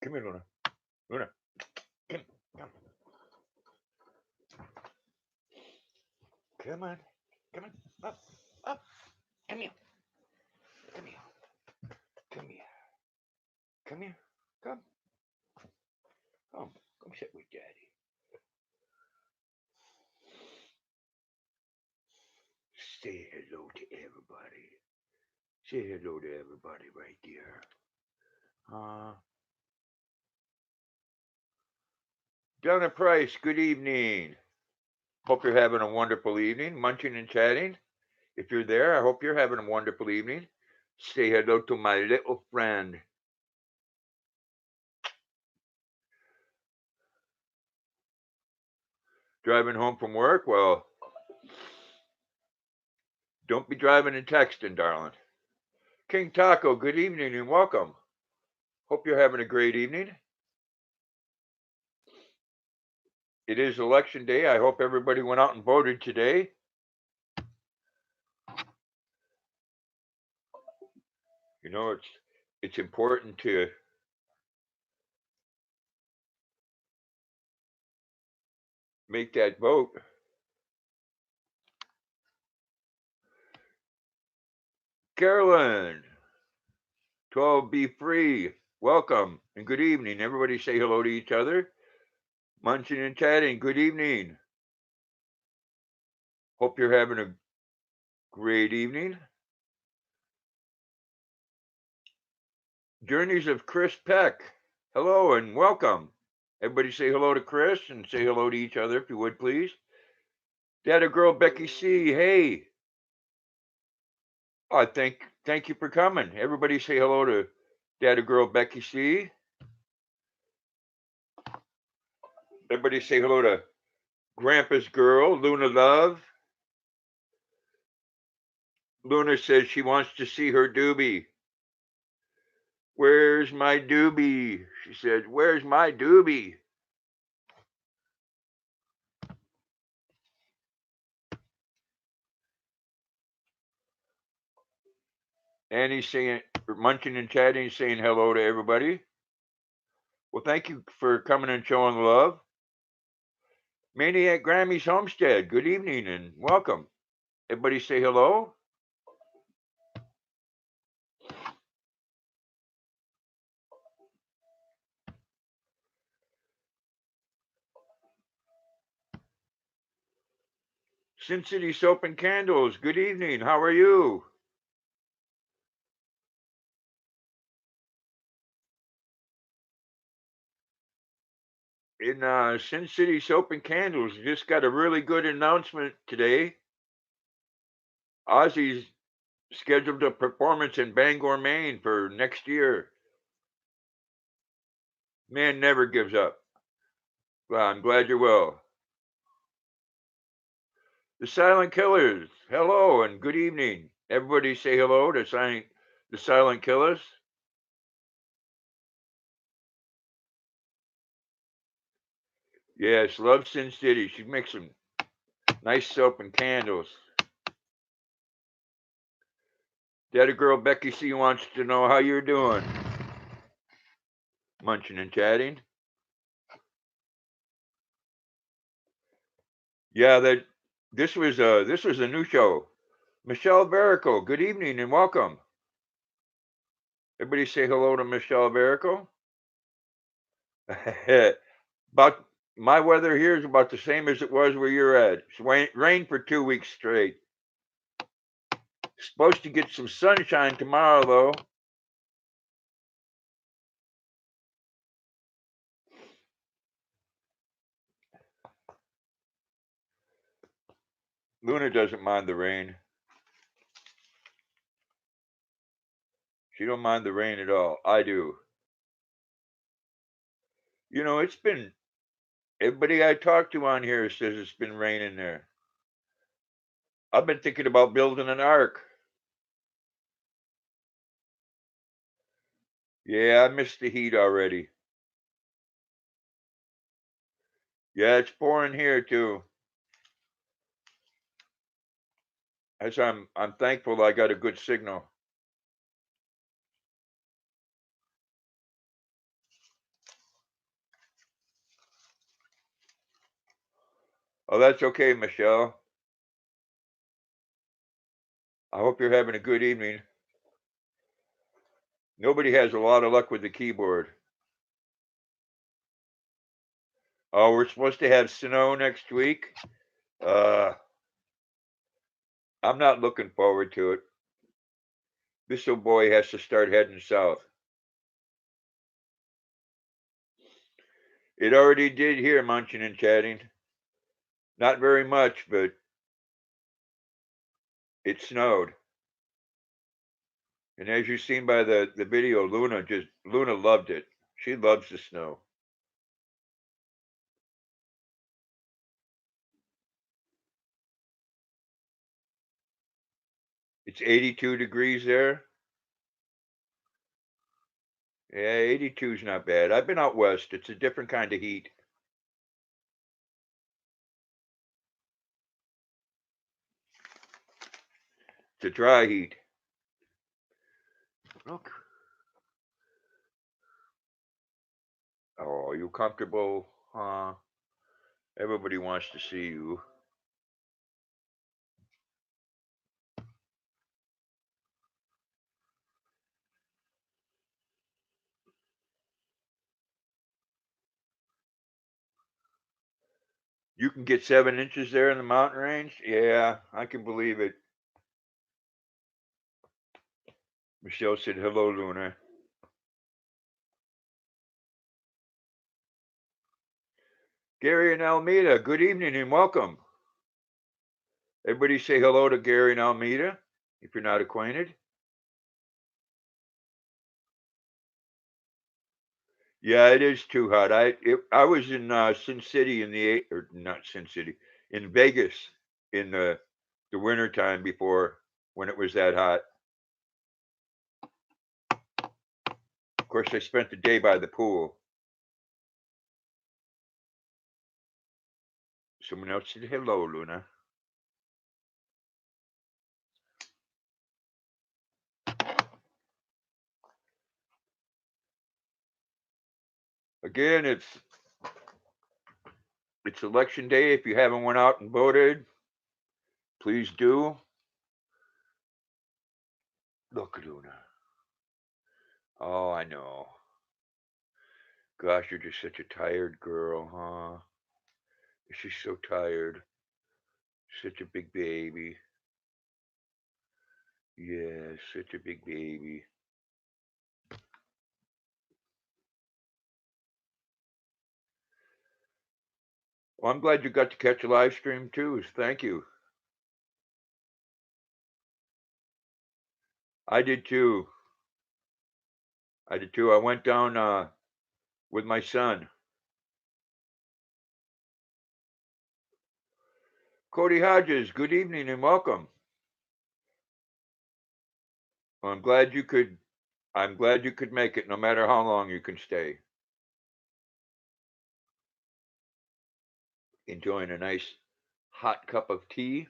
Come here, Luna. Luna, come, come, come on, come on, up, up. Come here, come here, come here, come here, come, come sit with Daddy. Say hello to everybody. Say hello to everybody right there. Uh, Donna Price, good evening. Hope you're having a wonderful evening, munching and chatting. If you're there, I hope you're having a wonderful evening. Say hello to my little friend. Driving home from work? Well, don't be driving and texting, darling. King Taco, good evening and welcome. Hope you're having a great evening. It is election day. I hope everybody went out and voted today. You know, it's important to make that vote. Carolyn, 12B free. Welcome and good evening. Everybody say hello to each other. Munching and chatting. Good evening. Hope you're having a great evening. Journeys of Chris Peck. Hello and welcome. Everybody say hello to Chris and say hello to each other if you would please. Data girl Becky C. Hey. Oh, thank you for coming. Everybody say hello to Data girl Becky C. Everybody say hello to Grandpa's girl, Luna Love. Luna says she wants to see her doobie. Where's my doobie? She said, where's my doobie? Annie's saying, munching and chatting, saying hello to everybody. Well, thank you for coming and showing love. Maniac Grammy's Homestead, good evening and welcome. Everybody say hello. Sin City Soap and Candles, good evening. How are you? In Sin City Soap and Candles, just got a really good announcement today. Ozzy's scheduled a performance in Bangor, Maine for next year. Man never gives up. Well, I'm glad you're well. The Silent Killers, hello and good evening. Everybody say hello to the Silent Killers. Yes, love Sin City. She makes some nice soap and candles. Daddy girl Becky C wants to know how you're doing. Munching and chatting. Yeah, this was a new show. Michelle Verico, good evening and welcome. Everybody say hello to Michelle Verico. About my weather here is about the same as it was where you're at. It's rain for 2 weeks straight. Supposed to get some sunshine tomorrow though. Luna doesn't mind the rain. She don't mind the rain at all. I do. You know, it's been everybody I talk to on here says it's been raining there. I've been thinking about building an ark. Yeah, I missed the heat already. Yeah, it's pouring here too. As I'm thankful I got a good signal. Oh, that's okay, Michelle. I hope you're having a good evening. Nobody has a lot of luck with the keyboard. Oh, we're supposed to have snow next week. I'm not looking forward to it. This old boy has to start heading south. It already did here, munching and chatting. Not very much, but it snowed. And as you've seen by the video, Luna loved it. She loves the snow. It's 82 degrees there. Yeah, 82 is not bad. I've been out west. It's a different kind of heat. It's a dry heat. Look. Oh, are you comfortable? Everybody wants to see you. You can get 7 inches there in the mountain range? Yeah, I can believe it. Michelle said, hello, Luna. Gary and Almeida, good evening and welcome. Everybody say hello to Gary and Almeida if you're not acquainted. Yeah, it is too hot. I was in Sin City or not Sin City, in Vegas in the winter time before when it was that hot. Of course, I spent the day by the pool. Someone else said hello, Luna. Again, it's election day. If you haven't went out and voted, please do. Look, Luna. Oh, I know. Gosh, you're just such a tired girl, huh? She's so tired. Such a big baby. Yeah, such a big baby. Well, I'm glad you got to catch a live stream too. Thank you. I did too. I did too. I went down with my son. Cody Hodges, good evening and welcome. Well, I'm glad you could make it no matter how long you can stay. Enjoying a nice hot cup of tea.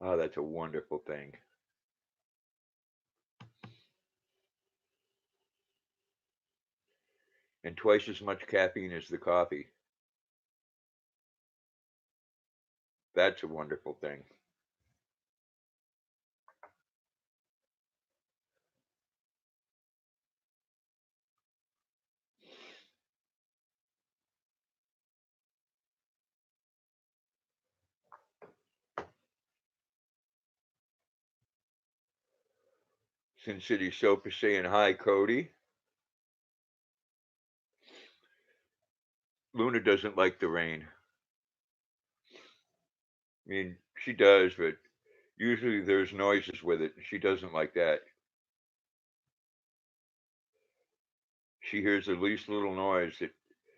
Oh, that's a wonderful thing. And twice as much caffeine as the coffee. That's a wonderful thing. Sin City Soap is saying hi, Cody. Luna doesn't like the rain. I mean, she does, but usually there's noises with it. She doesn't like that. She hears the least little noise that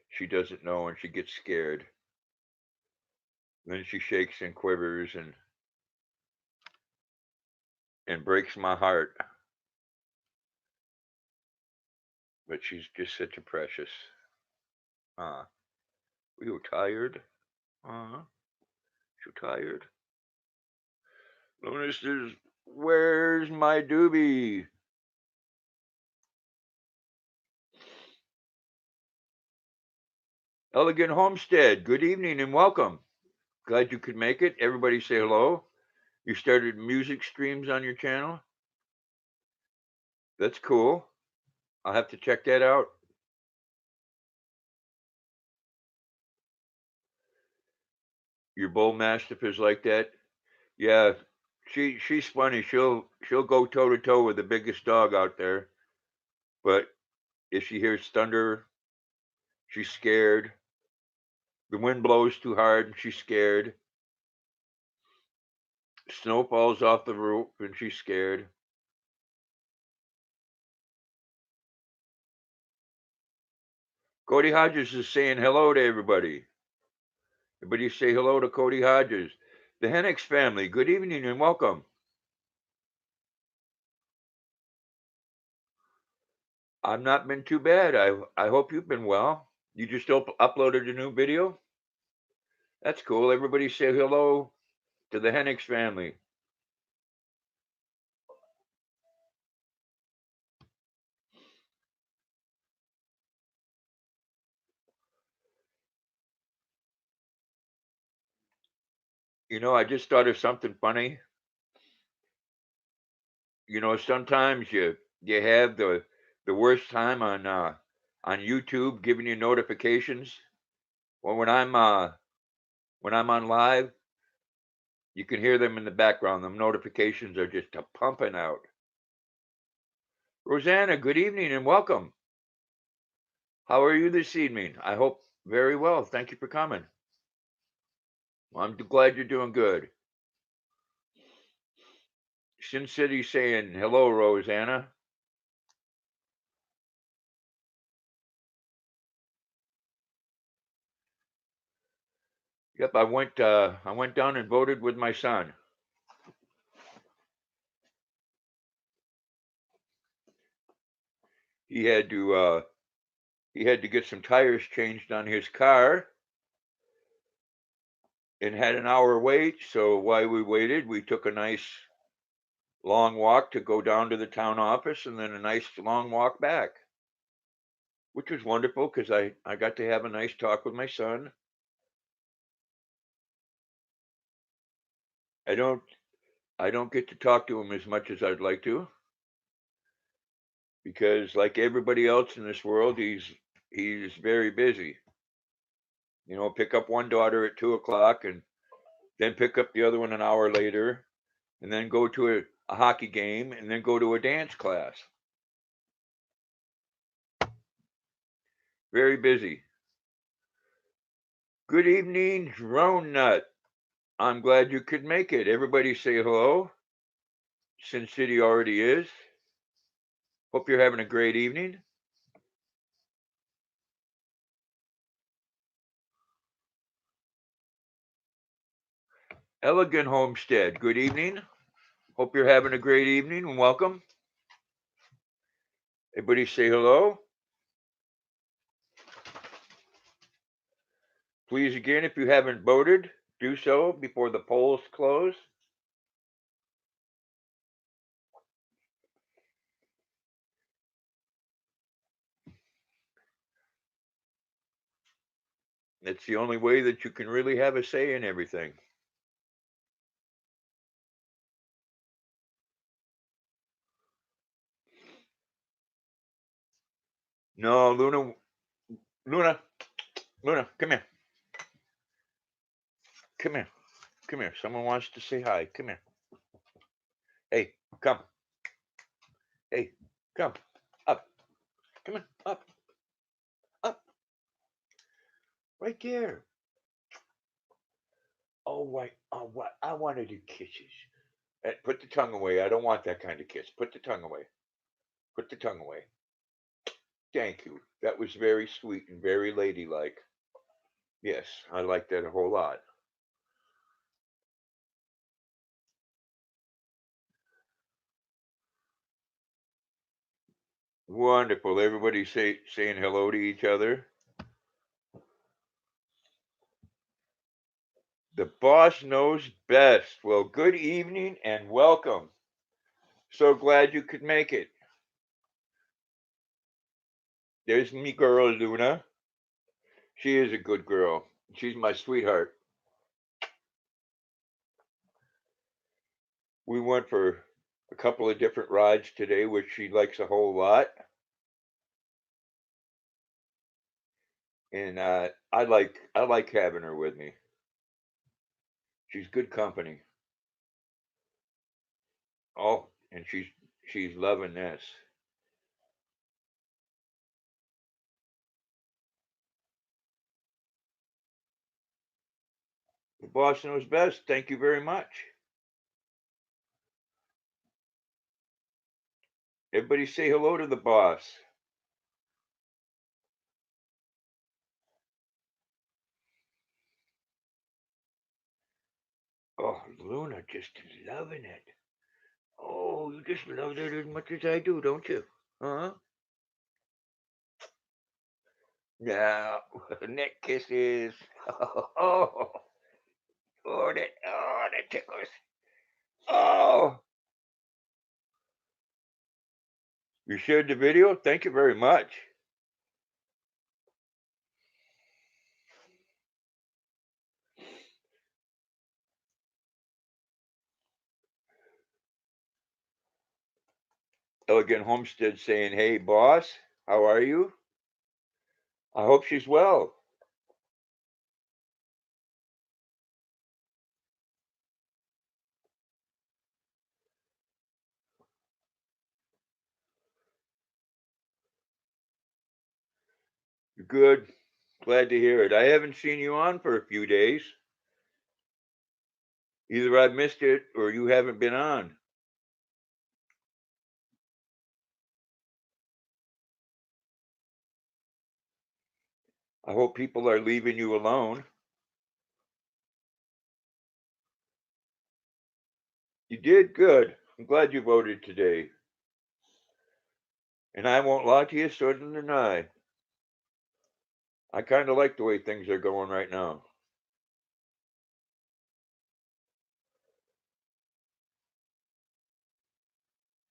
she doesn't know and she gets scared. Then she shakes and quivers and breaks my heart. But she's just such a precious. Are you tired? You tired? Luna says, where's my doobie? Elegant Homestead, good evening and welcome. Glad you could make it. Everybody say hello. You started music streams on your channel? That's cool. I'll have to check that out. Your bull mastiff is like that? Yeah, she's funny. She'll go toe to toe with the biggest dog out there. But if she hears thunder, she's scared. The wind blows too hard and she's scared. Snow falls off the roof and she's scared. Cody Hodges is saying hello to everybody. Everybody say hello to Cody Hodges. The Hennick's family, good evening and welcome. I've not been too bad. I hope you've been well. You just uploaded a new video? That's cool. Everybody say hello to the Hennick's family. You know, I just thought of something funny. You know, sometimes you have the worst time on YouTube giving you notifications. Well, when I'm on live, you can hear them in the background. The notifications are just a pumping out. Rosanna, good evening and welcome. How are you this evening? I hope very well. Thank you for coming. I'm glad you're doing good. Sin City saying hello, Rosanna. Yep, I went down and voted with my son. He had to get some tires changed on his car and had an hour wait. So while we waited, we took a nice long walk to go down to the town office and then a nice long walk back, which was wonderful because I got to have a nice talk with my son. I don't get to talk to him as much as I'd like to because like everybody else in this world, he's very busy. You know, pick up one daughter at 2 o'clock and then pick up the other one an hour later, and then go to a hockey game, and then go to a dance class. Very busy. Good evening, Drone Nut. I'm glad you could make it. Everybody say hello. Sin City already is. Hope you're having a great evening. Elegant Homestead, good evening. Hope you're having a great evening and welcome. Everybody say hello. Please, again, if you haven't voted, do so before the polls close. It's the only way that you can really have a say in everything. No, Luna, come here. Come here. Come here. Someone wants to say hi. Come here. Hey, come. Hey, come. Up. Come on. Up. Up. Right there. Oh, wait. Oh, what? I wanted the kisses. Put the tongue away. I don't want that kind of kiss. Put the tongue away. Put the tongue away. Thank you. That was very sweet and very ladylike. Yes, I like that a whole lot. Wonderful. Everybody saying hello to each other. The boss knows best. Well, good evening and welcome. So glad you could make it. There's me girl, Luna. She is a good girl. She's my sweetheart. We went for a couple of different rides today, which she likes a whole lot. And I like having her with me. She's good company. Oh, and she's loving this. The boss knows best. Thank you very much. Everybody say hello to the boss. Oh, Luna just loving it. Oh, you just love it as much as I do, don't you? Huh? Yeah. Neck kisses. Oh, that tickles. Oh, you shared the video? Thank you very much. Elegant Homestead saying, hey, boss, how are you? I hope she's well. You're good. Glad to hear it. I haven't seen you on for a few days. Either I've missed it or you haven't been on. I hope people are leaving you alone. You did good. I'm glad you voted today. And I won't lie to you, so didn't I. I kind of like the way things are going right now.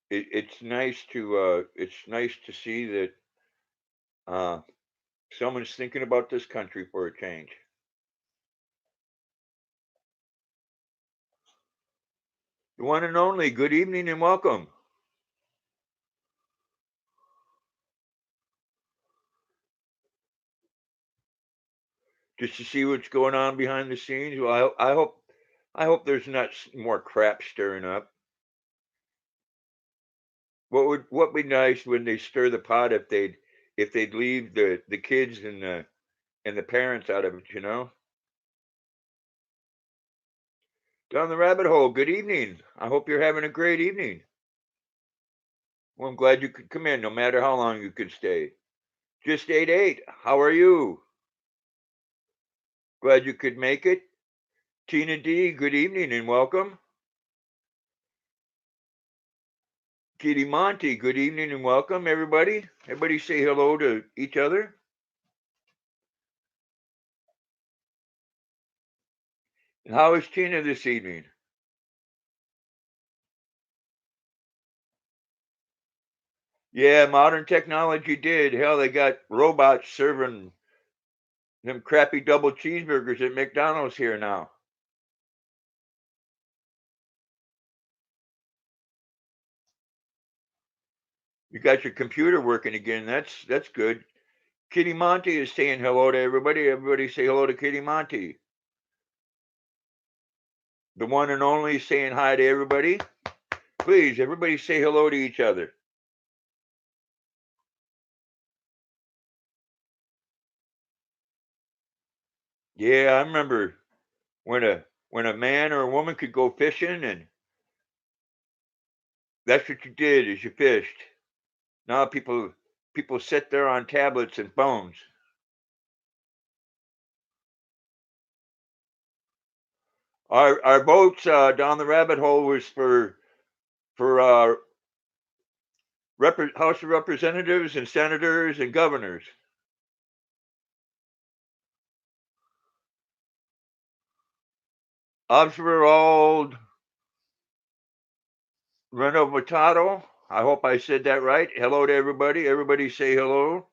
It's nice to see that uh, someone's thinking about this country for a change. The one and only. Good evening and welcome. Just to see what's going on behind the scenes. Well, I hope there's not more crap stirring up. What would be nice when they stir the pot if they'd leave the kids and the parents out of it, you know? Down the rabbit hole. Good evening. I hope you're having a great evening. Well, I'm glad you could come in, no matter how long you could stay. Just 8-8. How are you? Glad you could make it. Tina D, good evening and welcome. Kitty Monty, good evening and welcome, everybody. Everybody say hello to each other. And how is Tina this evening? Yeah, modern technology did. Hell, they got robots serving them crappy double cheeseburgers at McDonald's here now. You got your computer working again. That's good. Kitty Monty is saying hello to everybody. Everybody say hello to Kitty Monty. The one and only saying hi to everybody. Please, everybody say hello to each other. Yeah, I remember when a man or a woman could go fishing, and that's what you did is you fished. Now people sit there on tablets and phones. Our votes down the rabbit hole was for House of Representatives and senators and governors. Oswald Renovatato. I hope I said that right. Hello to everybody. Everybody say hello.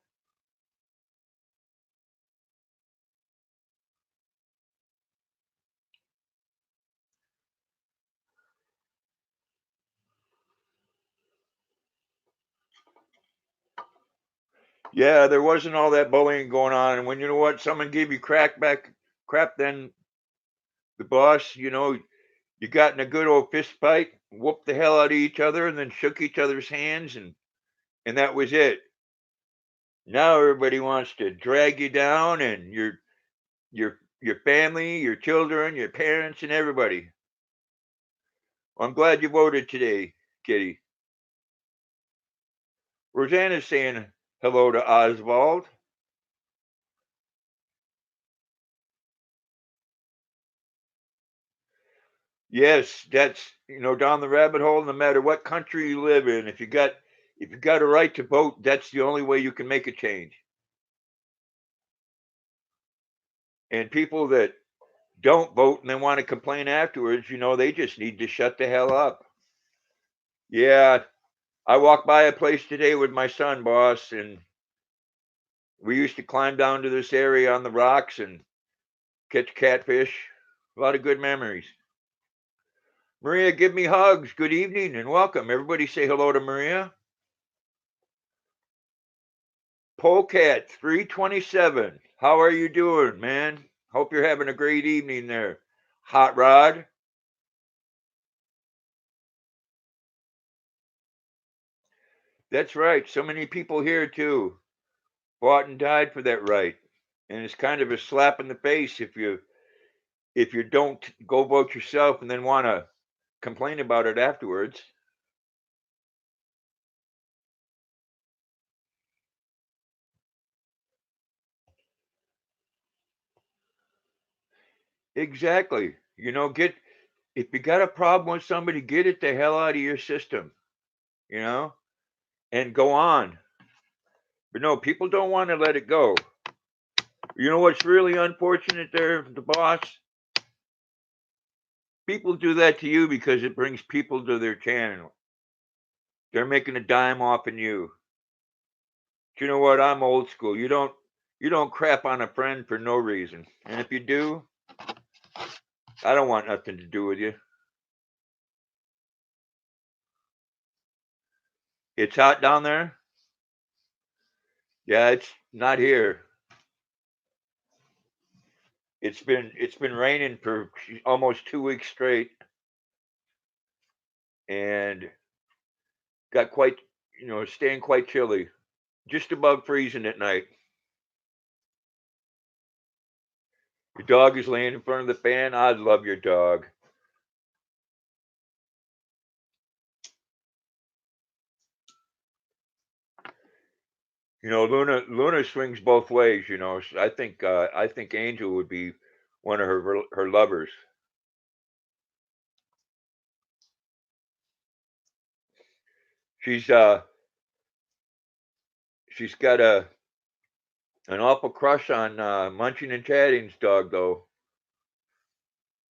Yeah, there wasn't all that bullying going on. And when you know what, someone gave you crap, then the boss, you got in a good old fist fight, whooped the hell out of each other, and then shook each other's hands, and that was it. Now everybody wants to drag you down, and your family, your children, your parents, and everybody. Well, I'm glad you voted today, Kitty. Rosanna's saying hello to Oswald. Yes, that's down the rabbit hole. No matter what country you live in, if you got a right to vote, that's the only way you can make a change. And people that don't vote and then want to complain afterwards, they just need to shut the hell up. Yeah, I walked by a place today with my son, boss, and we used to climb down to this area on the rocks and catch catfish. A lot of good memories. Maria, give me hugs. Good evening and welcome. Everybody say hello to Maria. Polecat 327. How are you doing, man? Hope you're having a great evening there. Hot Rod. That's right. So many people here too fought and died for that right. And it's kind of a slap in the face if you don't go vote yourself and then want to complain about it afterwards. Exactly. Get if you got a problem with somebody, get it the hell out of your system, you know, and go on. But no, people don't want to let it go. You know what's really unfortunate there, the boss? People do that to you because it brings people to their channel. They're making a dime off in you. But you know what? I'm old school. You don't crap on a friend for no reason. And if you do, I don't want nothing to do with you. It's hot down there? Yeah, it's not here. It's been raining for almost 2 weeks straight and got quite staying quite chilly. Just above freezing at night. Your dog is laying in front of the fan. I love your dog. Luna swings both ways. I think Angel would be one of her lovers. She's uh she's got an awful crush on Munchin and Chatting's dog though,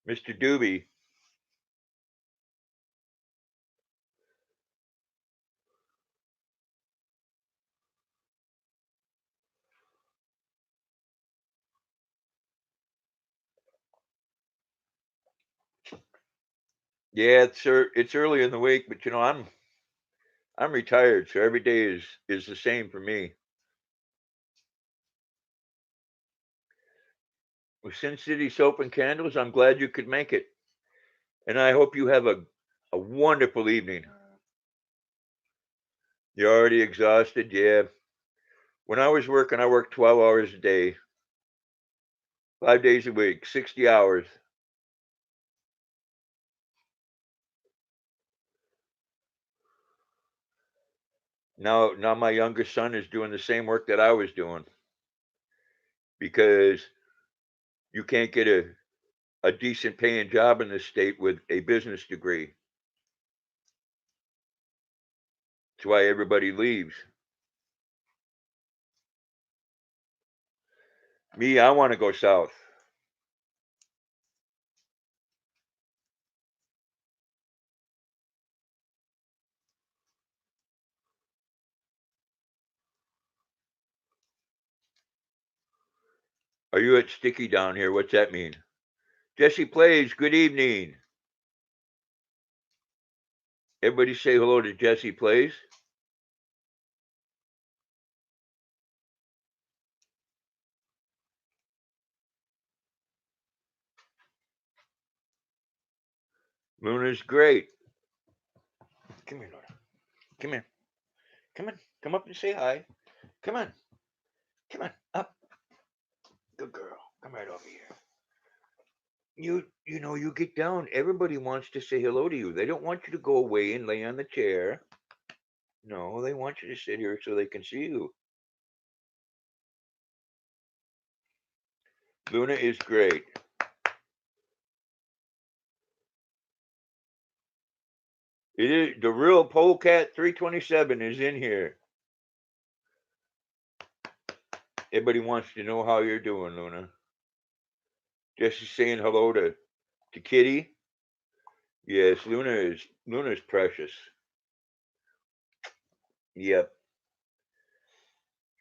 Mr. Doobie. Yeah, it's early in the week, but I'm retired, so every day is the same for me. With Sin City Soap and Candles, I'm glad you could make it, and I hope you have a wonderful evening. You're already exhausted, yeah. When I was working, I worked 12 hours a day, 5 days a week, 60 hours. Now my youngest son is doing the same work that I was doing because you can't get a decent paying job in this state with a business degree. That's why everybody leaves. Me, I want to go south. Are you at sticky down here? What's that mean? Jesse Plays, good evening. Everybody say hello to Jesse Plays. Luna's great. Come here, Luna. Come here. Come on. Come up and say hi. Come on. Come on. Up. Good girl. Come right over here. You get down. Everybody wants to say hello to you. They don't want you to go away and lay on the chair. No, they want you to sit here so they can see you. Luna is great. It is the real Polecat 327 is in here. Everybody wants to know how you're doing, Luna. Just saying hello to Kitty. Yes, Luna's precious. Yep.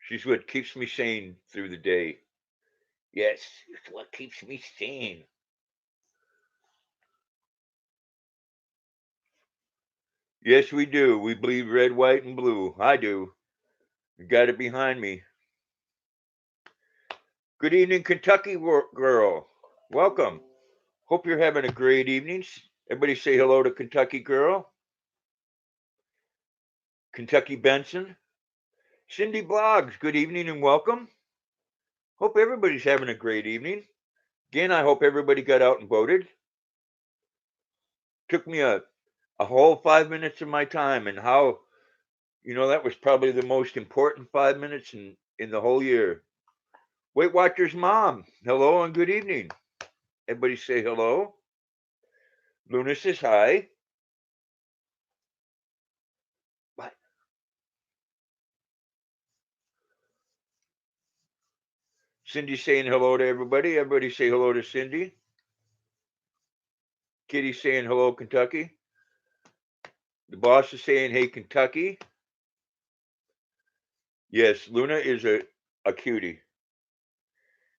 She's what keeps me sane through the day. Yes, it's what keeps me sane. Yes, we do. We bleed red, white, and blue. I do. You got it behind me. Good evening, Kentucky girl. Welcome. Hope you're having a great evening. Everybody say hello to Kentucky girl. Kentucky Benson. Cindy Bloggs, good evening and welcome. Hope everybody's having a great evening. Again, I hope everybody got out and voted. Took me a whole 5 minutes of my time, and how, that was probably the most important 5 minutes in the whole year. Weight Watchers mom, hello and good evening. Everybody say hello. Luna says hi. What? Cindy saying hello to everybody. Everybody say hello to Cindy. Kitty saying hello, Kentucky. The boss is saying, hey, Kentucky. Yes, Luna is a cutie.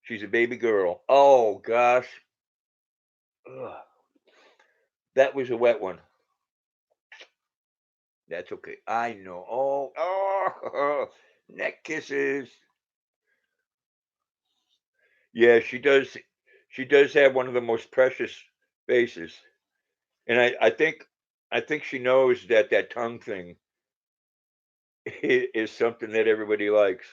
She's a baby girl. Oh, gosh. Ugh. That was a wet one. That's okay. I know. Oh, neck kisses. Yeah, she does. She does have one of the most precious faces, and I think she knows that tongue thing is something that everybody likes.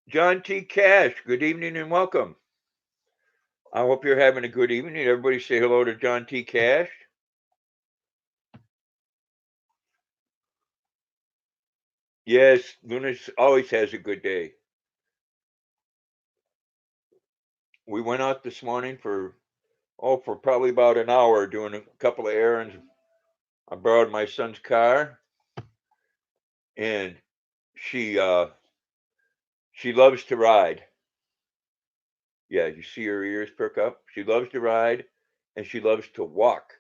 John T. Cash, good evening and welcome. I hope you're having a good evening. Everybody say hello to John T. Cash. Yes, Luna always has a good day. We went out this morning for probably about an hour doing a couple of errands. I borrowed my son's car, and she loves to ride. Yeah, you see her ears perk up. She loves to ride, and she loves to walk.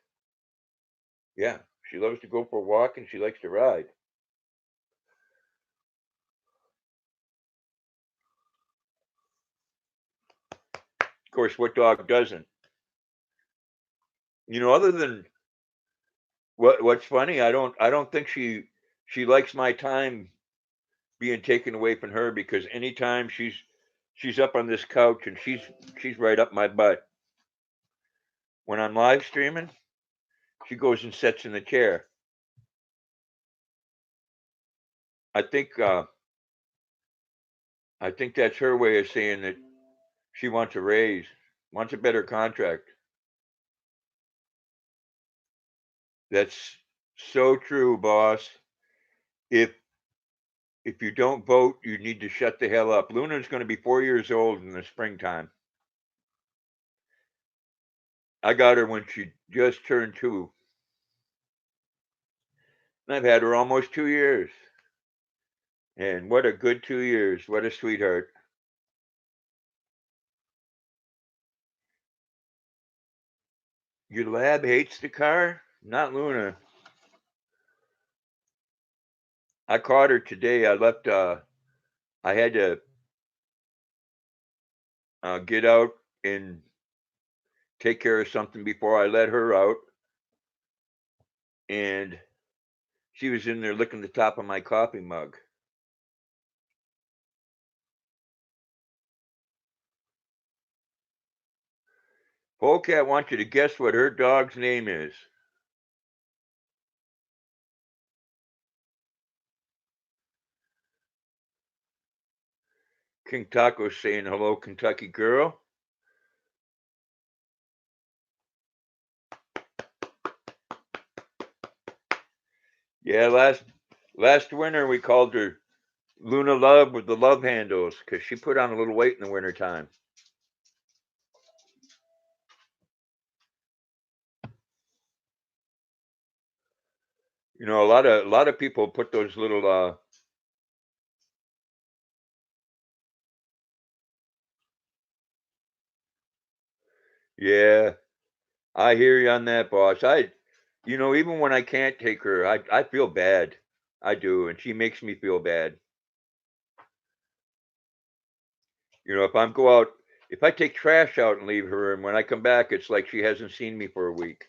Yeah, she loves to go for a walk, and she likes to ride. Of course, what dog doesn't? Other than what's funny, I don't think she likes my time being taken away from her, because anytime she's up on this couch, and she's right up my butt. When I'm live streaming, she goes and sits in the chair. I think I think that's her way of saying that she wants a raise, wants a better contract. That's so true, boss. If if you don't vote, you need to shut the hell up. Luna's going to be 4 years old in the springtime. I got her when she just turned 2. And I've had her almost 2 years. And what a good 2 years. What a sweetheart. Your lab hates the car? Not Luna. I caught her today. I had to get out and take care of something before I let her out. And she was in there licking the top of my coffee mug. Polecat wants you to guess what her dog's name is. King Taco's saying hello, Kentucky girl. Yeah, last winter we called her Luna Love with the love handles because she put on a little weight in the wintertime. You know, a lot of people put those little yeah, I hear you on that, boss. Even when I can't take her, I feel bad. I do, and she makes me feel bad. You know, if I take trash out and leave her, and when I come back, it's like she hasn't seen me for a week.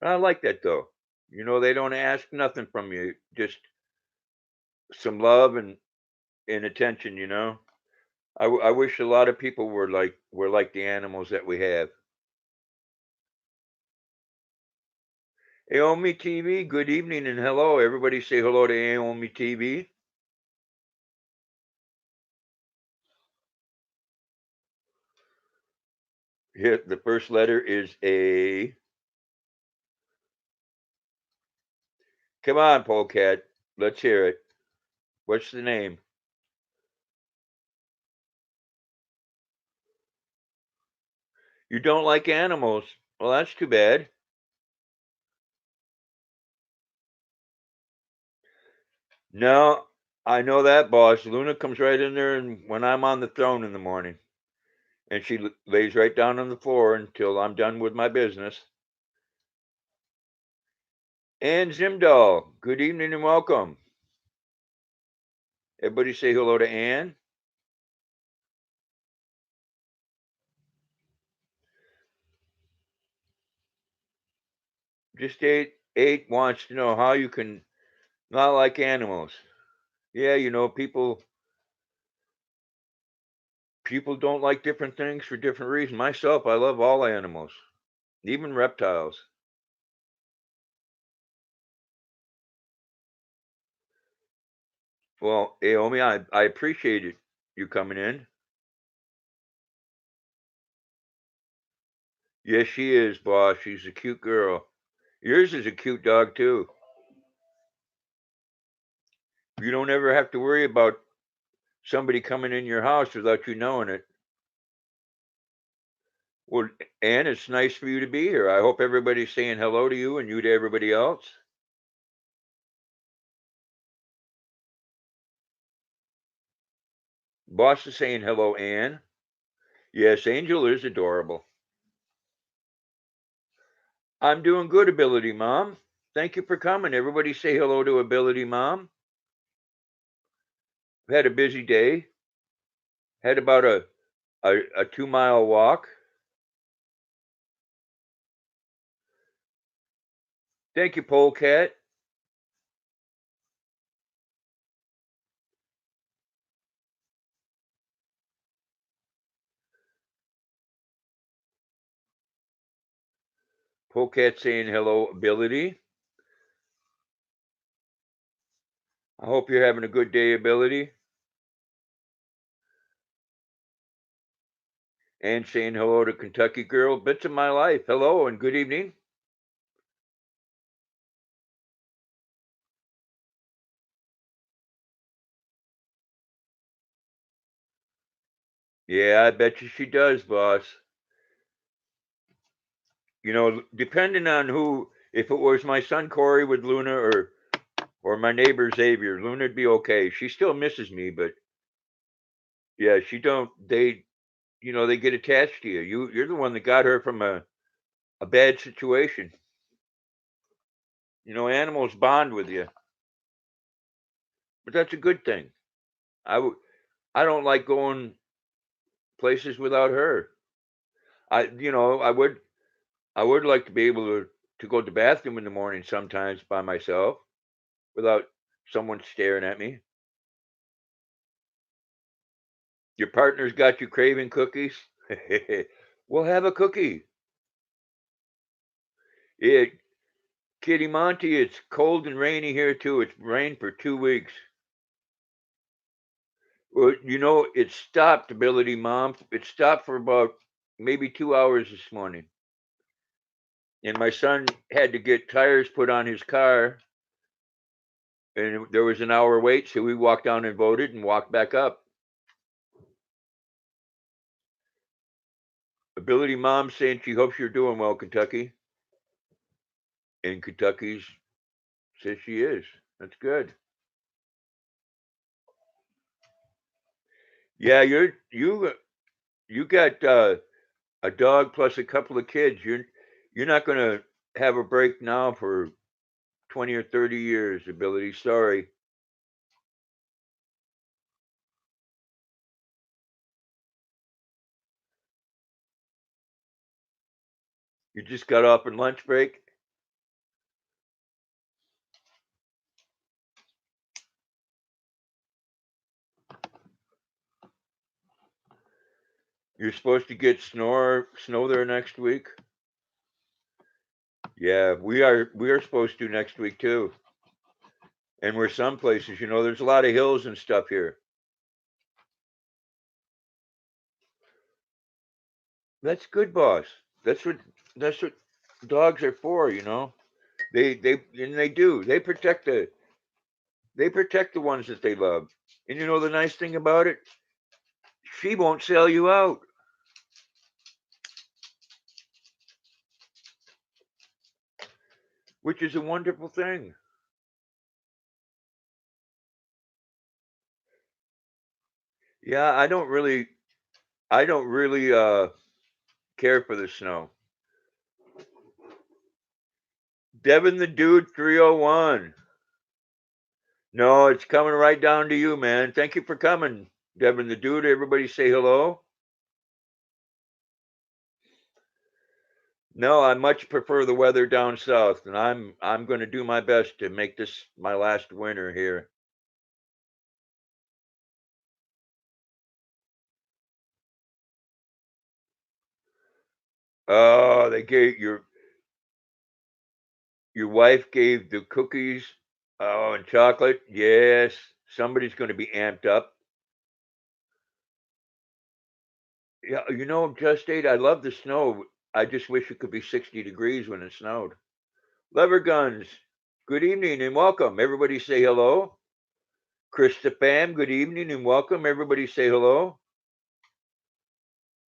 I like that though. You know, they don't ask nothing from you, just some love and attention. You know, I wish a lot of people were like the animals that we have. Aomi TV, good evening and hello. Everybody say hello to Aomi TV. Here, the first letter is A. Come on, Polecat. Let's hear it. What's the name? You don't like animals. Well, that's too bad. No, I know that, boss. Luna comes right in there and when I'm on the throne in the morning. And she lays right down on the floor until I'm done with my business. And Zimdal, good evening and welcome. Everybody say hello to Ann. Just eight wants to know how you can not like animals. Yeah, you know, people don't like different things for different reasons. Myself, I love all animals, even reptiles. Well, Aomi, I appreciate it, you coming in. Yes, she is, boss. She's a cute girl. Yours is a cute dog too. You don't ever have to worry about somebody coming in your house without you knowing it. Well, Ann, it's nice for you to be here. I hope everybody's saying hello to you and you to everybody else. Boss is saying hello, Ann. Yes, Angel is adorable. I'm doing good, Ability Mom. Thank you for coming. Everybody say hello to Ability Mom. I've had a busy day. Had about a 2 mile walk. Thank you, Polecat. Polecat saying hello, Ability. I hope you're having a good day, Ability. And saying hello to Kentucky Girl. Bits of my life. Hello and good evening. Yeah, I bet you she does, boss. You know, depending on who, if it was my son Corey with Luna or my neighbor Xavier, Luna'd be okay. She still misses me, but yeah, she don't. They get attached to you. You're the one that got her from a bad situation. You know, animals bond with you, but that's a good thing. I would. I don't like going places without her. I would like to be able to go to the bathroom in the morning sometimes by myself without someone staring at me. Your partner's got you craving cookies? We'll have a cookie. It, Kitty Monty, it's cold and rainy here too. It's rained for 2 weeks. Well, it stopped, Ability Mom. It stopped for about maybe 2 hours this morning. And my son had to get tires put on his car, and there was an hour wait, so we walked down and voted and walked back up. Ability Mom saying she hopes you're doing well, Kentucky. And Kentucky's says she is. That's good. Yeah, you got a dog plus a couple of kids. You're not going to have a break now for 20 or 30 years, Ability. Sorry. You just got off in lunch break. You're supposed to get snow there next week. Yeah, we are supposed to next week too. And we're some places, there's a lot of hills and stuff here. That's good, boss. That's what dogs are for. They protect the ones that they love. And the nice thing about it, she won't sell you out, which is a wonderful thing. Yeah, I don't really care for the snow. Devin the Dude 301. No, it's coming right down to you, man. Thank you for coming, Devin the Dude. Everybody say hello. No, I much prefer the weather down south, and I'm going to do my best to make this my last winter here. Oh, they gave your wife gave the cookies. Oh, and chocolate. Yes, somebody's going to be amped up. Yeah, just ate. I love the snow. I just wish it could be 60 degrees when it snowed. Lever Guns, good evening and welcome. Everybody say hello. Krista Pham, good evening and welcome. Everybody say hello.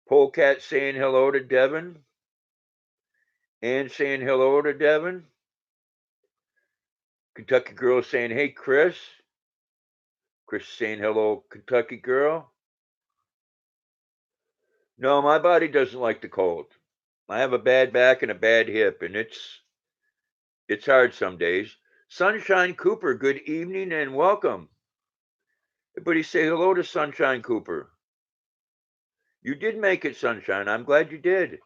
Polecat saying hello to Devin. Ann saying hello to Devin. Kentucky Girl saying, hey, Chris. Chris saying hello, Kentucky Girl. No, my body doesn't like the cold. I have a bad back and a bad hip, and it's hard some days. Sunshine Cooper, good evening and welcome. Everybody say hello to Sunshine Cooper. You did make it, Sunshine. I'm glad you did.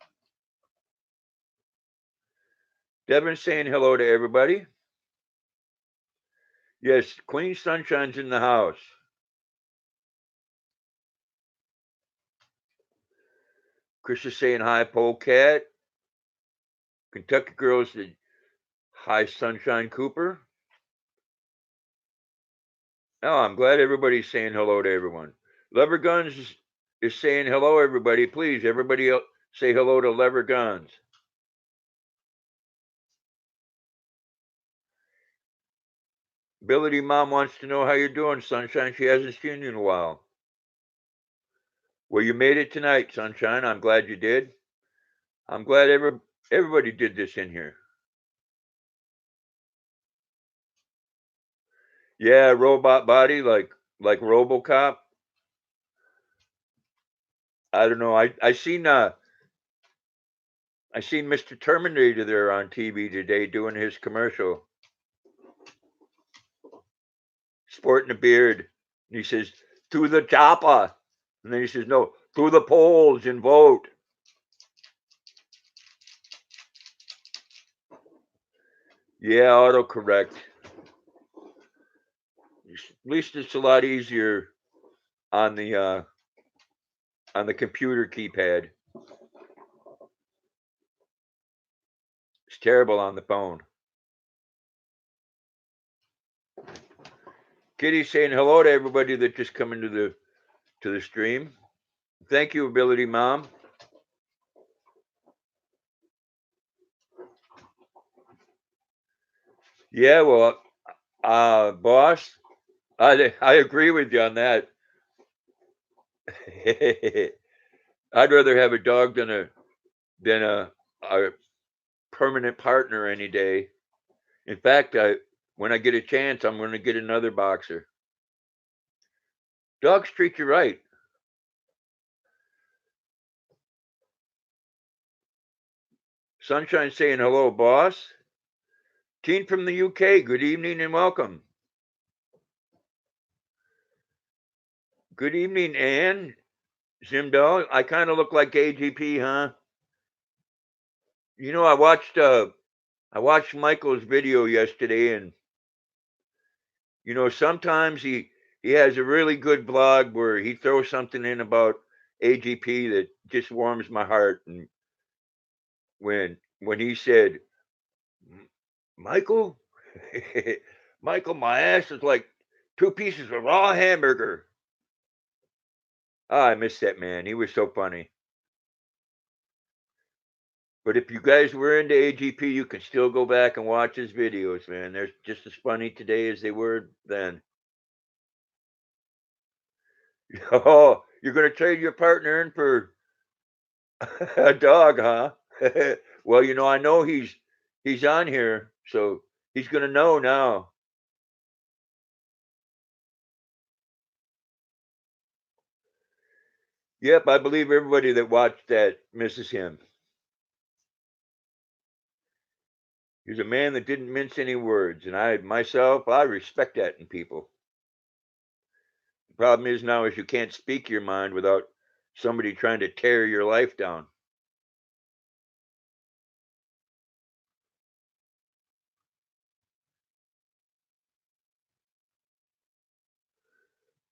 Devin saying hello to everybody. Yes, Queen Sunshine's in the house. Chris is saying hi, Polecat. Kentucky Girl said hi, Sunshine Cooper. Oh, I'm glad everybody's saying hello to everyone. Lever Guns is saying hello, everybody. Please, everybody say hello to Lever Guns. Ability Mom wants to know how you're doing, Sunshine. She hasn't seen you in a while. Well, you made it tonight, Sunshine. I'm glad you did. I'm glad everybody did this in here. Yeah, robot body like RoboCop. I don't know. I seen Mr. Terminator there on TV today doing his commercial, sporting a beard. And he says, "To the chopper," and then he says, "No, to the polls and vote." Yeah, autocorrect. At least it's a lot easier on the on the computer keypad. It's terrible on the phone. Kitty's saying hello to everybody that just come into the stream. Thank you, Ability Mom. Yeah, well, boss, I agree with you on that. I'd rather have a dog than a permanent partner any day. In fact, when I get a chance, I'm going to get another boxer. Dogs treat you right. Sunshine saying hello, boss. Teen from the UK, good evening and welcome. Good evening, Anne. Zimdall, I kind of look like AGP, huh? You know, I watched Michael's video yesterday, and you know, sometimes he has a really good blog where he throws something in about AGP that just warms my heart. And when he said, Michael, Michael, my ass is like two pieces of raw hamburger. Ah, I miss that man. He was so funny. But if you guys were into AGP, you can still go back and watch his videos, man. They're just as funny today as they were then. Oh, you're gonna trade your partner in for a dog, huh? Well, you know, I know he's on here, so he's gonna know now. Yep, I believe everybody that watched that misses him. He's a man that didn't mince any words, and I myself, I respect that in people. The problem is now is you can't speak your mind without somebody trying to tear your life down.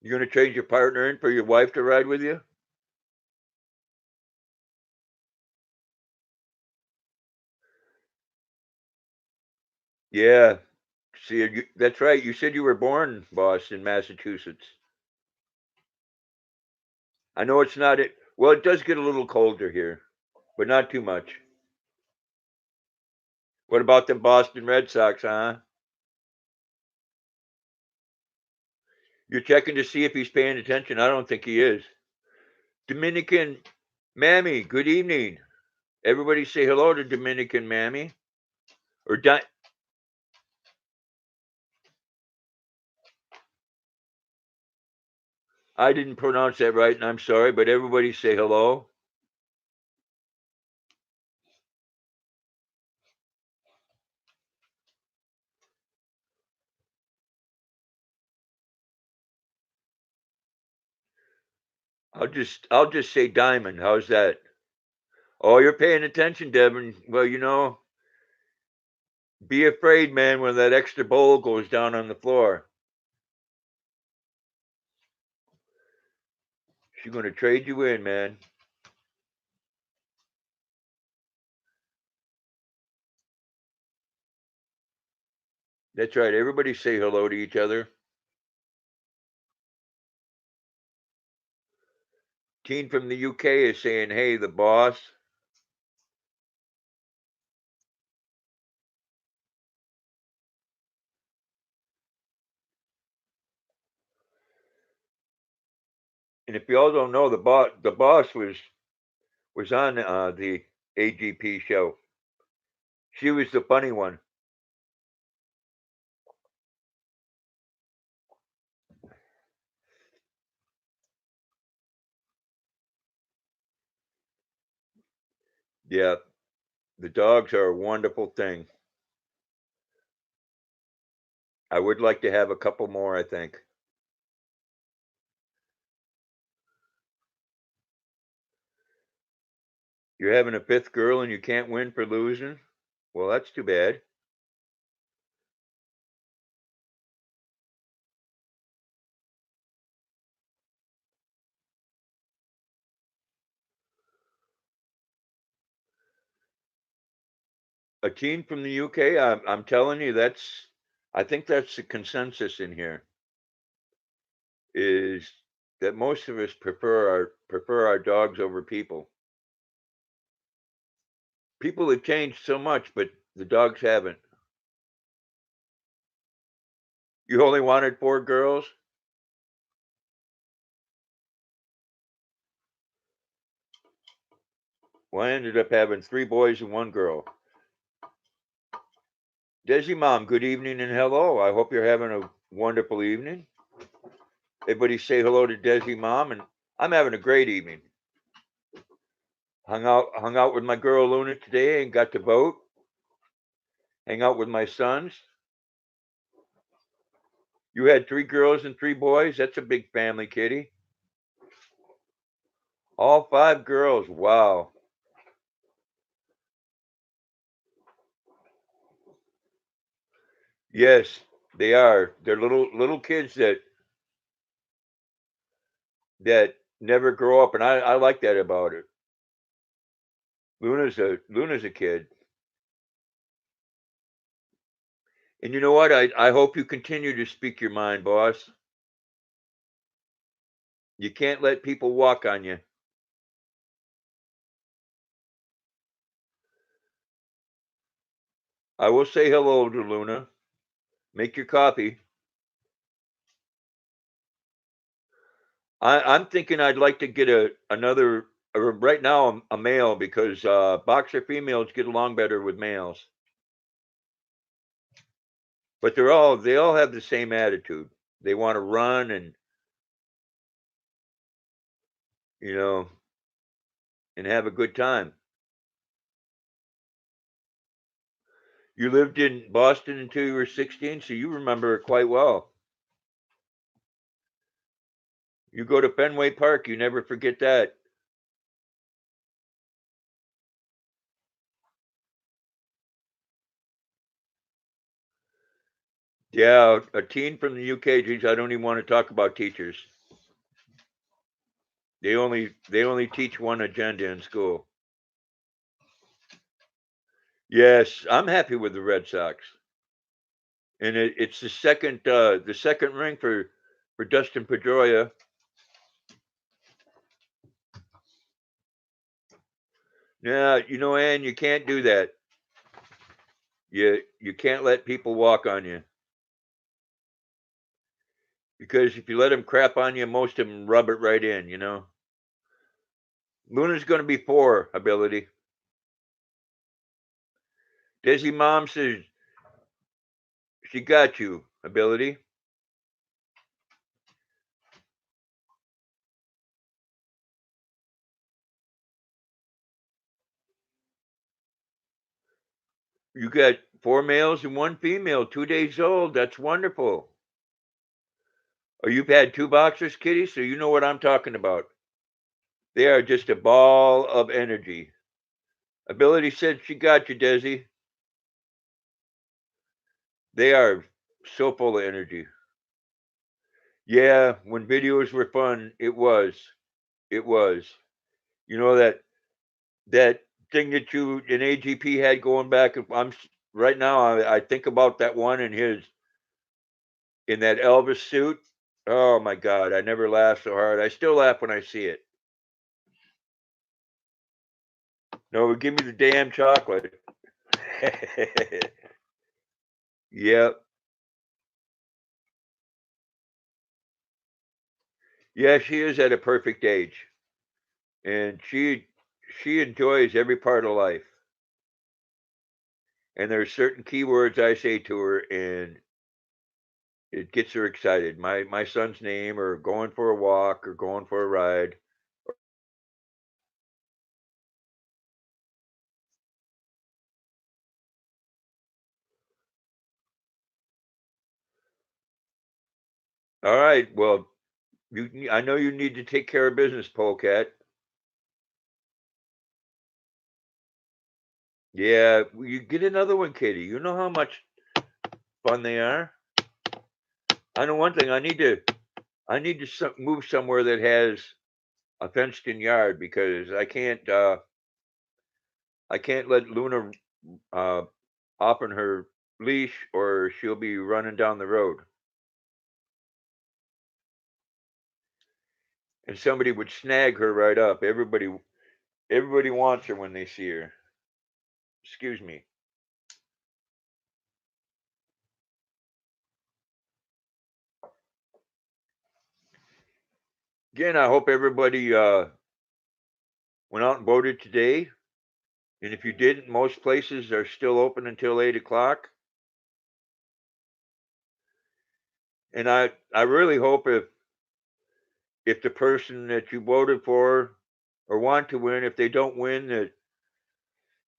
You're gonna trade your partner in for your wife to ride with you? Yeah. See, that's right. You said you were born, boss, in Massachusetts. I know it's not it. Well, it does get a little colder here, but not too much. What about the Boston Red Sox, huh? You're checking to see if he's paying attention. I don't think he is. Dominican Mammy, good evening. Everybody say hello to Dominican Mammy. Or I didn't pronounce that right, and I'm sorry, but everybody say hello. I'll just say Diamond. How's that? Oh, you're paying attention, Devin. Well, you know, be afraid, man, when that extra bowl goes down on the floor. She's going to trade you in, man. That's right. Everybody say hello to each other. Teen from the UK is saying, hey, the boss. And if y'all don't know, the boss was on the AGP show. She was the funny one. Yeah, the dogs are a wonderful thing. I would like to have a couple more, I think. You're having a fifth girl and you can't win for losing? Well, that's too bad. A teen from the UK. I'm telling you, I think that's the consensus in here is that most of us prefer our dogs over people. People have changed so much, but the dogs haven't. You only wanted 4 girls? Well, I ended up having 3 boys and 1 girl. Desi Mom, good evening and hello. I hope you're having a wonderful evening. Everybody say hello to Desi Mom, and I'm having a great evening. Hung out with my girl Luna today and got to boat. Hang out with my sons. You had 3 girls and 3 boys. That's a big family, Kitty. All 5 girls. Wow. Yes, they are. They're little kids that never grow up, and I like that about her. Luna's a kid. And you know what? I hope you continue to speak your mind, boss. You can't let people walk on you. I will say hello to Luna. Make your coffee. I'm thinking I'd like to get another right now a male because boxer females get along better with males. But they all have the same attitude. They want to run and you know and have a good time. You lived in Boston until you were 16, so you remember it quite well. You go to Fenway Park, you never forget that. Yeah, a teen from the UK, geez, I don't even want to talk about teachers. They only teach one agenda in school. Yes, I'm happy with the Red Sox. And it's the second ring for Dustin Pedroia. Yeah, Ann, you can't do that. You can't let people walk on you because if you let them crap on you, most of them rub it right in. Luna's going to be 4 ability. Desi Mom says she got you ability. You got 4 males and 1 female, 2 days old. That's wonderful. Oh, you've had 2 boxers, Kitty, so you know what I'm talking about. They are just a ball of energy. Ability said she got you, Desi. They are so full of energy. Yeah, when videos were fun, it was. It was. You know that thing that you and AGP had going back. Right now. I think about that one in that Elvis suit. Oh my God! I never laughed so hard. I still laugh when I see it. No, give me the damn chocolate. Yep. Yeah, she is at a perfect age, and she enjoys every part of life. And there's certain keywords I say to her, and it gets her excited. My son's name, or going for a walk, or going for a ride. All right. Well, I know you need to take care of business, Polecat. Yeah, you get another one, Katie. You know how much fun they are. I know one thing. I need to move somewhere that has a fenced-in yard because I can't let Luna off on her leash or she'll be running down the road. And somebody would snag her right up. Everybody wants her when they see her. Excuse me. Again, I hope everybody went out and voted today. And if you didn't, most places are still open until 8 o'clock. And I really hope if the person that you voted for or want to win, if they don't win,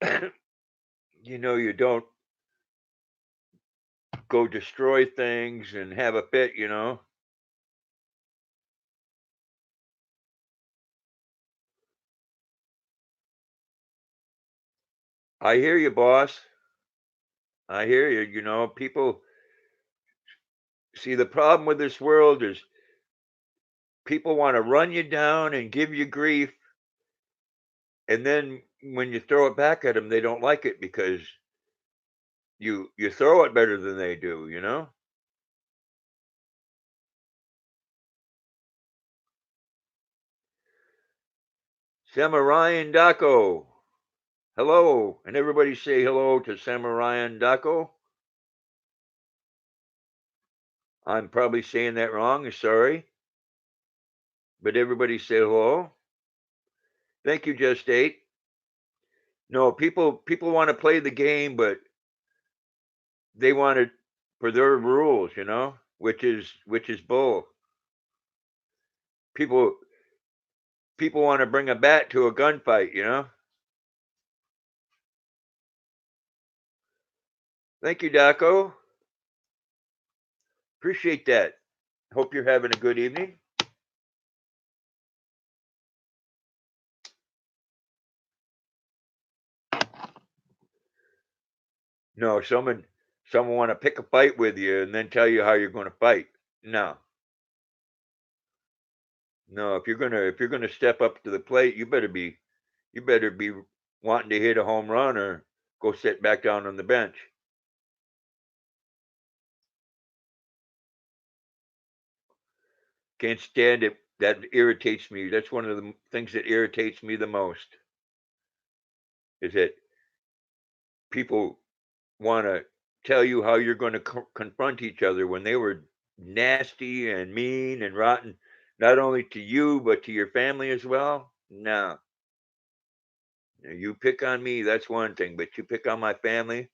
that you don't go destroy things and have a fit. I hear you, boss. I hear you. People see the problem with this world is people want to run you down and give you grief, and then when you throw it back at them, they don't like it because you throw it better than they do. Samarayan Daco, hello, and everybody say hello to Samarayan Daco. I'm probably saying that wrong. Sorry, but everybody say hello. Thank you, Just Eight. No, people want to play the game, but they want it for their rules, which is bull. People people want to bring a bat to a gunfight. Thank you, Daco. Appreciate that. Hope you're having a good evening. No, someone want to pick a fight with you and then tell you how you're going to fight. No, no. If you're gonna step up to the plate, you better be wanting to hit a home run or go sit back down on the bench. Can't stand it. That irritates me. That's one of the things that irritates me the most. Is that people want to tell you how you're going to confront each other when they were nasty and mean and rotten, not only to you but to your family as well. No, you pick on me, that's one thing, but you pick on my family,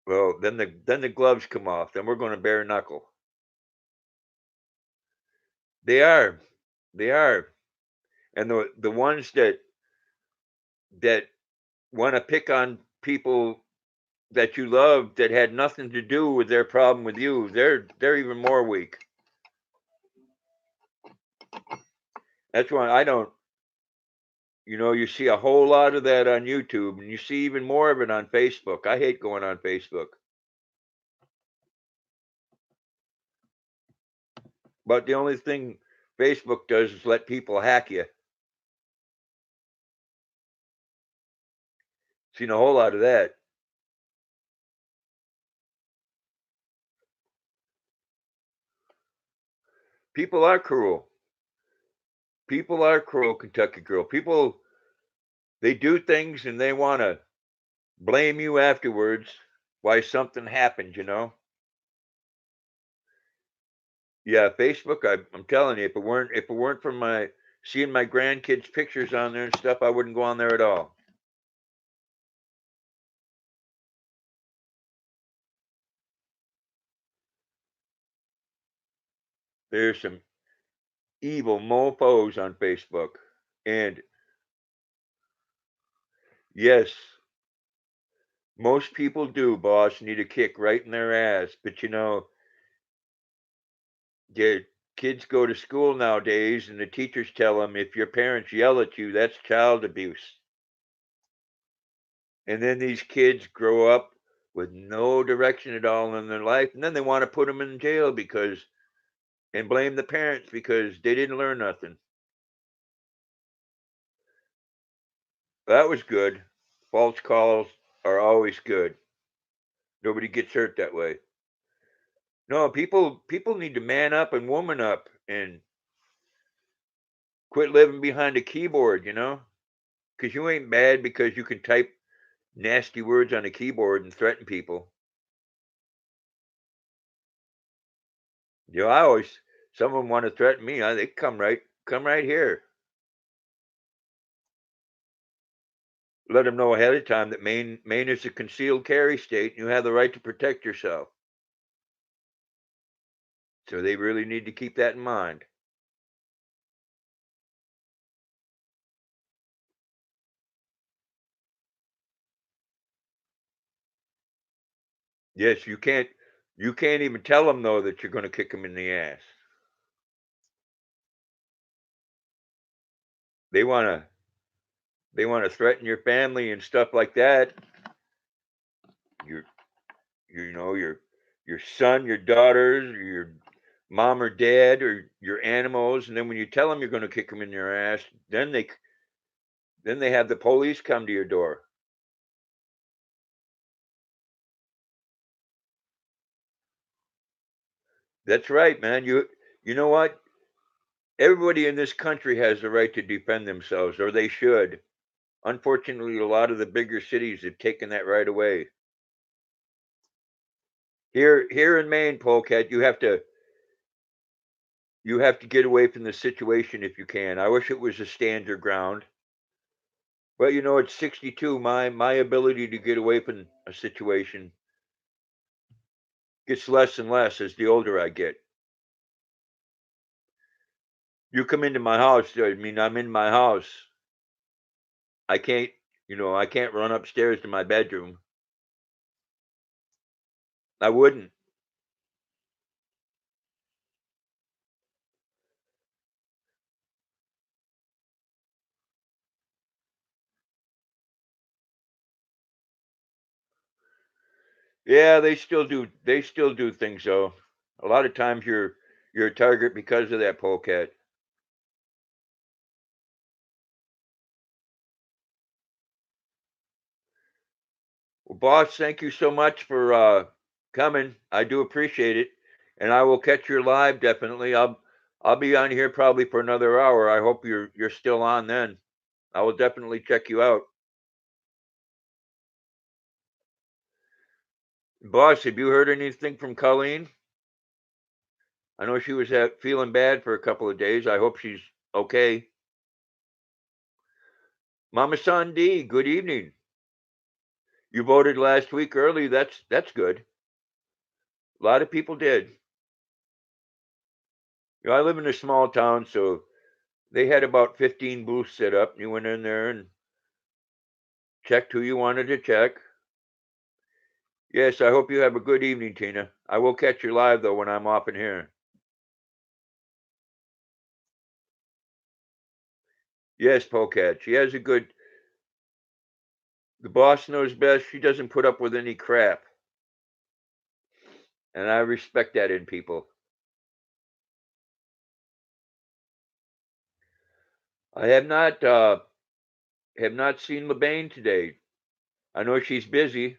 well, then the gloves come off. Then we're going to bare knuckle. They are, they are, and the ones that want to pick on people that you love that had nothing to do with their problem with you, they're even more weak. That's why I don't. You see a whole lot of that on YouTube, and you see even more of it on Facebook. I hate going on Facebook. But the only thing Facebook does is let people hack you. Seen a whole lot of that. People are cruel. People are cruel, Kentucky girl. People, they do things and they want to blame you afterwards why something happened. Yeah, Facebook. I'm telling you, if it weren't for my seeing my grandkids' pictures on there and stuff, I wouldn't go on there at all. There's some evil mofos on Facebook, and yes, most people do, boss, need a kick right in their ass. But the kids go to school nowadays, and the teachers tell them if your parents yell at you, that's child abuse. And then these kids grow up with no direction at all in their life, and then they want to put them in jail because and blame the parents because they didn't learn nothing. That was good. False calls. are always good. Nobody gets hurt that way. No, people need to man up and woman up and quit living behind a keyboard, because you ain't bad because you can type nasty words on a keyboard and threaten people. I always, someone want to threaten me, they come right here. Let them know ahead of time that Maine is a concealed carry state and you have the right to protect yourself. So they really need to keep that in mind. Yes, you can't even tell them though that you're going to kick them in the ass. They want to they want to threaten your family and stuff like that. Your your son, your daughters, your mom or dad, or your animals, and then when you tell them you're going to kick them in their ass, then they have the police come to your door. That's right, man. You know what? Everybody in this country has the right to defend themselves, or they should. Unfortunately, a lot of the bigger cities have taken that right away. Here in Maine, Polecat, you have to get away from the situation if you can. I wish it was a stand your ground. But at 62, my ability to get away from a situation gets less and less as the older I get. You come into my house, I mean, I'm in my house. I can't run upstairs to my bedroom. I wouldn't. Yeah, they still do things though. A lot of times you're a target because of that polecat. Well, boss, thank you so much for coming. I do appreciate it, and I will catch your live definitely. I'll be on here probably for another hour. I hope you're still on then. I will definitely check you out. Boss, have you heard anything from Colleen? I know she was feeling bad for a couple of days. I hope she's okay. Mama San D, good evening. You voted last week early. That's good. A lot of people did. I live in a small town, so they had about 15 booths set up. You went in there and checked who you wanted to check. Yes, I hope you have a good evening, Tina. I will catch you live though when I'm off in here. Yes, Polecat. She has a good. The boss knows best. She doesn't put up with any crap, and I respect that in people. I have not seen LeBain today. I know she's busy.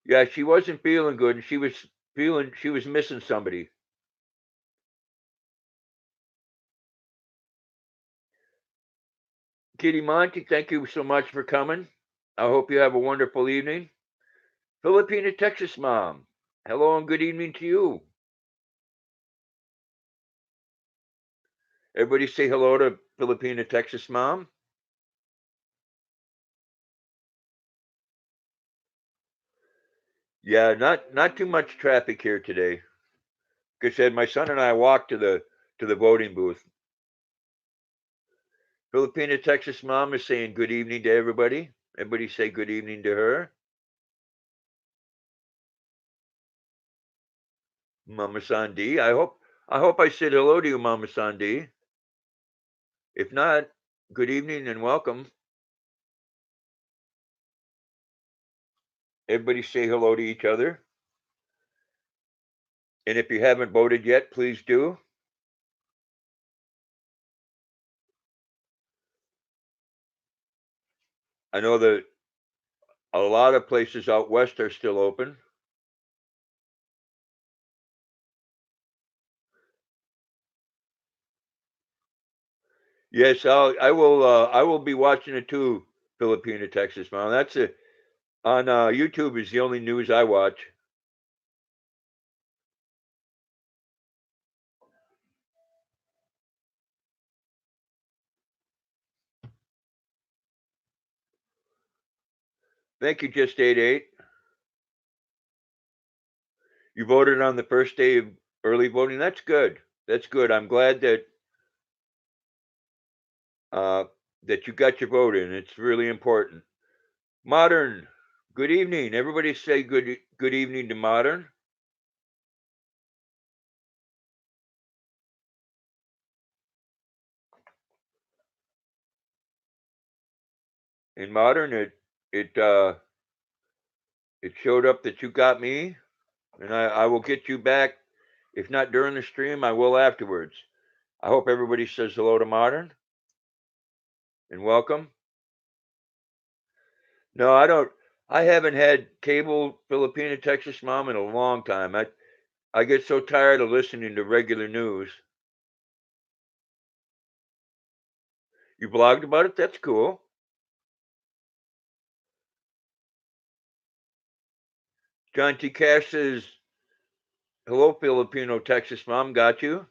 Yeah, she wasn't feeling good, and she was missing somebody. Kitty Monty, thank you so much for coming. I hope you have a wonderful evening. Filipina, Texas mom. Hello and good evening to you. Everybody say hello to Filipina, Texas mom. Yeah, not too much traffic here today. Like I said, my son and I walked to the voting booth. Filipina, Texas mom is saying good evening to everybody. Everybody say good evening to her. Mama Sandi. I hope I said hello to you, Mama Sandi. If not, good evening and welcome. Everybody say hello to each other. And if you haven't voted yet, please do. I know that a lot of places out west are still open. Yes, I will. I will be watching it too. Filipina, Texas, Mom. That's it. On YouTube is the only news I watch. Thank you, just 88. You voted on the first day of early voting. That's good. That's good. I'm glad uh, that you got your vote in. It's really important. Modern. Good evening. Everybody say good evening to Modern. In Modern, it showed up that you got me, and I will get you back. If not during the stream, I will afterwards. I hope everybody says hello to Modern and welcome. No, I don't. I haven't had cable Filipina, Texas, Mom in a long time. I get so tired of listening to regular news. You blogged about it? That's cool. John T. Cash says, hello, Filipino, Texas, Mom. Got you.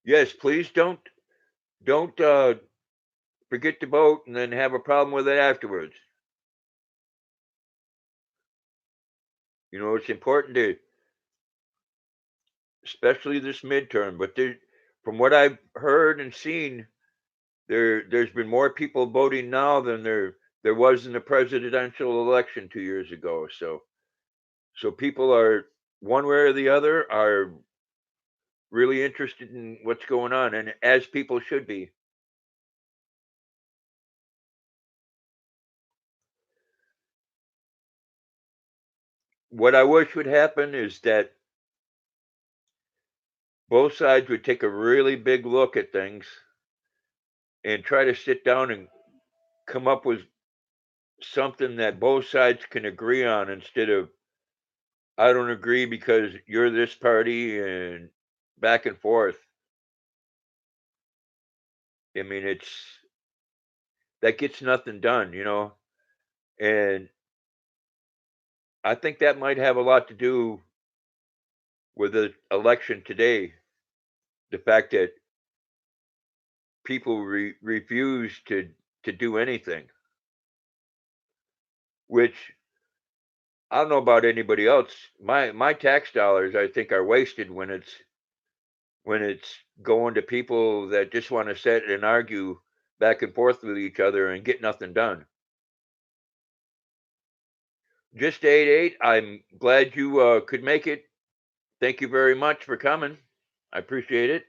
Yes, please don't forget to vote and then have a problem with it afterwards. You know, it's important to, especially this midterm. But from what I've heard and seen, there's been more people voting now than there was in the presidential election 2 years ago. So people are one way or the other are really interested in what's going on, and as people should be. What I wish would happen is that both sides would take a really big look at things and try to sit down and come up with something that both sides can agree on instead of I don't agree because you're this party and back and forth. I mean, it's that gets nothing done, you know. And I think that might have a lot to do with the election today. The fact that people refuse to do anything, which I don't know about anybody else. My tax dollars, I think, are wasted when it's going to people that just want to sit and argue back and forth with each other and get nothing done. Just 88. I'm glad you could make it. Thank you very much for coming. I appreciate it.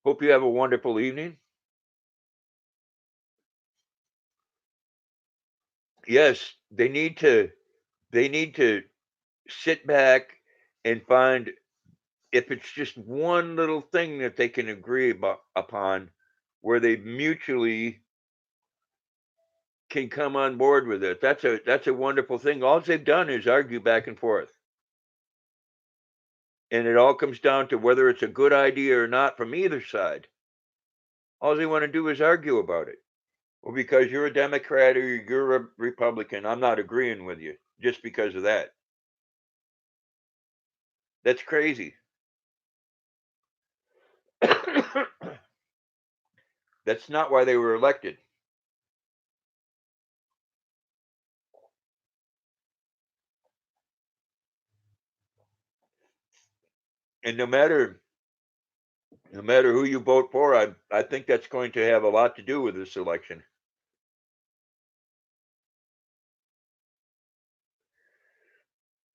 Hope you have a wonderful evening. Yes, they need to sit back and find if it's just one little thing that they can agree upon where they mutually can come on board with it. That's a wonderful thing. All they've done is argue back and forth. And it all comes down to whether it's a good idea or not from either side. All they want to do is argue about it. Well, because you're a Democrat or you're a Republican, I'm not agreeing with you just because of that. That's crazy. That's not why they were elected. And no matter who you vote for, I think that's going to have a lot to do with this election.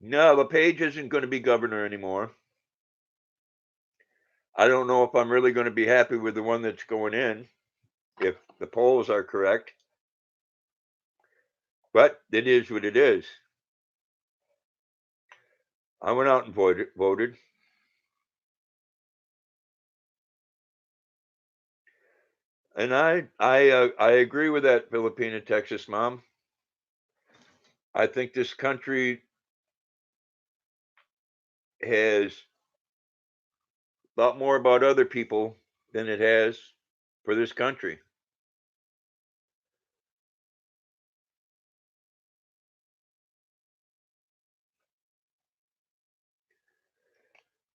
No, LePage isn't going to be governor anymore. I don't know if I'm really going to be happy with the one that's going in, if the polls are correct. But it is what it is. I went out and voted. And I agree with that, Filipina, Texas mom. I think this country has thought more about other people than it has for this country.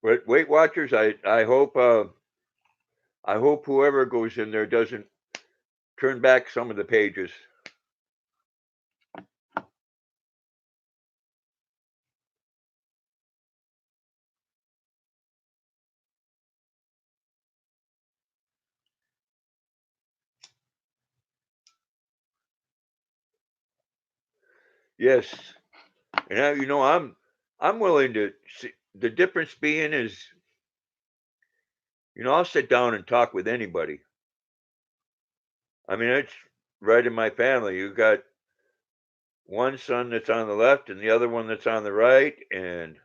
But Weight Watchers, I hope whoever goes in there doesn't turn back some of the pages. Yes, and I'm willing to see the difference being is I'll sit down and talk with anybody. I mean, it's right in my family. You got one son that's on the left and the other one that's on the right, and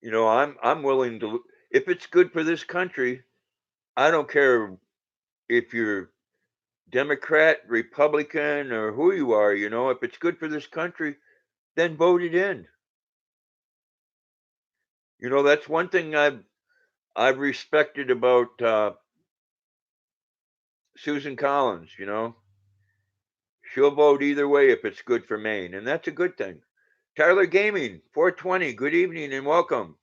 I'm willing to if it's good for this country. I don't care if you're Democrat, Republican, or who you are. If it's good for this country, then vote it in. That's one thing I've respected about Susan Collins. She'll vote either way if it's good for Maine, and that's a good thing. Tyler Gaming, 420. Good evening and welcome.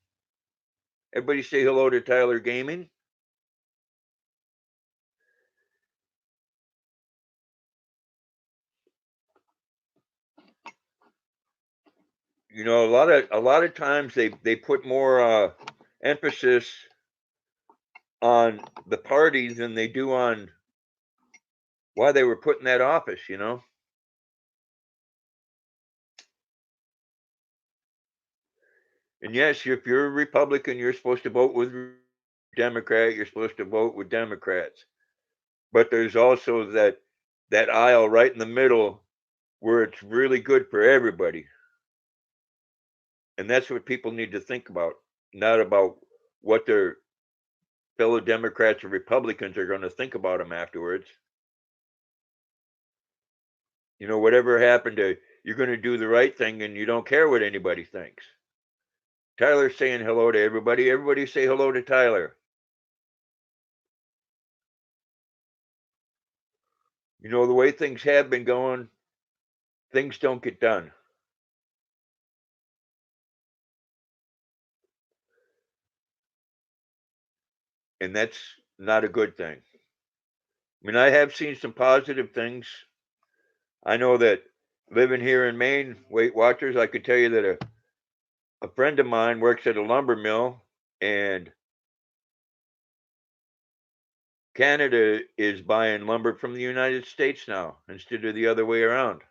Everybody say hello to Tyler Gaming. A lot of times they put more emphasis on the party than they do on why they were put in that office. And yes, if you're a Republican, you're supposed to vote with Democrat. You're supposed to vote with Democrats. But there's also that aisle right in the middle where it's really good for everybody. And that's what people need to think about, not about what their fellow Democrats or Republicans are going to think about them afterwards. Whatever happened to you're going to do the right thing and you don't care what anybody thinks. Tyler's saying hello to everybody. Everybody say hello to Tyler. The way things have been going, things don't get done. And that's not a good thing. I mean, I have seen some positive things. I know that living here in Maine, Weight Watchers, I could tell you that a friend of mine works at a lumber mill, and Canada is buying lumber from the United States now instead of the other way around.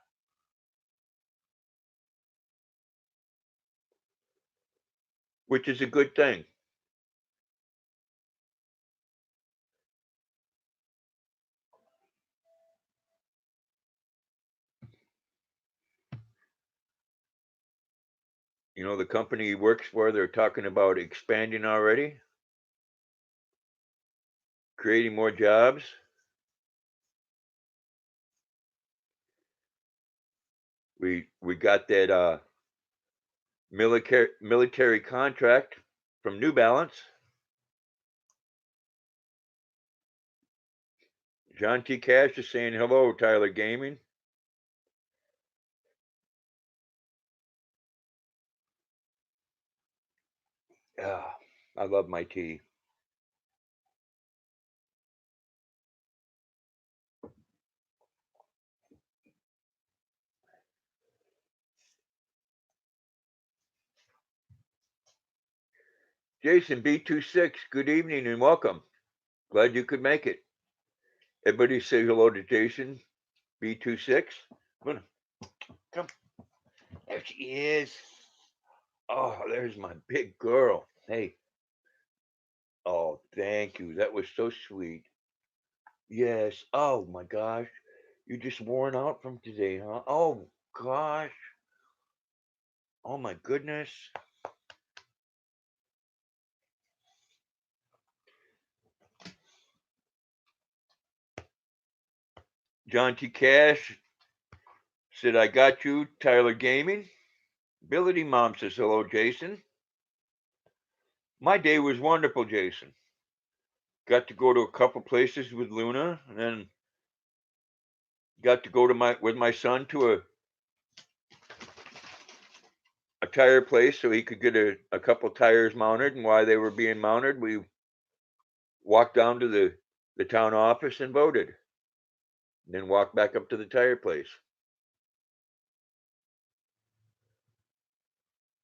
Which is a good thing. The company he works for, they're talking about expanding already, creating more jobs. We got that military contract from New Balance. John T. Cash is saying hello, Tyler Gaming. Ah, I love my tea. Jason B26, good evening and welcome. Glad you could make it. Everybody say hello to Jason B26. Come. There she is. Oh, there's my big girl. Hey. Oh, thank you. That was so sweet. Yes. Oh my gosh. You just worn out from today, huh? Oh gosh. Oh my goodness. John T. Cash said, I got you, Tyler Gaming. Ability Mom says, hello, Jason. My day was wonderful, Jason. Got to go to a couple places with Luna, and then got to go to with my son to a tire place so he could get a couple tires mounted. And while they were being mounted, we walked down to the town office and voted. And then walked back up to the tire place.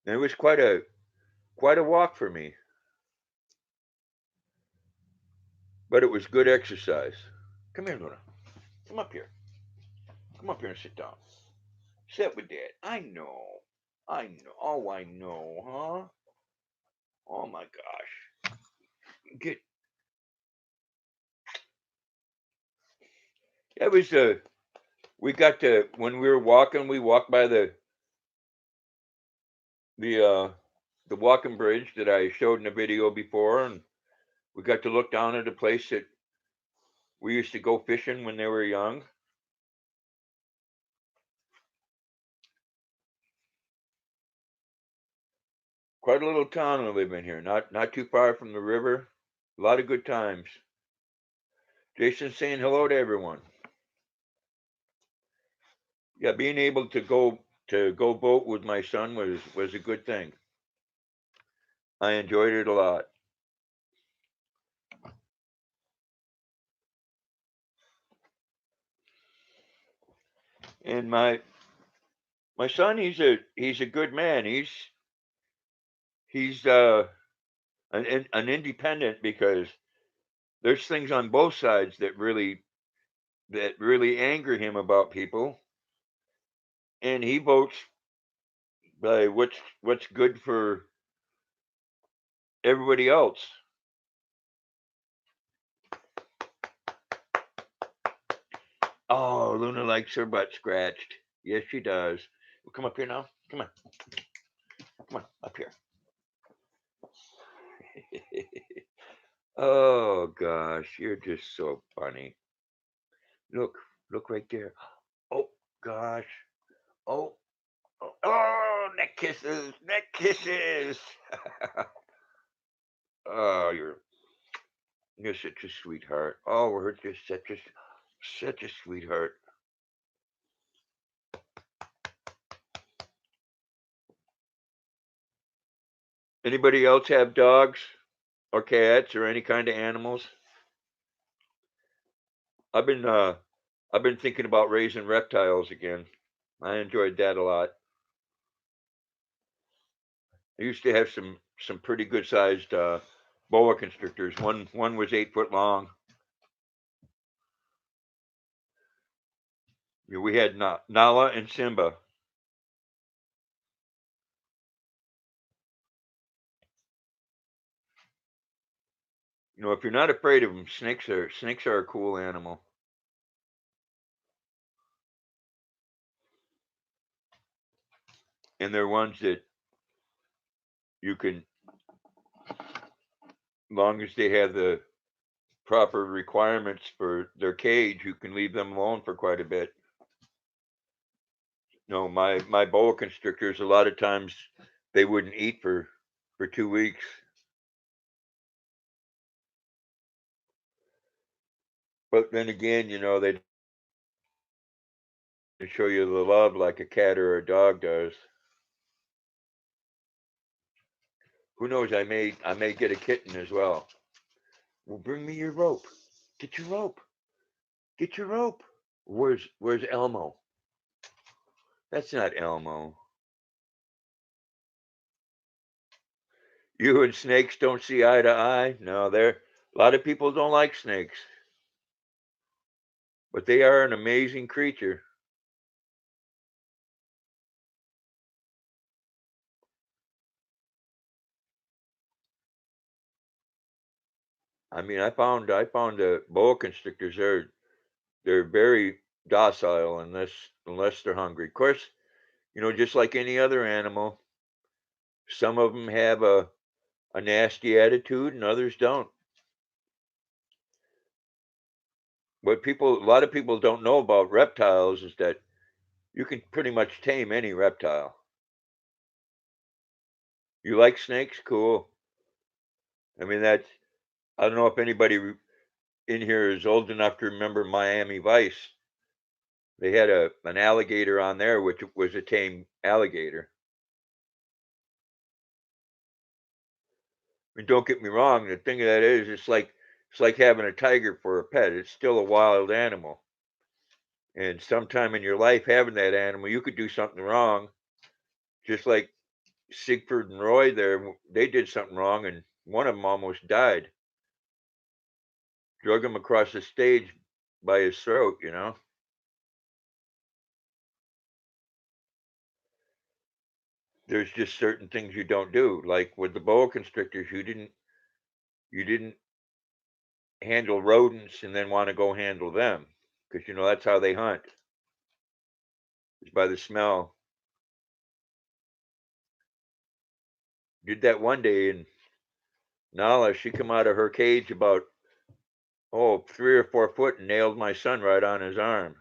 And it was quite a walk for me. But it was good exercise. Come here, Luna. Come up here. Come up here and sit down. Sit with Dad. I know. I know. Oh, I know, huh? Oh my gosh. Get. That was we got to, when we were walking, we walked by the walking bridge that I showed in the video before, and we got to look down at a place that we used to go fishing when they were young. Quite a little town we live in here, not too far from the river. A lot of good times. Jason saying hello to everyone. Yeah, being able to go boat with my son was a good thing. I enjoyed it a lot. And my son, he's a good man. He's an independent, because there's things on both sides that really anger him about people, and he votes by what's good for everybody else. Oh, Luna likes her butt scratched. Yes, she does. Well, come up here now. Come on, up here. Oh gosh, you're just so funny. Look right there. Oh gosh. Oh, neck kisses. Oh, you're such a sweetheart. Oh, we're just such a sweetheart. Anybody else have dogs or cats or any kind of animals? I've been thinking about raising reptiles again. I enjoyed that a lot. I used to have some pretty good sized boa constrictors. One was 8 foot long. We had Nala and Simba. If you're not afraid of them, snakes are a cool animal. And they're ones that you can, long as they have the proper requirements for their cage, you can leave them alone for quite a bit. My boa constrictors, a lot of times they wouldn't eat for 2 weeks. But then again, they show you the love like a cat or a dog does. Who knows? I may get a kitten as well. Well, bring me your rope. Get your rope. Get your rope. Where's Elmo? That's not Elmo. You and snakes don't see eye to eye? No, a lot of people don't like snakes. But they are an amazing creature. I mean, I found the boa constrictors they're very docile unless they're hungry. Of course, just like any other animal, some of them have a nasty attitude and others don't. what a lot of people don't know about reptiles is that you can pretty much tame any reptile. You like snakes? Cool. I mean, I don't know if anybody in here is old enough to remember Miami Vice. They had an alligator on there, which was a tame alligator. I mean, don't get me wrong. The thing of that is, it's like having a tiger for a pet. It's still a wild animal, and sometime in your life, having that animal, you could do something wrong. Just like Siegfried and Roy, they did something wrong, and one of them almost died. Drug him across the stage by his throat. There's just certain things you don't do. Like with the boa constrictors, you didn't handle rodents and then want to go handle them because that's how they hunt. It's by the smell. Did that one day, and Nala, she come out of her cage about 3 or 4 foot and nailed my son right on his arm.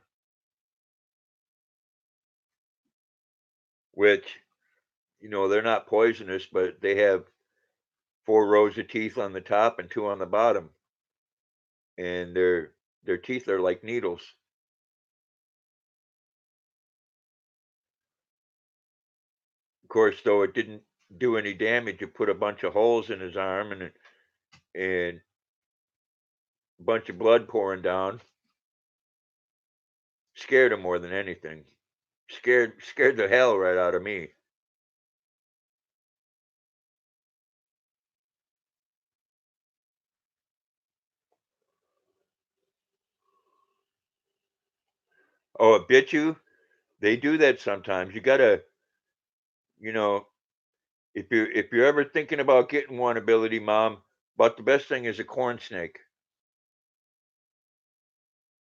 Which they're not poisonous, but they have 4 rows of teeth on the top and 2 on the bottom, and their teeth are like needles. Of course, though, it didn't do any damage. It put a bunch of holes in his arm and a bunch of blood pouring down. Scared him more than anything. Scared the hell right out of me. Oh, it bit you? They do that sometimes. You gotta, you know, if you're ever thinking about getting one, ability mom, but the best thing is a corn snake.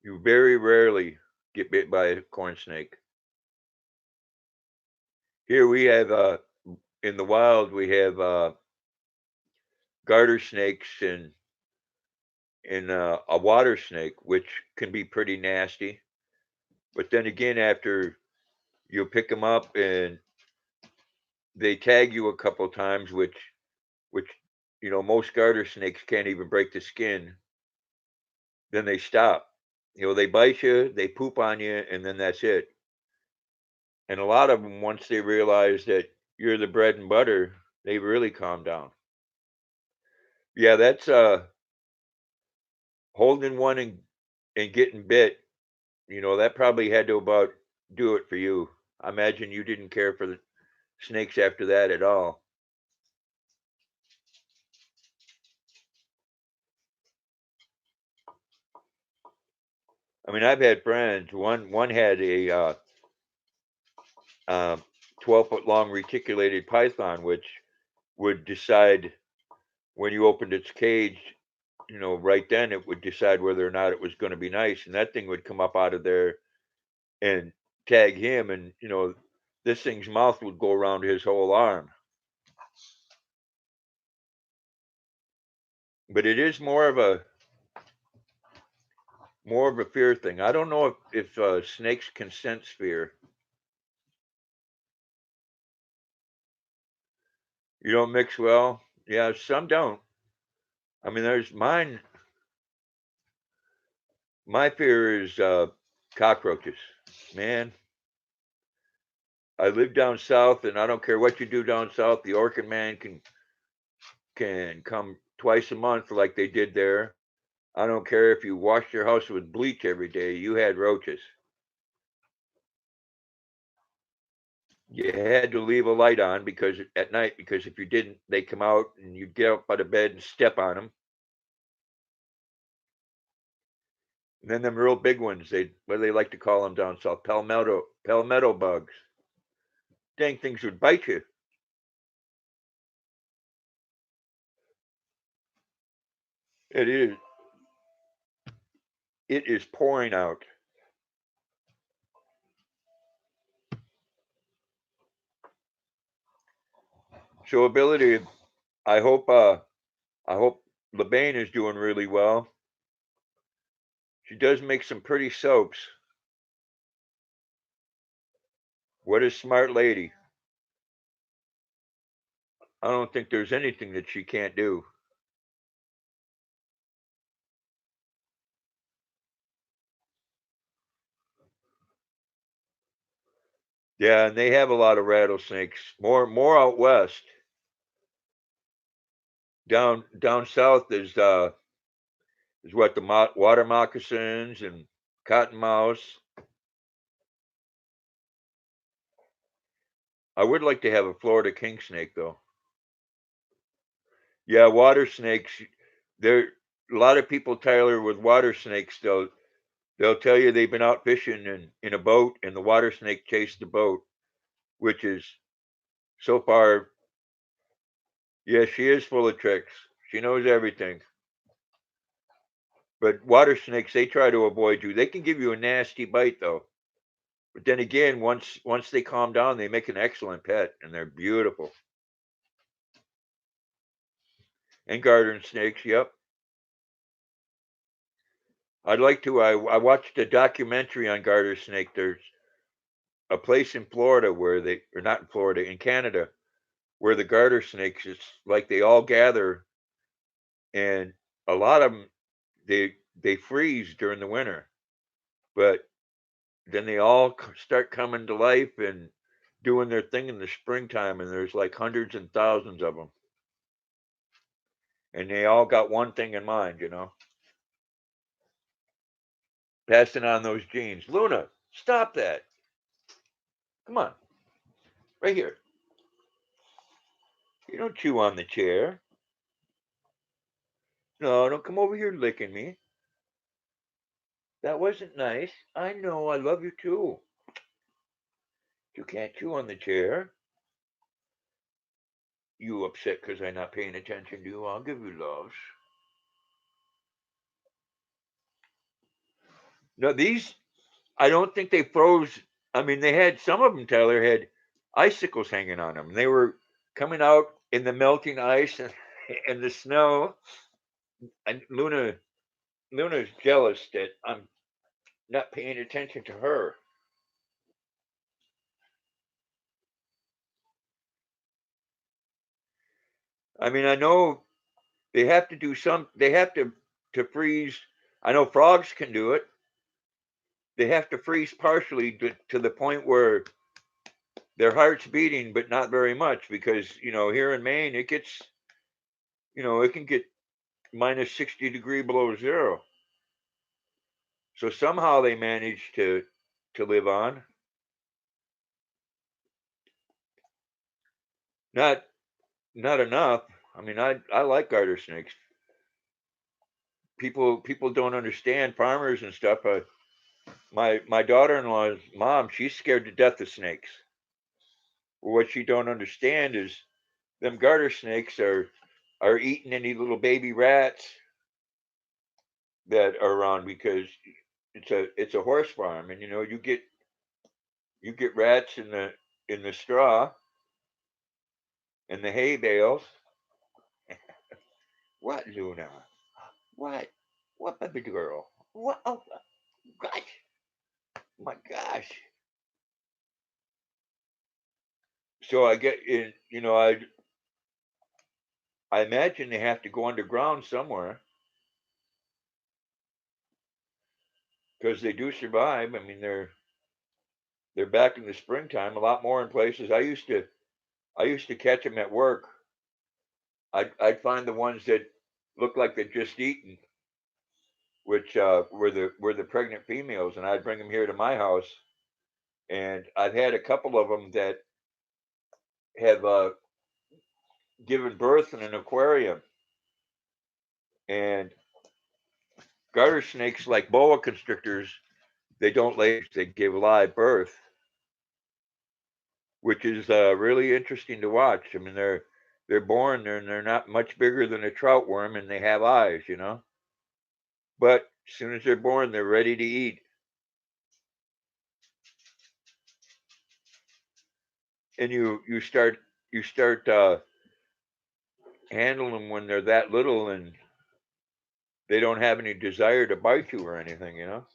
You very rarely get bit by a corn snake. Here we have in the wild we have garter snakes and a water snake, which can be pretty nasty. But then again, after you pick them up and they tag you a couple times, which most garter snakes can't even break the skin, then they stop. They bite you, they poop on you, and then that's it. And a lot of them, once they realize that you're the bread and butter, they really calm down. Yeah, that's holding one and getting bit. That probably had to about do it for you. I imagine you didn't care for the snakes after that at all. I mean, I've had friends. One had a 12-foot long reticulated python, which would decide when you opened its cage. Right then it would decide whether or not it was going to be nice, and that thing would come up out of there and tag him, and this thing's mouth would go around his whole arm. But it is more of a fear thing. I don't know if snakes can sense fear. You don't mix well. Yeah, some don't. I mean, there's mine. My fear is cockroaches. Man, I live down south, and I don't care what you do down south. The Orkin man can come twice a month like they did there. I don't care if you washed your house with bleach every day. You had roaches. You had to leave a light on because at night, because if you didn't, they come out and you'd get up out of bed and step on them. And then them real big ones, what do they like to call them down south? Palmetto bugs. Dang things would bite you. It is. It is pouring out. So ability. I hope. I hope LeBain is doing really well. She does make some pretty soaps. What a smart lady. I don't think there's anything that she can't do. Yeah, and they have a lot of rattlesnakes. More out west. Down south is what the water moccasins and cottonmouths. I would like to have a Florida king snake though. Yeah, water snakes. There, a lot of people, Tyler, with water snakes. They'll tell you they've been out fishing in a boat, and the water snake chased the boat, which is so far. Yeah, she is full of tricks. She knows everything. But water snakes, they try to avoid you. They can give you a nasty bite though. But then again, once they calm down, they make an excellent pet, and they're beautiful. And garden snakes, yep. I'd like to. I watched a documentary on garter snake. There's a place in Florida where they, or not in Florida, in Canada, where the garter snakes, it's like they all gather, and a lot of them they freeze during the winter, but then they all start coming to life and doing their thing in the springtime, and there's like hundreds and thousands of them, and they all got one thing in mind, passing on those genes. Luna, stop that! Come on, right here. You don't chew on the chair. No, don't come over here licking me. That wasn't nice. I know, I love you too. You can't chew on the chair. You upset because I'm not paying attention to you. I'll give you loves. No, these, I don't think they froze. I mean, they had some of them, Tyler, had icicles hanging on them. They were coming out in the melting ice and the snow. And Luna's jealous that I'm not paying attention to her. I mean, I know they have to do some. They have to freeze. I know frogs can do it. They have to freeze partially to the point where their heart's beating, but not very much because here in Maine it gets it can get minus 60 degree below zero. So somehow they manage to live on. Not not enough. I mean, I like garter snakes. People don't understand, farmers and stuff. My daughter-in-law's mom, she's scared to death of snakes. What she don't understand is them garter snakes are eating any little baby rats that are around because it's a horse farm, and you get rats in the straw and the hay bales. What, Luna? What? What, baby girl? What? Oh gosh, my gosh. So I get in. I imagine they have to go underground somewhere because they do survive. I mean, they're back in the springtime a lot more in places. I used to catch them at work. I'd find the ones that look like they're just eaten, which were the pregnant females, and I'd bring them here to my house. And I've had a couple of them that have given birth in an aquarium. And garter snakes, like boa constrictors, they don't lay eggs; they give live birth, which is really interesting to watch. I mean, they're born and they're not much bigger than a trout worm, and they have eyes. But as soon as they're born, they're ready to eat. And you start, you start, you start, uh, handling them when they're that little, and they don't have any desire to bite you or anything, you know.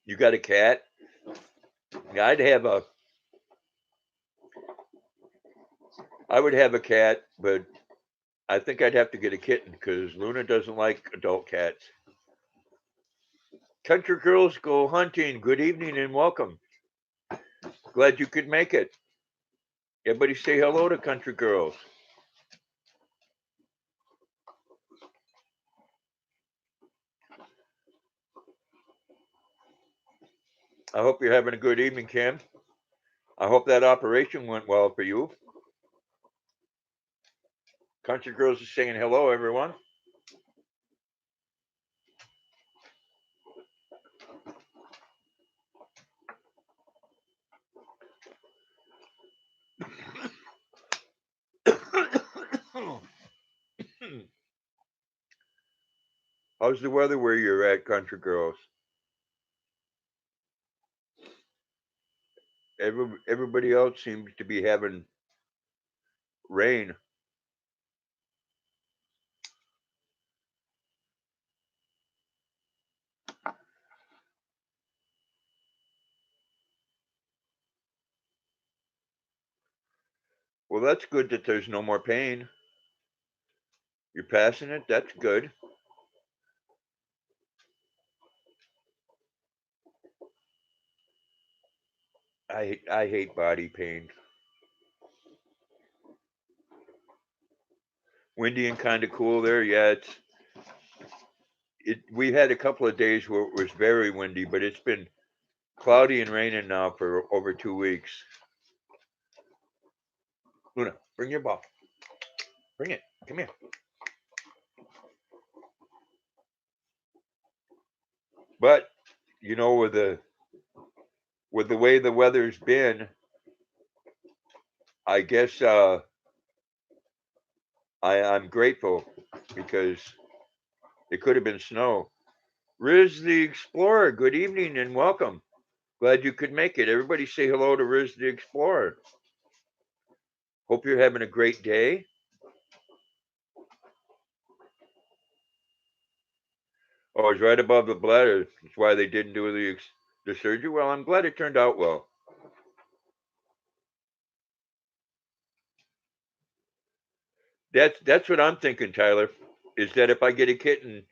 You got a cat? Yeah, I would have a cat, but I think I'd have to get a kitten because Luna doesn't like adult cats. Country girls go hunting. Good evening and welcome. Glad you could make it. Everybody say hello to country girls. I hope you're having a good evening, Kim. I hope that operation went well for you. Country girls is saying hello, everyone. How's the weather where you're at, country girls? Everybody else seems to be having rain. Well, that's good that there's no more pain. You're passing it. That's good. I hate body pain. Windy and kind of cool there. Yeah, we had a couple of days where it was very windy, but it's been cloudy and raining now for over 2 weeks. Luna, bring your ball. Bring it. Come here. But you know, with the way the weather's been, I guess I'm grateful because it could have been snow. Riz the Explorer, good evening and welcome. Glad you could make it. Everybody say hello to Riz the Explorer. Hope you're having a great day. Oh, it's right above the bladder. That's why they didn't do the surgery. Well, I'm glad it turned out well. That's what I'm thinking, Tyler. Is that if I get a kitten,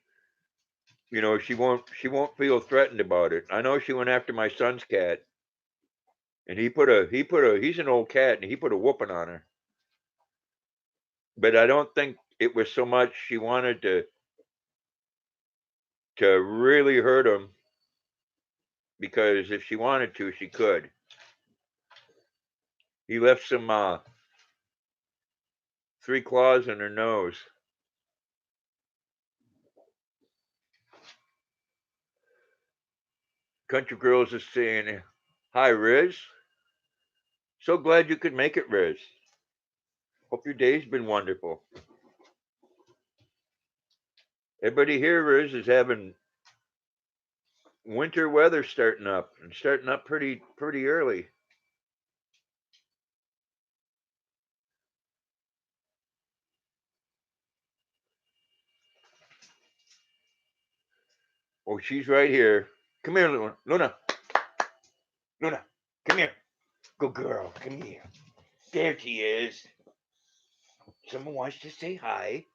she won't feel threatened about it. I know she went after my son's cat, and he's an old cat, and he put a whooping on her. But I don't think it was so much she wanted to really hurt him, because if she wanted to, she could. He left some 3 claws in her nose. Country Girls is saying, "Hi, Riz. So glad you could make it, Riz. Hope your day's been wonderful." Everybody here, Riz, is having winter weather starting up, and starting up pretty early. Oh, she's right here. Come here, Luna. Luna, come here. Good girl. Come here. There she is. Someone wants to say hi.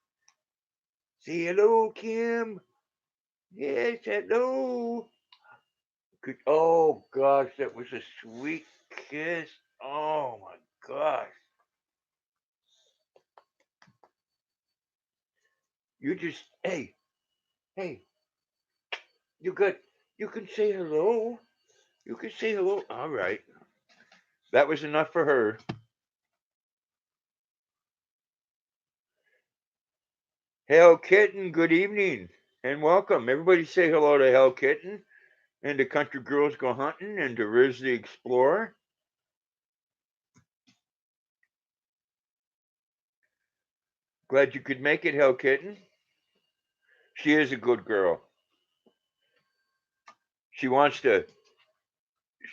Say hello, Kim. Yes, hello. Oh gosh, that was a sweet kiss. Oh my gosh. You just, hey, you got, you can say hello. You can say hello. All right. That was enough for her. Hell Kitten, good evening and welcome. Everybody say hello to Hell Kitten and to Country Girls Go Hunting and to Riz the Explorer. Glad you could make it, Hell Kitten. She is a good girl. She wants to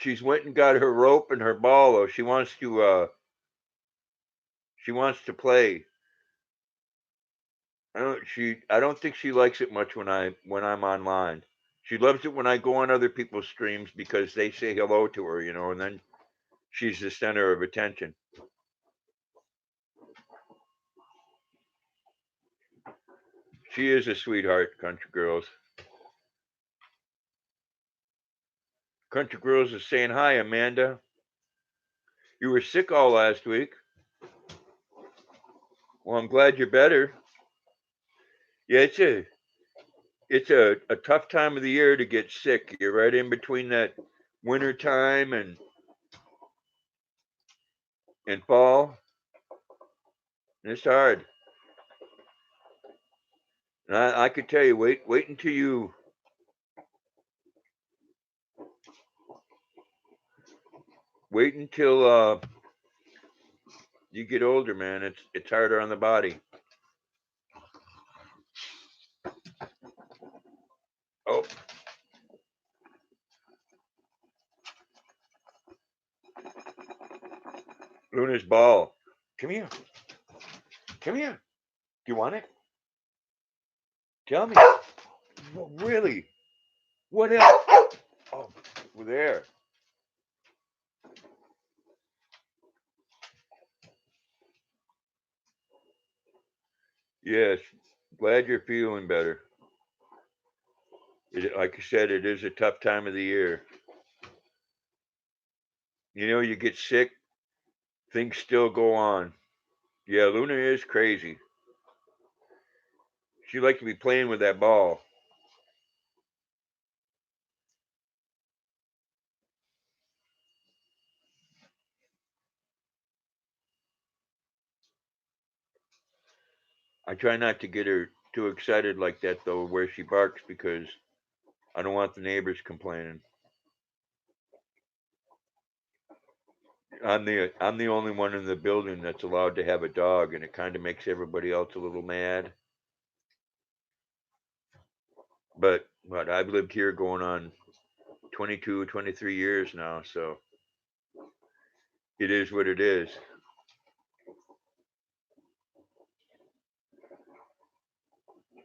she's went and got her rope and her ball. Though she wants to play. I don't think she likes it much when I'm online. She loves it when I go on other people's streams because they say hello to her, and then she's the center of attention. She is a sweetheart, Country Girls. Country Girls is saying hi, Amanda. You were sick all last week. Well, I'm glad you're better. Yeah, it's a tough time of the year to get sick. You're right in between that winter time and fall. And it's hard. And I could tell you, wait until you get older, man. It's harder on the body. Oh, Luna's ball. Come here. Come here. Do you want it? Tell me. Well, really? What else? Oh, we're there. Yes. Glad you're feeling better. Like I said, it is a tough time of the year. You get sick, things still go on. Yeah, Luna is crazy. She likes to be playing with that ball. I try not to get her too excited like that though, where she barks because I don't want the neighbors complaining. I'm the only one in the building that's allowed to have a dog, and it kind of makes everybody else a little mad. But I've lived here going on 22, 23 years now, so it is what it is.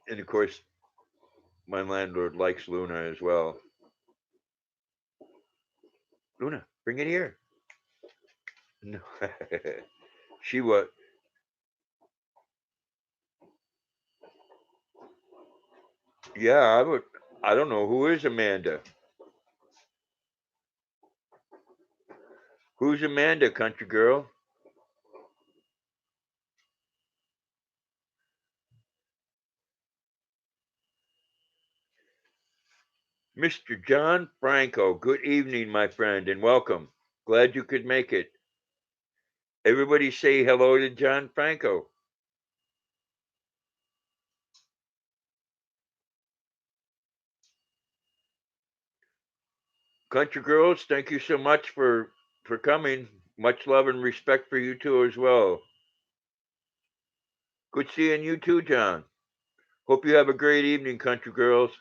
And of course, my landlord likes Luna as well. Luna, bring it here. No. She was. Yeah, I would. I don't know who is Amanda. Who's Amanda, country girl? Mr. John Franco. Good evening, my friend, and welcome. Glad you could make it. Everybody say hello to John Franco. Country girls, thank you so much for coming. Much love and respect for you too as well. Good seeing you too, John. Hope you have a great evening, country girls.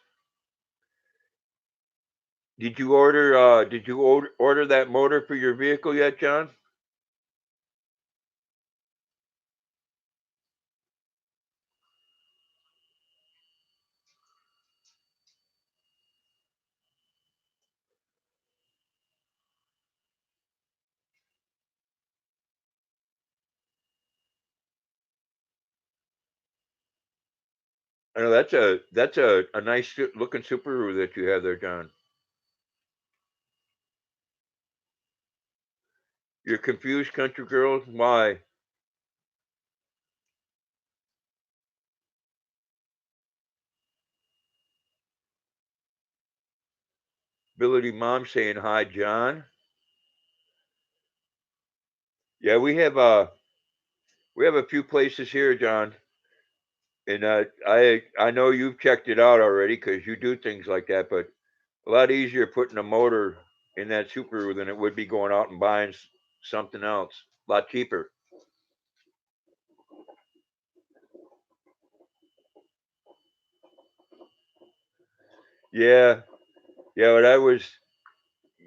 Did you order that motor for your vehicle yet, John? I know that's a nice looking Subaru that you have there, John. You're confused, country girls. Why? Ability Mom saying hi, John. Yeah, we have a few places here, John, and I know you've checked it out already because you do things like that. But a lot easier putting a motor in that Subaru than it would be going out and buying something else. A lot cheaper. Yeah, yeah. But I was,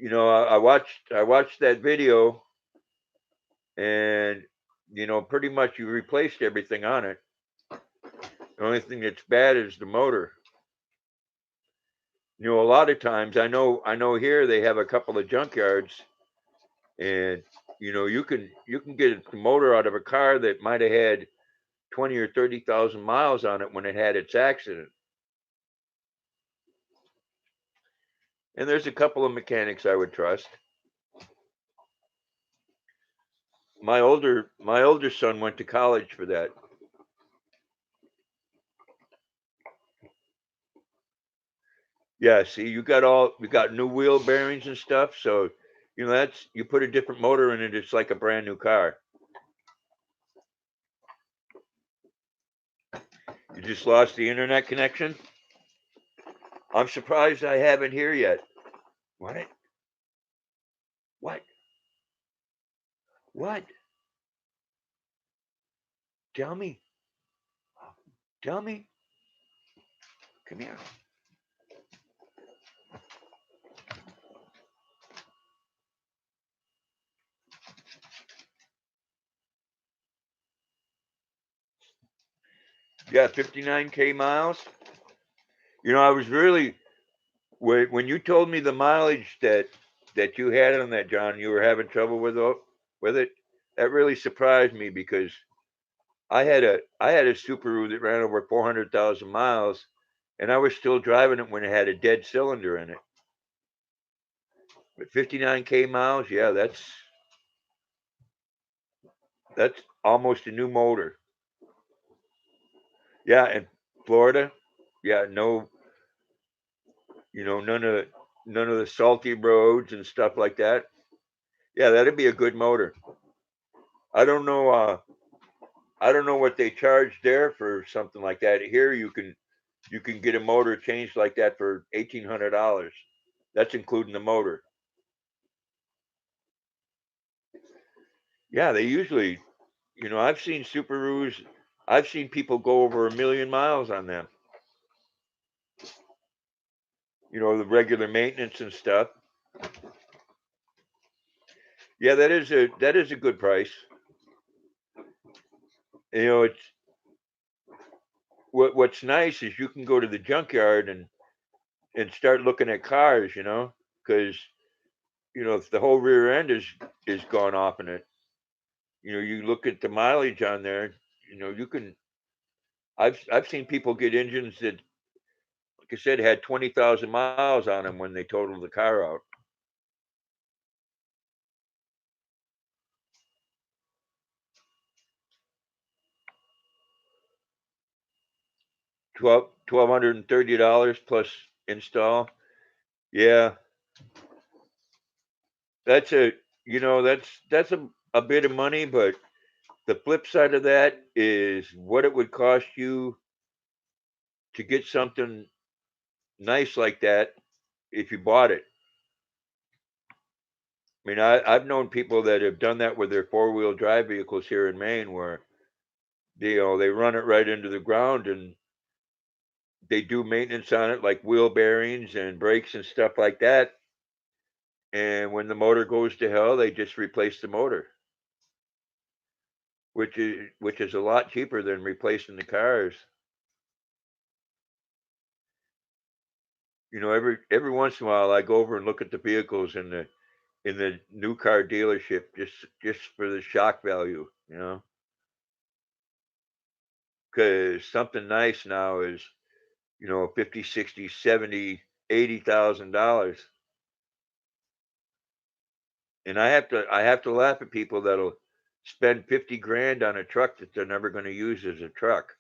you know, I watched that video, and pretty much you replaced everything on it. The only thing that's bad is the motor. A lot of times I know here they have a couple of junkyards, and you can get the motor out of a car that might have had 20 or 30,000 miles on it when it had its accident. And there's a couple of mechanics I would trust. My older son went to college for that. Yeah, see, you got new wheel bearings and stuff, so that's you put a different motor in it, it's like a brand new car. You just lost the internet connection? I'm surprised I haven't here yet. What? What? What? Tell me. Tell me. Come here. Yeah, 59K miles. I was really when you told me the mileage that you had on that, John, you were having trouble with it. That really surprised me because I had a Subaru that ran over 400,000 miles, and I was still driving it when it had a dead cylinder in it. But 59K miles, yeah, that's almost a new motor. Yeah, and Florida, yeah, no, none of the salty roads and stuff like that. Yeah, that'd be a good motor. I don't know. I don't know what they charge there for something like that. Here, you can get a motor changed like that for $1,800. That's including the motor. Yeah, they usually, I've seen Subarus. I've seen people go over 1,000,000 miles on them. The regular maintenance and stuff. Yeah, that is a good price. It's what's nice is you can go to the junkyard and start looking at cars. Because if the whole rear end is gone off in it, you look at the mileage on there. You can. I've seen people get engines that, like I said, had 20,000 miles on them when they totaled the car out. 1,230 dollars plus install. Yeah, that's a that's a bit of money, but the flip side of that is what it would cost you to get something nice like that if you bought it. I mean, I've known people that have done that with their four-wheel drive vehicles here in Maine, where they run it right into the ground, and they do maintenance on it, like wheel bearings and brakes and stuff like that. And when the motor goes to hell, they just replace the motor, which is a lot cheaper than replacing the cars. Every once in a while, I go over and look at the vehicles in the new car dealership, just for the shock value, because something nice now is 50, 60, 70, $80,000. And I have to laugh at people that'll spend 50 grand on a truck that they're never going to use as a truck.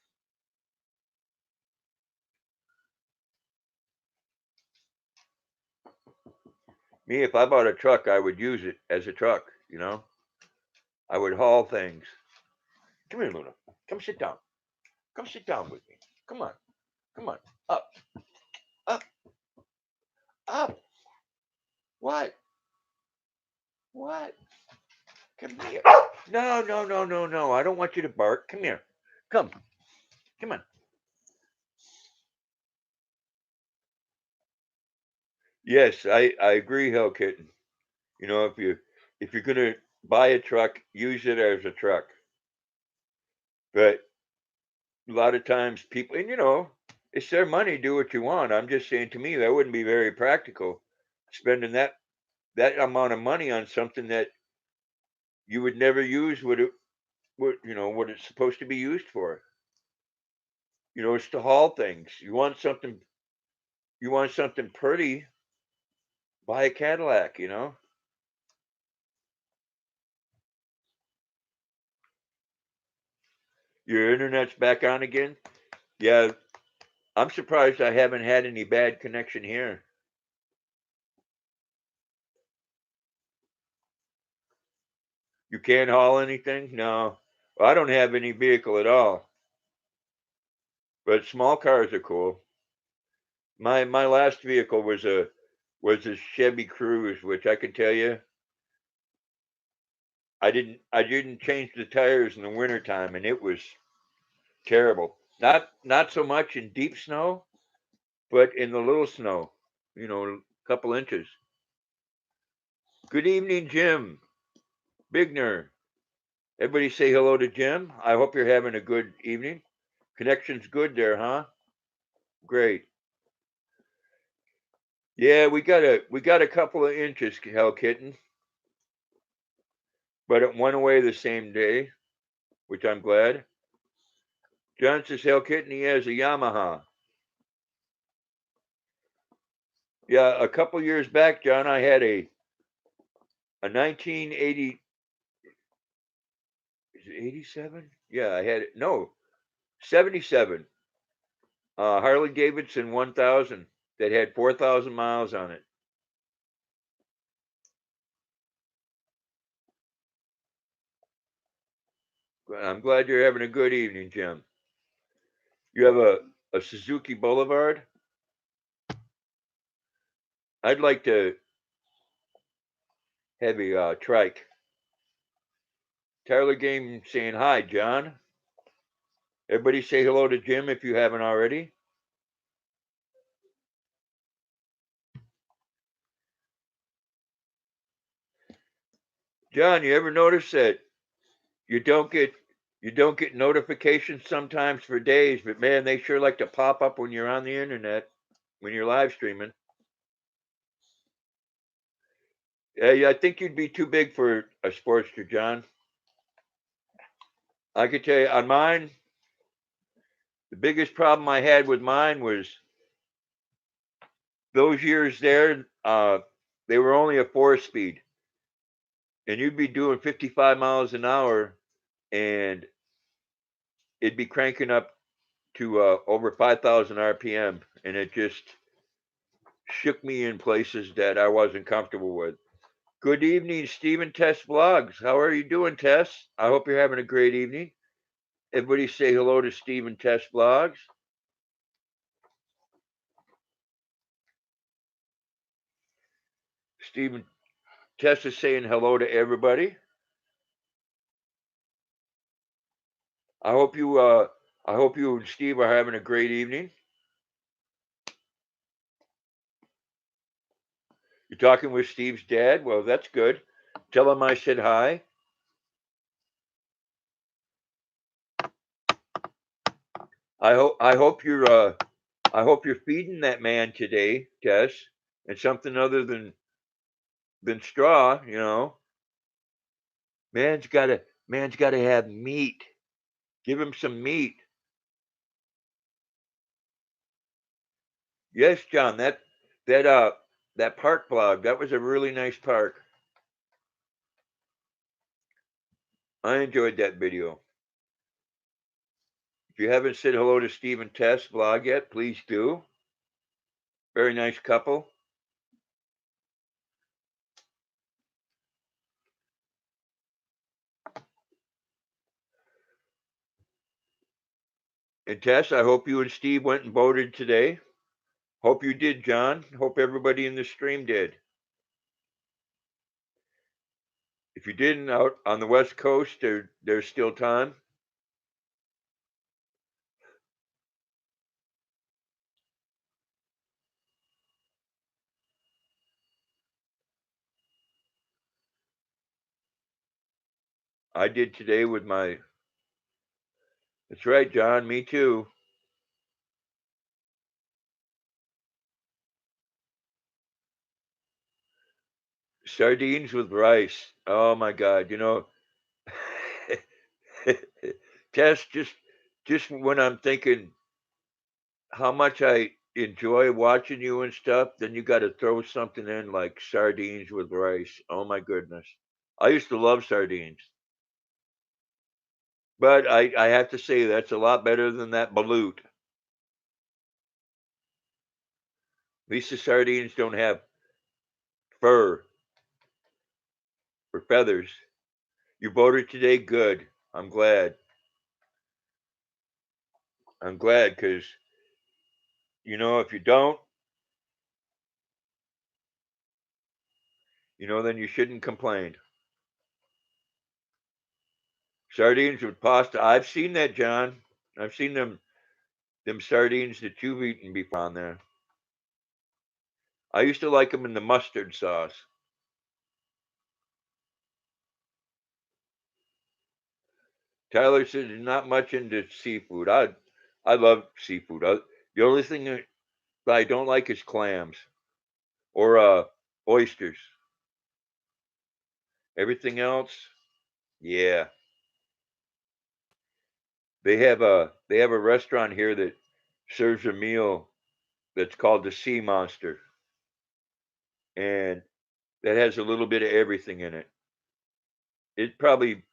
Me, if I bought a truck, I would use it as a truck. I would haul things. Come here, Luna. Come sit down. Come sit down with me. Come on. Come on. Up. Up. Up. What? What? Come here. No, no, no, no, no. I don't want you to bark. Come here. Come. Come on. Yes, I agree, Hell Kitten. You know, if you're gonna buy a truck, use it as a truck. But a lot of times people, and you know, it's their money, do what you want. I'm just saying, to me, that wouldn't be very practical, spending that amount of money on something that you would never use what it's supposed to be used for. You know, it's to haul things. You want something pretty, buy a Cadillac, you know. Your internet's back on again. Yeah, I'm surprised I haven't had any bad connection here. You can't haul anything? No. Well, I don't have any vehicle at all, but small cars are cool. My last vehicle was a Chevy Cruze, which I can tell you, I didn't change the tires in the wintertime, and it was terrible. Not so much in deep snow, but in the little snow, a couple inches. Good evening, Jim Bigner. Everybody say hello to Jim. I hope you're having a good evening. Connection's good there, huh? Great. Yeah, we got a couple of inches, Hell Kitten, but it went away the same day, which I'm glad. John says Hell Kitten, he has a Yamaha. Yeah, a couple years back, John, I had a 1980, is it 87? Yeah, I had it. No, 77. Harley Davidson 1000 that had 4,000 miles on it. I'm glad you're having a good evening, Jim. You have a Suzuki Boulevard? I'd like to have a trike. Tyler Game saying hi, John. Everybody say hello to Jim if you haven't already. John, you ever notice that you don't get you don't get notifications sometimes for days, but man, they sure like to pop up when you're on the internet, when you're live streaming. Yeah, I think you'd be too big for a Sportster, John. I could tell you on mine, the biggest problem I had with mine was those years there. They were only a 4 speed, and you'd be doing 55 miles an hour, and it'd be cranking up to over 5,000 RPM, and it just shook me in places that I wasn't comfortable with. Good evening, Stephen Tess Vlogs. How are you doing, Tess? I hope you're having a great evening. Everybody say hello to Stephen Tess Vlogs. Stephen Tess is saying hello to everybody. I hope you and Steve are having a great evening. You're talking with Steve's dad? Well, that's good. Tell him I said hi. I hope you're feeding that man today, Tess, and something other than straw, Man's gotta have meat. Give him some meat. Yes, John, that park vlog, that was a really nice park. I enjoyed that video. If you haven't said hello to Steve and Tess vlog yet, please do. Very nice couple. And Tess, I hope you and Steve went and boated today. Hope you did, John. Hope everybody in the stream did. If you didn't, out on the West Coast, there's still time. I did today with my. That's right, John. Me too. Sardines with rice. Oh my God. Tess, just when I'm thinking how much I enjoy watching you and stuff, then you got to throw something in like sardines with rice. Oh my goodness. I used to love sardines, but I have to say that's a lot better than that balut. At least the sardines don't have fur or feathers. You voted today. Good. I'm glad. I'm glad because, if you don't, then you shouldn't complain. Sardines with pasta. I've seen that, John. I've seen them sardines that you've eaten before on there. I used to like them in the mustard sauce. Tyler said he's not much into seafood. I love seafood. The only thing that I don't like is clams or oysters. Everything else, yeah. They have a restaurant here that serves a meal that's called the Sea Monster, and that has a little bit of everything in it. It probably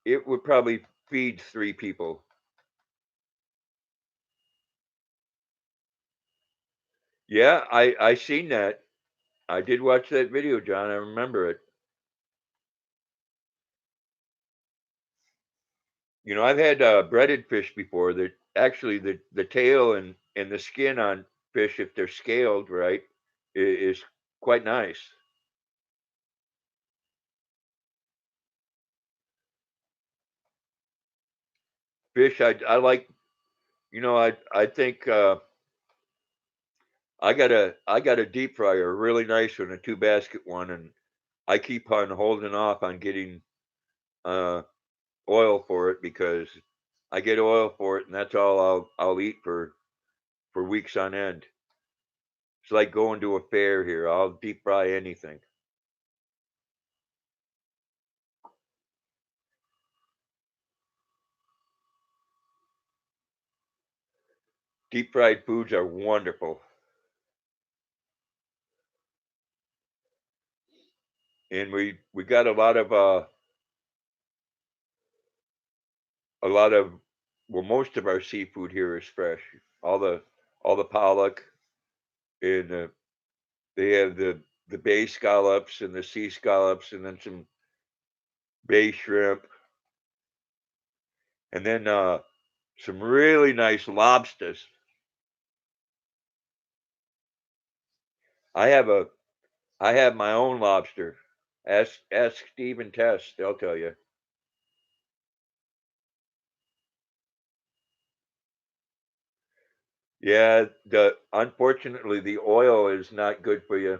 it would probably feed three people. Yeah, I seen that. I did watch that video, John. I remember it. I've had breaded fish before. That actually the tail and the skin on fish, if they're scaled right, is quite nice. Fish, I like. I think I got a deep fryer, a really nice one, a two basket one, and I keep on holding off on getting uh, oil for it because I get oil for it, and that's all I'll eat for weeks on end. It's like going to a fair here. I'll deep fry anything. Deep fried foods are wonderful, and we got a lot of well, most of our seafood here is fresh. All the pollock and they have the bay scallops and the sea scallops, and then some bay shrimp, and then some really nice lobsters. I have a I have my own lobster. Ask Steve and Tess; they'll tell you. Yeah, the unfortunately the oil is not good for you.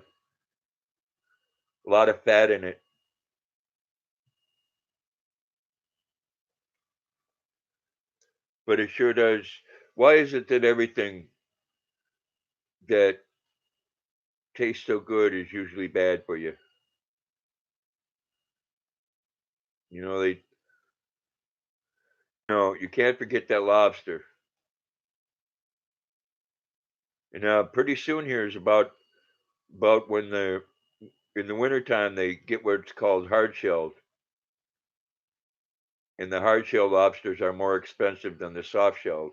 A lot of fat in it, but it sure does. Why is it that everything that tastes so good is usually bad for you? They you can't forget that lobster. And pretty soon here is about when the in the wintertime they get what's called hard shelled, and the hard shelled lobsters are more expensive than the soft shelled.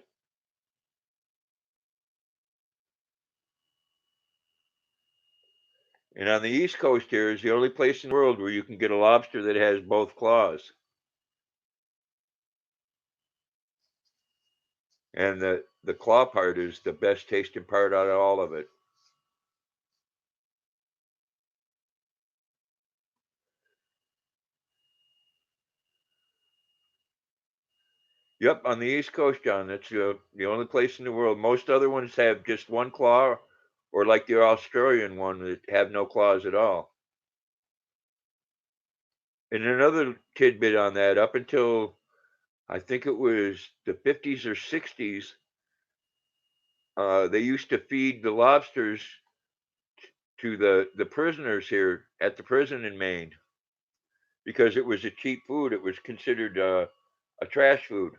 And on the East Coast here is the only place in the world where you can get a lobster that has both claws. And the claw part is the best tasting part out of all of it. Yep, on the East Coast, John. That's the only place in the world. Most other ones have just one claw, or like the Australian one that have no claws at all. And another tidbit on that, up until I think it was the 50s or 60s, they used to feed the lobsters to the prisoners here at the prison in Maine because it was a cheap food. It was considered a trash food.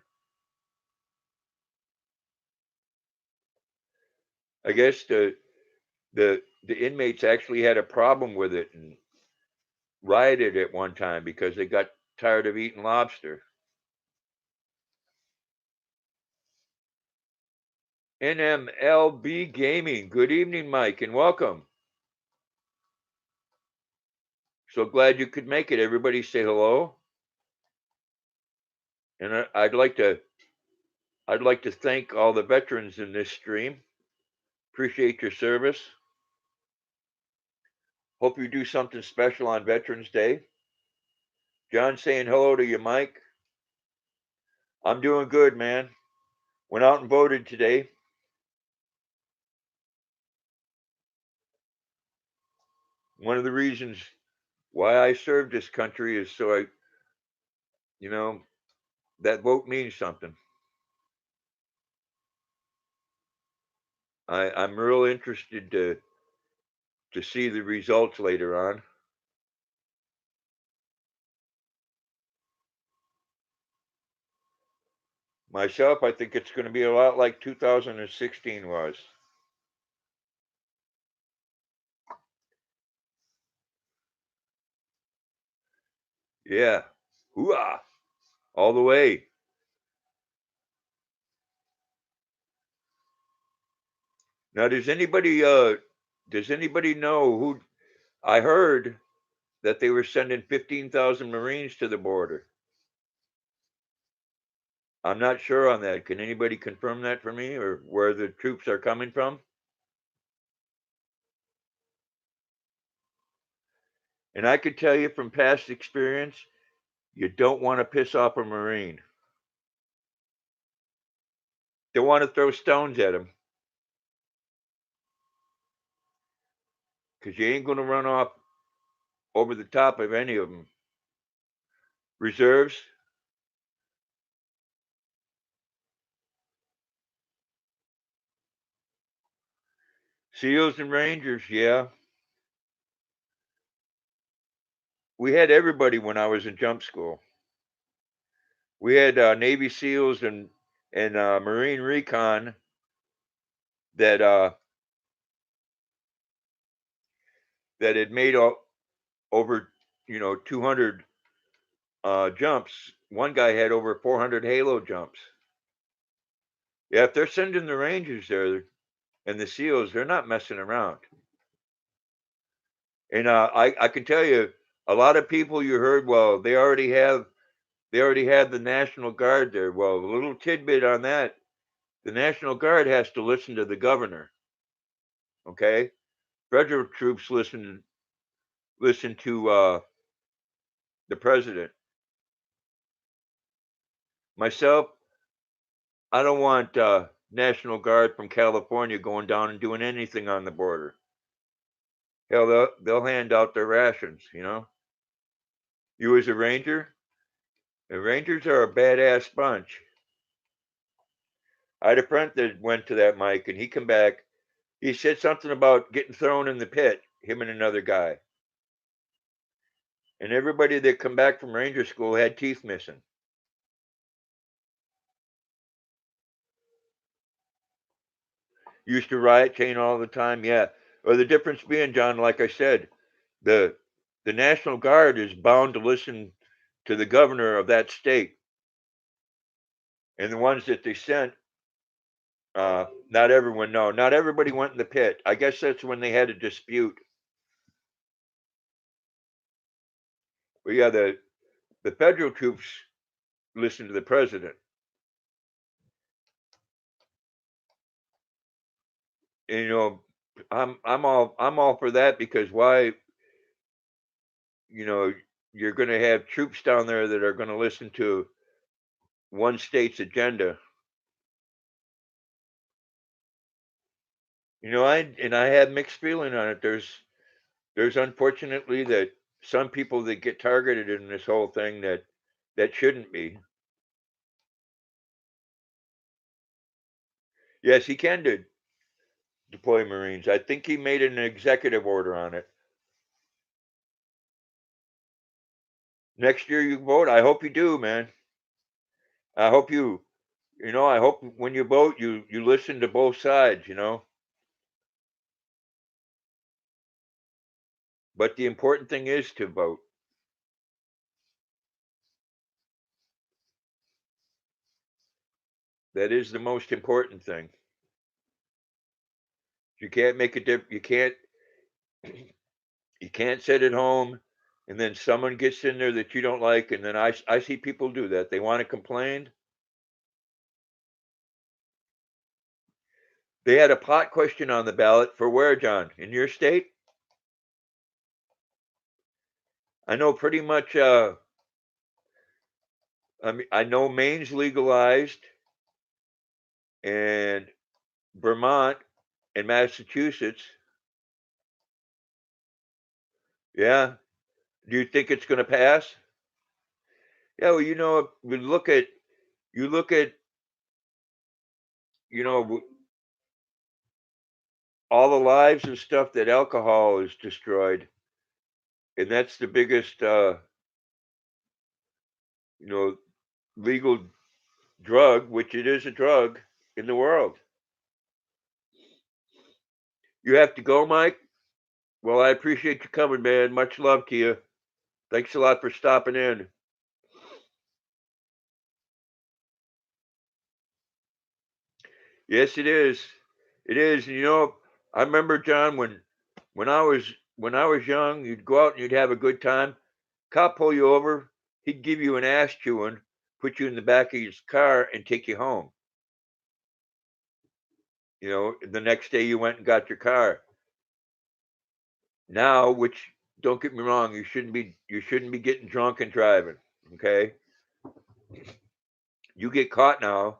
I guess the inmates actually had a problem with it and rioted at one time because they got tired of eating lobster. NMLB Gaming. Good evening, Mike, and welcome. So glad you could make it. Everybody say hello. And I'd like to thank all the veterans in this stream. Appreciate your service. Hope you do something special on Veterans Day. John saying hello to you, Mike. I'm doing good, man. Went out and voted today. One of the reasons why I served this country is so you know, that vote means something. I'm real interested to see the results later on. Myself, I think it's going to be a lot like 2016 was. Yeah. Hooah. All the way. Now, does anybody know who I heard that they were sending 15,000 Marines to the border? I'm not sure on that. Can anybody confirm that for me or where the troops are coming from? And I could tell you from past experience, you don't want to piss off a Marine. Don't want to throw stones at them because you ain't going to run off over the top of any of them. Reserves, SEALs, and Rangers, yeah. We had everybody when I was in jump school. We had Navy SEALs and Marine Recon that that had made over 200 jumps. One guy had over 400 halo jumps. Yeah, if they're sending the Rangers there and the SEALs, they're not messing around. And I can tell you, a lot of people you heard, well, they already have the National Guard there. Well, a little tidbit on that: the National Guard has to listen to the governor. Okay, federal troops listen to the president. Myself, I don't want National Guard from California going down and doing anything on the border. Hell, they'll hand out their rations. You as a ranger, the Rangers are a badass bunch. I had a friend that went to that, Mike, and he come back. He said something about getting thrown in the pit, him and another guy. And everybody that come back from Ranger School had teeth missing. Used to riot chain all the time, yeah. Or the difference being, John, like I said, the the National Guard is bound to listen to the governor of that state, and the ones that they sent, not everyone, no, not everybody went in the pit. I guess that's when they had a dispute. But yeah, the federal troops listen to the president. And, I'm all for that because why, you know, you're going to have troops down there that are going to listen to one state's agenda. I have mixed feeling on it. There's unfortunately that some people that get targeted in this whole thing that shouldn't be. Yes, he can deploy Marines. I think he made an executive order on it. Next year you vote. I hope you do, man. I hope I hope when you vote, you listen to both sides, But the important thing is to vote. That is the most important thing. You can't make a you can't sit at home and then someone gets in there that you don't like, and then I see people do that. They want to complain. They had a pot question on the ballot for where, John? In your state? I know pretty much. I know Maine's legalized, and Vermont and Massachusetts. Yeah. Do you think it's going to pass? Yeah. Well, you look at you know all the lives and stuff that alcohol has destroyed, and that's the biggest you know legal drug, which it is a drug in the world. You have to go, Mike. Well, I appreciate you coming, man. Much love to you. Thanks a lot for stopping in. Yes, it is. It is. And I remember, John, when I was young, you'd go out and you'd have a good time. Cop pull you over, he'd give you an ass chewing, put you in the back of his car, and take you home. The next day you went and got your car. Now, which don't get me wrong, you shouldn't be getting drunk and driving. Okay, you get caught now,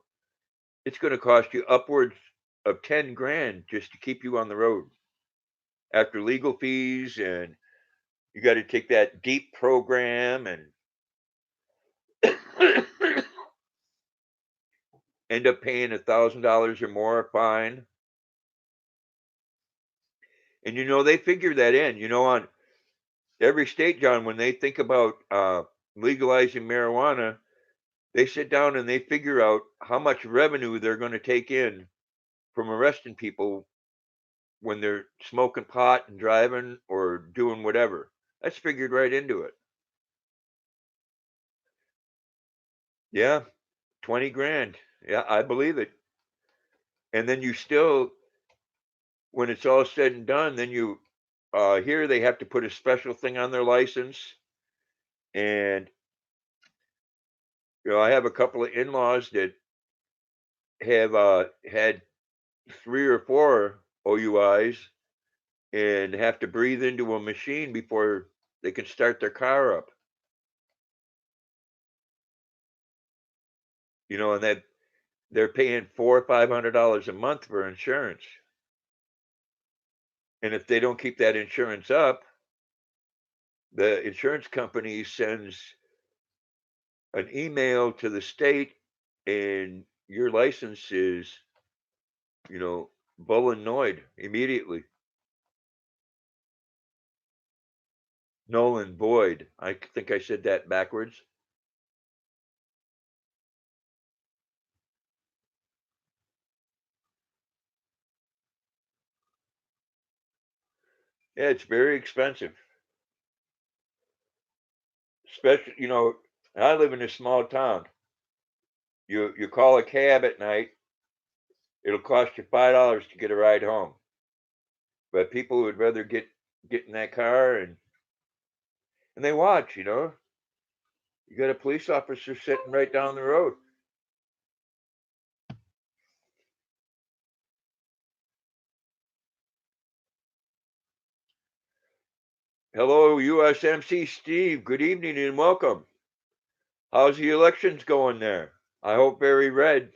it's going to cost you upwards of 10 grand just to keep you on the road after legal fees, and you got to take that deep program and end up paying $1,000 or more fine. And they figure that in. On every state, John, when they think about legalizing marijuana, they sit down and they figure out how much revenue they're going to take in from arresting people when they're smoking pot and driving or doing whatever. That's figured right into it. Yeah, 20 grand. Yeah, I believe it. And then you still, when it's all said and done, then here they have to put a special thing on their license. And, I have a couple of in laws that have had 3 or 4 OUIs and have to breathe into a machine before they can start their car up. And that they're paying $400 or $500 a month for insurance. And if they don't keep that insurance up, the insurance company sends an email to the state, and your license is, null and void immediately. Null and void. I think I said that backwards. Yeah, it's very expensive. Especially, I live in a small town. You call a cab at night, it'll cost you $5 to get a ride home. But people would rather get in that car and they watch. You got a police officer sitting right down the road. Hello, USMC Steve. Good evening and welcome. How's the elections going there? I hope very red.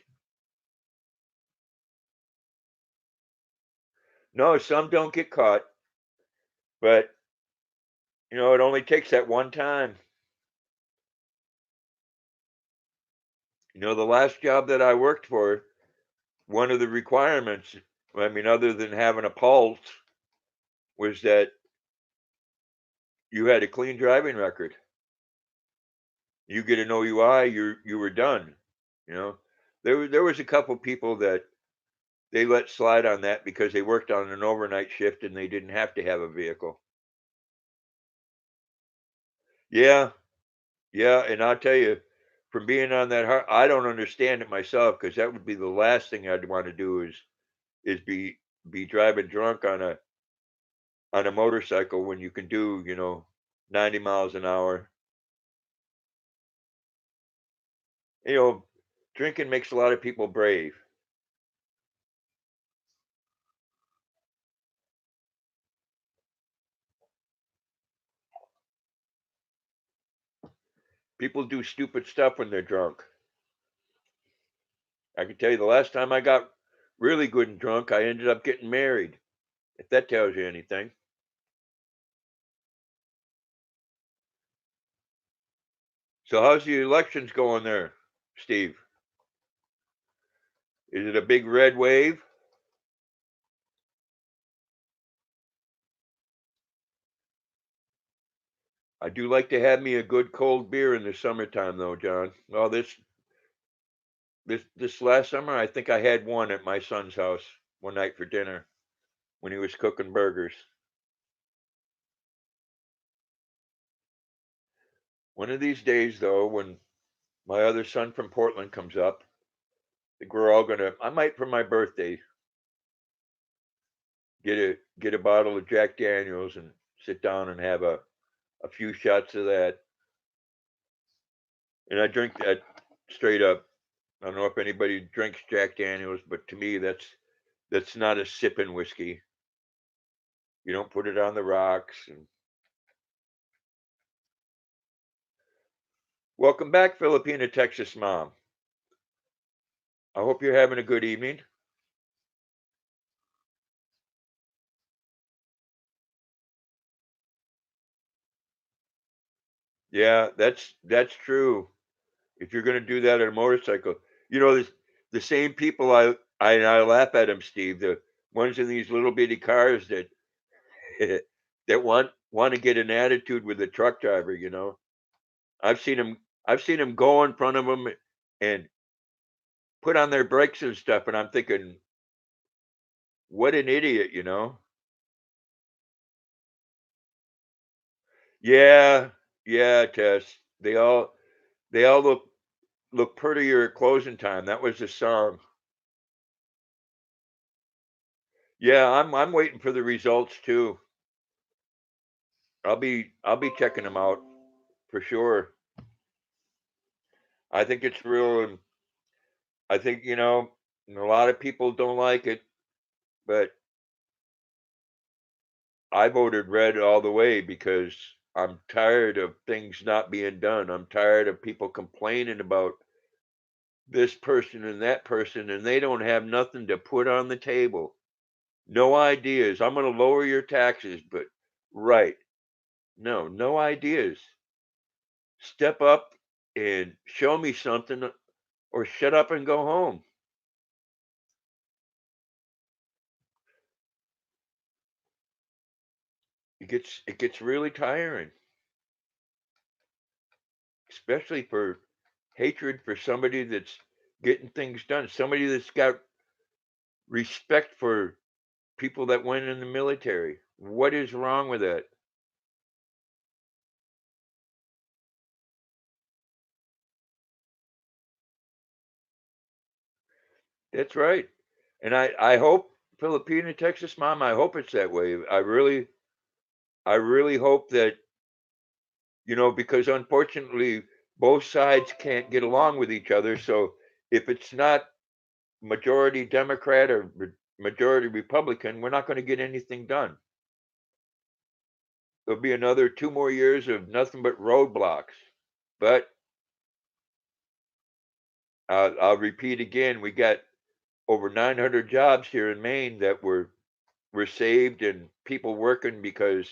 No, some don't get caught, but It only takes that one time. The last job that I worked for, one of the requirements, I mean, other than having a pulse, was that you had a clean driving record. You get an OUI, you were done. You know, there was a couple people that they let slide on that because they worked on an overnight shift and they didn't have to have a vehicle. Yeah, yeah, and I'll tell you, from being on that hard, I don't understand it myself because that would be the last thing I'd want to do is be driving drunk on a motorcycle when you can do 90 miles an hour. You know, Drinking makes a lot of people brave. People do stupid stuff when they're drunk. I can tell you the last time I got really good and drunk, I ended up getting married. If that tells you anything. So how's the elections going there, Steve? Is it a big red wave? I do like to have me a good cold beer in the summertime though, John. Well, this last summer I think I had one at my son's house one night for dinner when he was cooking burgers. One of these days though, when my other son from Portland comes up, I think we're all gonna I might for my birthday get a bottle of Jack Daniels and sit down and have a few shots of that. And I drink that straight up. I don't know if anybody drinks Jack Daniels, but to me, that's not a sipping whiskey. You don't put it on the rocks. And welcome back, Filipina, Texas mom. I hope you're having a good evening. Yeah, that's true. If you're going to do that on a motorcycle, there's the same people I laugh at them, Steve. The ones in these little bitty cars that that want to get an attitude with the truck driver. I've seen them. I've seen them go in front of them and put on their brakes and stuff, and I'm thinking, what an idiot. Yeah, yeah, Tess. They all look prettier at closing time. That was the song. Yeah, I'm waiting for the results too. I'll be checking them out for sure. I think it's real, and I think a lot of people don't like it, but I voted red all the way because I'm tired of things not being done. I'm tired of people complaining about this person and that person, and they don't have nothing to put on the table. No ideas. I'm going to lower your taxes, but right. No, no ideas. Step up and show me something or shut up and go home. It gets really tiring, especially for hatred for somebody that's getting things done, somebody that's got respect for people that went in the military. What is wrong with that? That's right. And I hope Filipina, Texas mom, I hope it's that way. I really hope that, because unfortunately both sides can't get along with each other. So if it's not majority Democrat or majority Republican, we're not going to get anything done. There'll be another 2 more years of nothing but roadblocks. But I'll repeat again, we got over 900 jobs here in Maine that were saved and people working because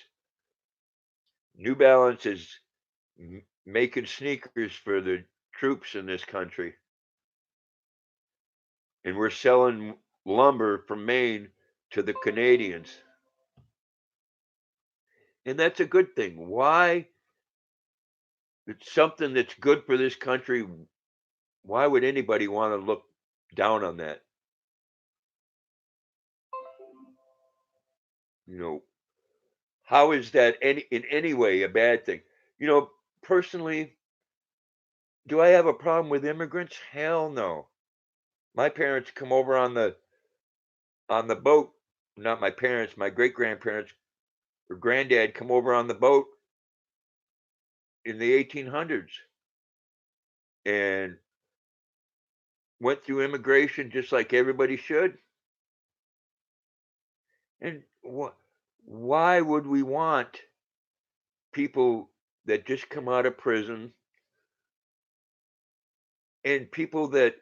New Balance is making sneakers for the troops in this country, and we're selling lumber from Maine to the Canadians, and that's a good thing. Why? It's something that's good for this country. Why would anybody want to look down on that? You know, how is that in any way a bad thing? You know, personally, do I have a problem with immigrants? Hell no. My parents come over on the boat. Not my parents, my great grandparents or granddad come over on the boat in the 1800s and went through immigration just like everybody should. And why would we want people that just come out of prison and people that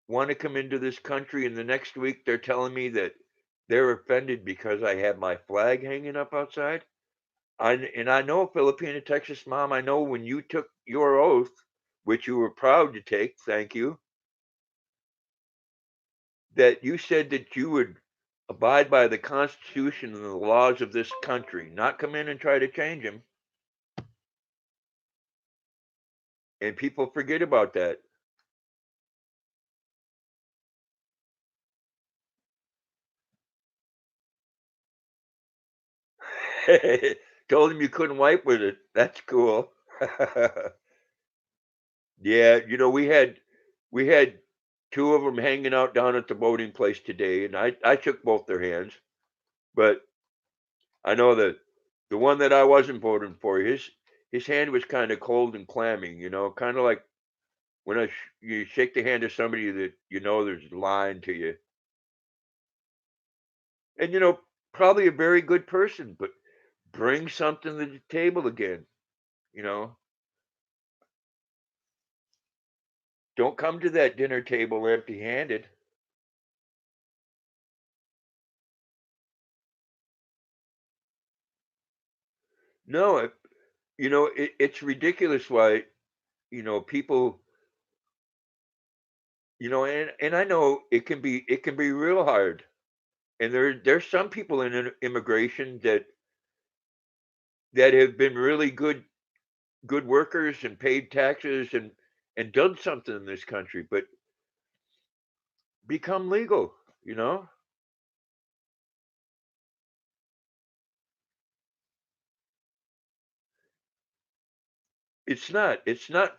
want to come into this country and the next week they're telling me that they're offended because I have my flag hanging up outside? And I know, Filipina Texas mom, I know when you took your oath, which you were proud to take, thank you, that you said that you would abide by the Constitution and the laws of this country, not come in and try to change them. And people forget about that. Told him you couldn't wipe with it. That's cool. Yeah, you know, we had two of them hanging out down at the boating place today, and I shook both their hands. But I know that the one that I wasn't voting for, his hand was kind of cold and clammy, you know, kind of like when you shake the hand of somebody that you know there's lying to you, and you know, probably a very good person, but bring something to the table again. You know, don't come to that dinner table empty-handed. No, you know, it's ridiculous why people, and I know it can be real hard, and there's some people in immigration that have been really good workers and paid taxes and done something in this country, but become legal. You know, it's not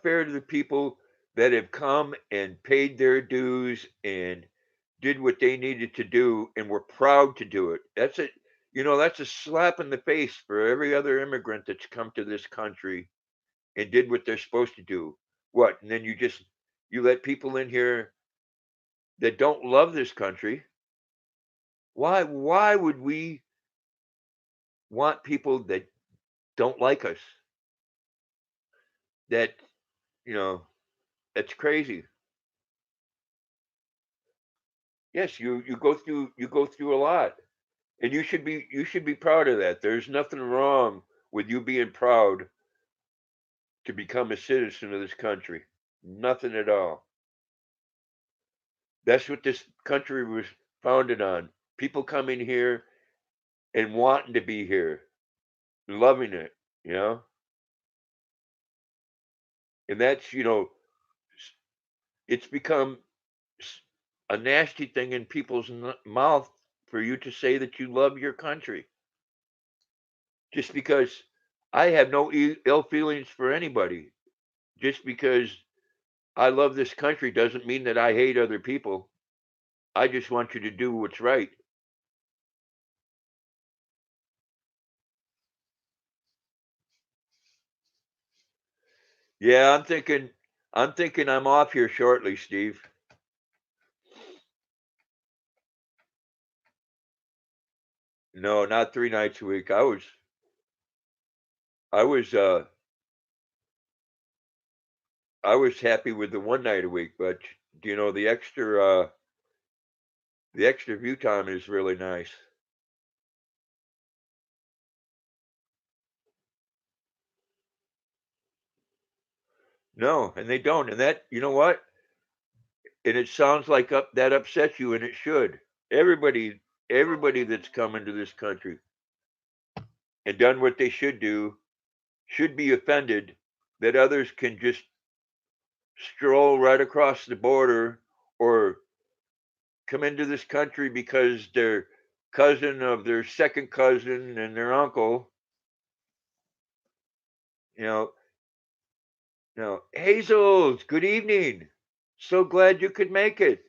fair to the people that have come and paid their dues and did what they needed to do and were proud to do it. That's a slap in the face for every other immigrant that's come to this country and did what they're supposed to do. What? And then you let people in here that don't love this country. Why would we want people that don't like us? That, you know, that's crazy. Yes, you go through a lot. And you should be proud of that. There's nothing wrong with you being proud to become a citizen of this country. Nothing at all. That's what this country was founded on. People coming here and wanting to be here, loving it, you know? And that's, it's become a nasty thing in people's mouth for you to say that you love your country. Just because I have no ill feelings for anybody. Just because I love this country doesn't mean that I hate other people. I just want you to do what's right. Yeah, I'm thinking I'm off here shortly, Steve. No, not 3 nights a week. I was I was happy with the one night a week, but the extra view time is really nice. No, and they don't. And that, you know what? And it sounds like that upsets you, and it should. Everybody, everybody that's come into this country and done what they should do should be offended that others can just stroll right across the border or come into this country because their cousin of their second cousin and their uncle, you know, Hazel's, good evening. So glad you could make it.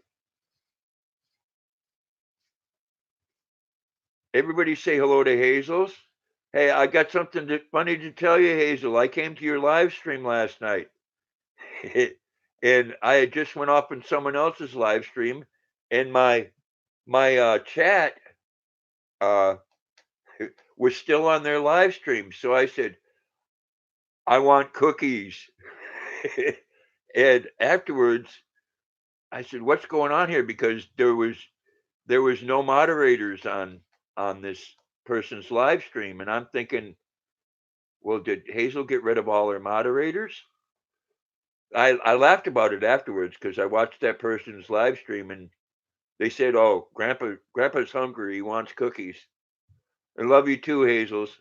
Everybody say hello to Hazel's. Hey, I got something funny to tell you, Hazel. I came to your live stream last night. And I had just went off in someone else's live stream, and my chat uh, was still on their live stream. So I said, I want cookies. And afterwards, I said, "What's going on here?" Because there was no moderators on this person's live stream, and I'm thinking, well, did Hazel get rid of all her moderators? I laughed about it afterwards because I watched that person's live stream, and they said, "Oh, Grandpa's hungry. He wants cookies." I love you too, Hazel's.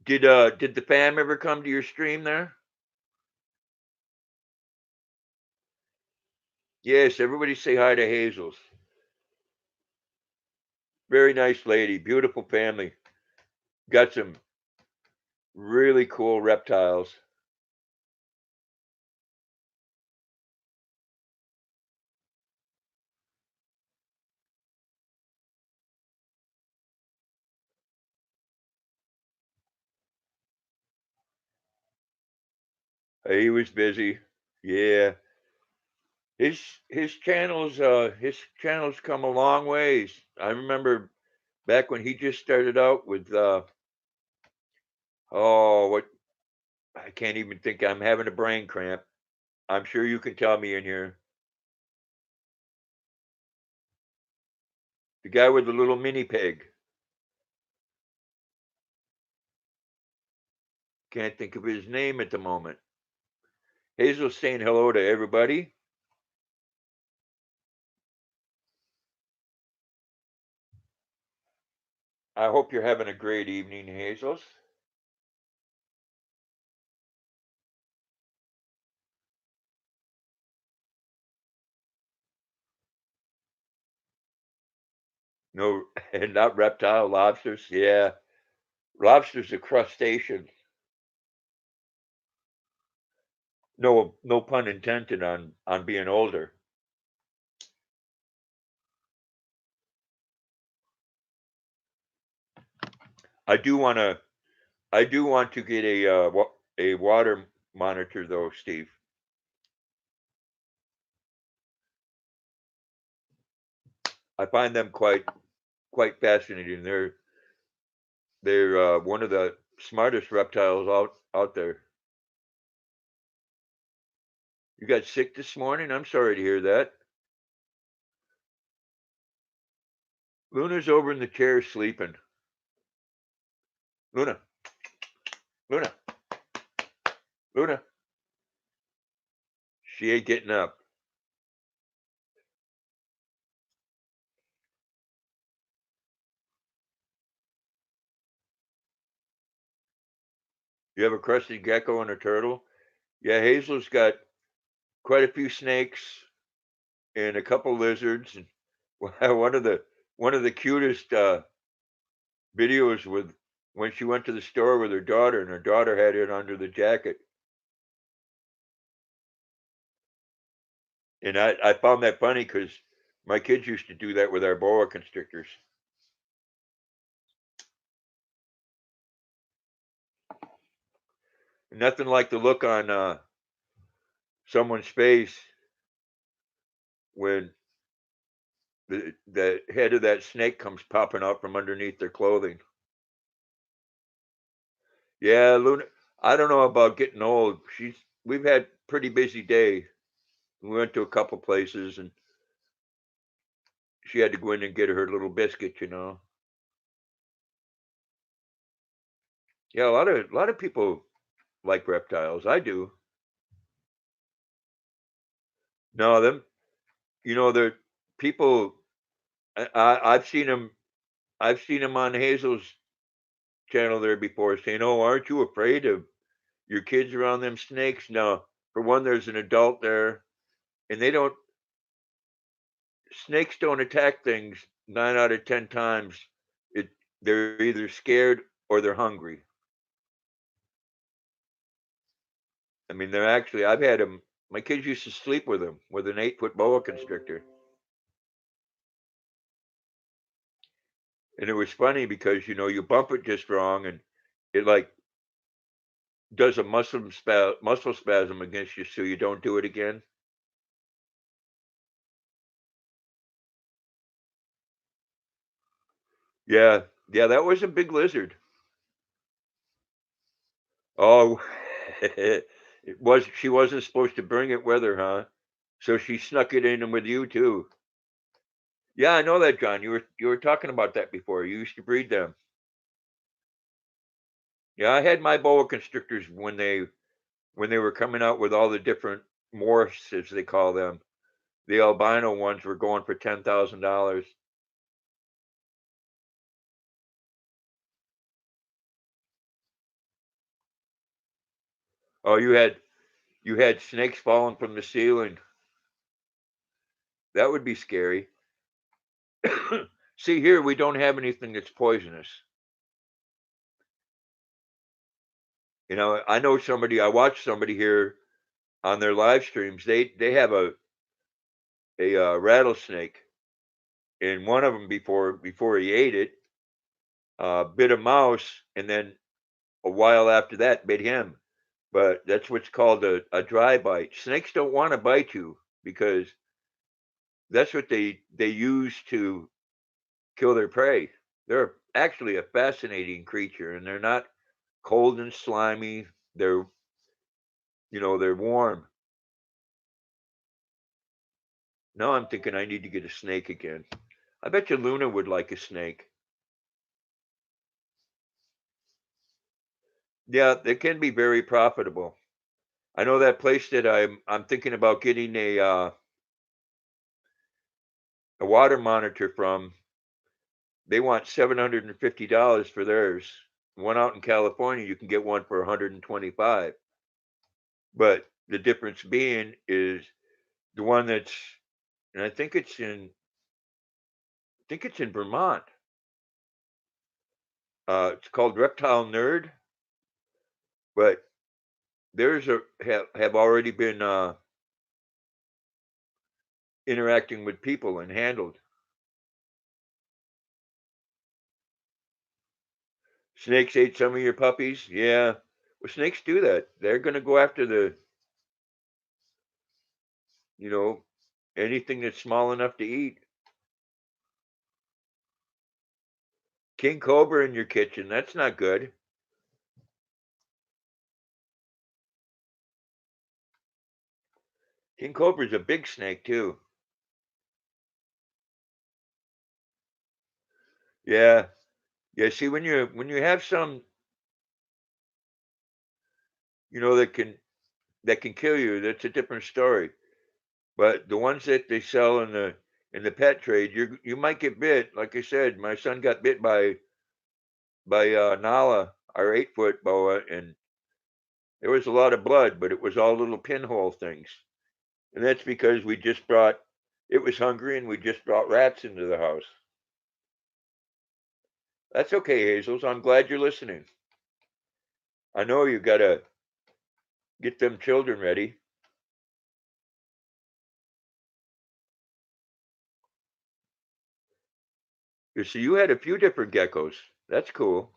Did the fam ever come to your stream there? Yes, everybody say hi to Hazel's. Very nice lady, beautiful family. Got some really cool reptiles. He was busy. Yeah. His channels come a long ways. I remember back when he just started out with what, I can't even think. I'm having a brain cramp. I'm sure you can tell me in here. The guy with the little mini pig. Can't think of his name at the moment. Hazel's saying hello to everybody. I hope you're having a great evening, Hazel's. No, not reptile, lobsters. Yeah, lobster's a crustacean. No, no pun intended on being older. I do want to. I do want to get a water monitor though, Steve. I find them quite fascinating. They're one of the smartest reptiles out there. You got sick this morning? I'm sorry to hear that. Luna's over in the chair sleeping. Luna, Luna, Luna. She ain't getting up. You have a crusty gecko and a turtle? Yeah, Hazel's got quite a few snakes and a couple lizards. And one of the cutest videos with when she went to the store with her daughter, and her daughter had it under the jacket. And I found that funny because my kids used to do that with our boa constrictors. Nothing like the look on someone's face when the head of that snake comes popping out from underneath their clothing. Yeah, Luna. I don't know about getting old. We've had pretty busy day. We went to a couple places, and she had to go in and get her little biscuit. Yeah, a lot of people like reptiles. I do. No, them. The people. I've seen them. I've seen them on Hazel's channel there before, saying, "Oh, aren't you afraid of your kids around them snakes?" No. For one, there's an adult there, and they don't. Snakes don't attack things 9 out of 10 times. It they're either scared or they're hungry. I mean, they're actually. I've had them. My kids used to sleep with them with an 8 foot boa constrictor, and it was funny because you bump it just wrong, and it like does a muscle spasm against you, so you don't do it again. Yeah, yeah, that was a big lizard. Oh, it was. She wasn't supposed to bring it with her, huh? So she snuck it in with you too. Yeah, I know that, John. You were talking about that before. You used to breed them. Yeah, I had my boa constrictors when they were coming out with all the different morphs, as they call them. The albino ones were going for $10,000. Oh, you had snakes falling from the ceiling. That would be scary. See, here we don't have anything that's poisonous. I know somebody. I watched somebody here on their live streams. They have a rattlesnake, and one of them before he ate it, bit a mouse, and then a while after that bit him. But that's what's called a dry bite. Snakes don't want to bite you because that's what they use to kill their prey. They're actually a fascinating creature, and they're not cold and slimy. They're warm. Now I'm thinking I need to get a snake again. I bet you Luna would like a snake. Yeah, they can be very profitable. I know that place that I'm thinking about getting a water monitor from. They want $750 for theirs. One out in California, you can get one for 125. But the difference being is the one that's, and I think it's in Vermont. It's called Reptile Nerd, but theirs have already been interacting with people and handled. Snakes ate some of your puppies. Yeah, well, snakes do that. They're going to go after you know, anything that's small enough to eat. King cobra in your kitchen. That's not good. King cobra's a big snake too. Yeah, yeah. See, when you have some, that can kill you, that's a different story. But the ones that they sell in the pet trade, you might get bit. Like I said, my son got bit by Nala, our 8 foot boa, and there was a lot of blood, but it was all little pinhole things. And that's because it was hungry and we just brought rats into the house. That's okay, Hazels. I'm glad you're listening. I know you got to get them children ready. So you had a few different geckos. That's cool.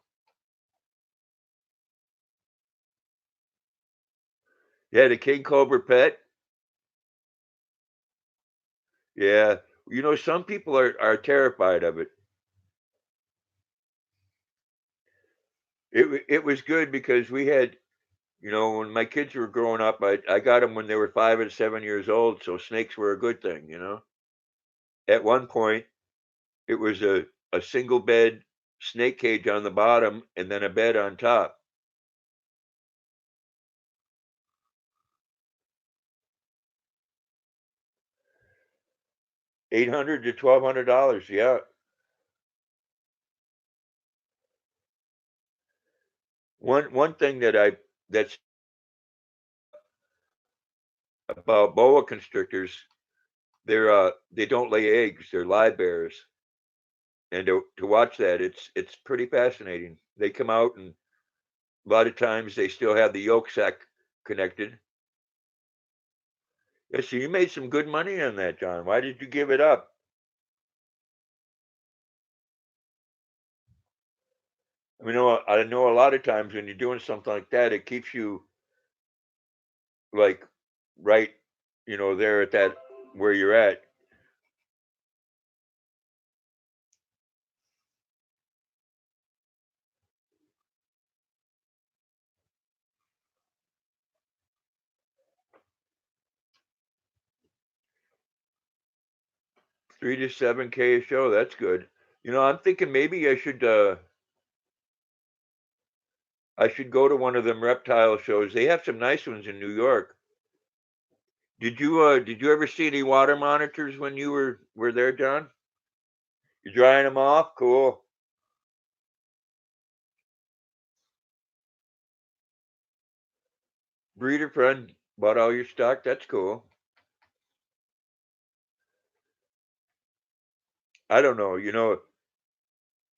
You had a king cobra pet. Yeah. Some people are terrified of it. It was good because we had, when my kids were growing up, I got them when they were 5 and 7 years old. So snakes were a good thing. At one point, it was a single bed snake cage on the bottom and then a bed on top. $800 to $1,200. Yeah. One thing that's about boa constrictors, they don't lay eggs. They're live bears, and to watch that, it's pretty fascinating. They come out, and a lot of times they still have the yolk sac connected. Yeah, so you made some good money on that, John. Why did you give it up? I know a lot of times when you're doing something like that, it keeps you like right, there at that where you're at. 3 to 7K a show. That's good. I'm thinking maybe I should go to one of them reptile shows. They have some nice ones in New York. Did you ever see any water monitors when you were there, John? You drying them off? Cool. Breeder friend bought all your stock. That's cool. I don't know.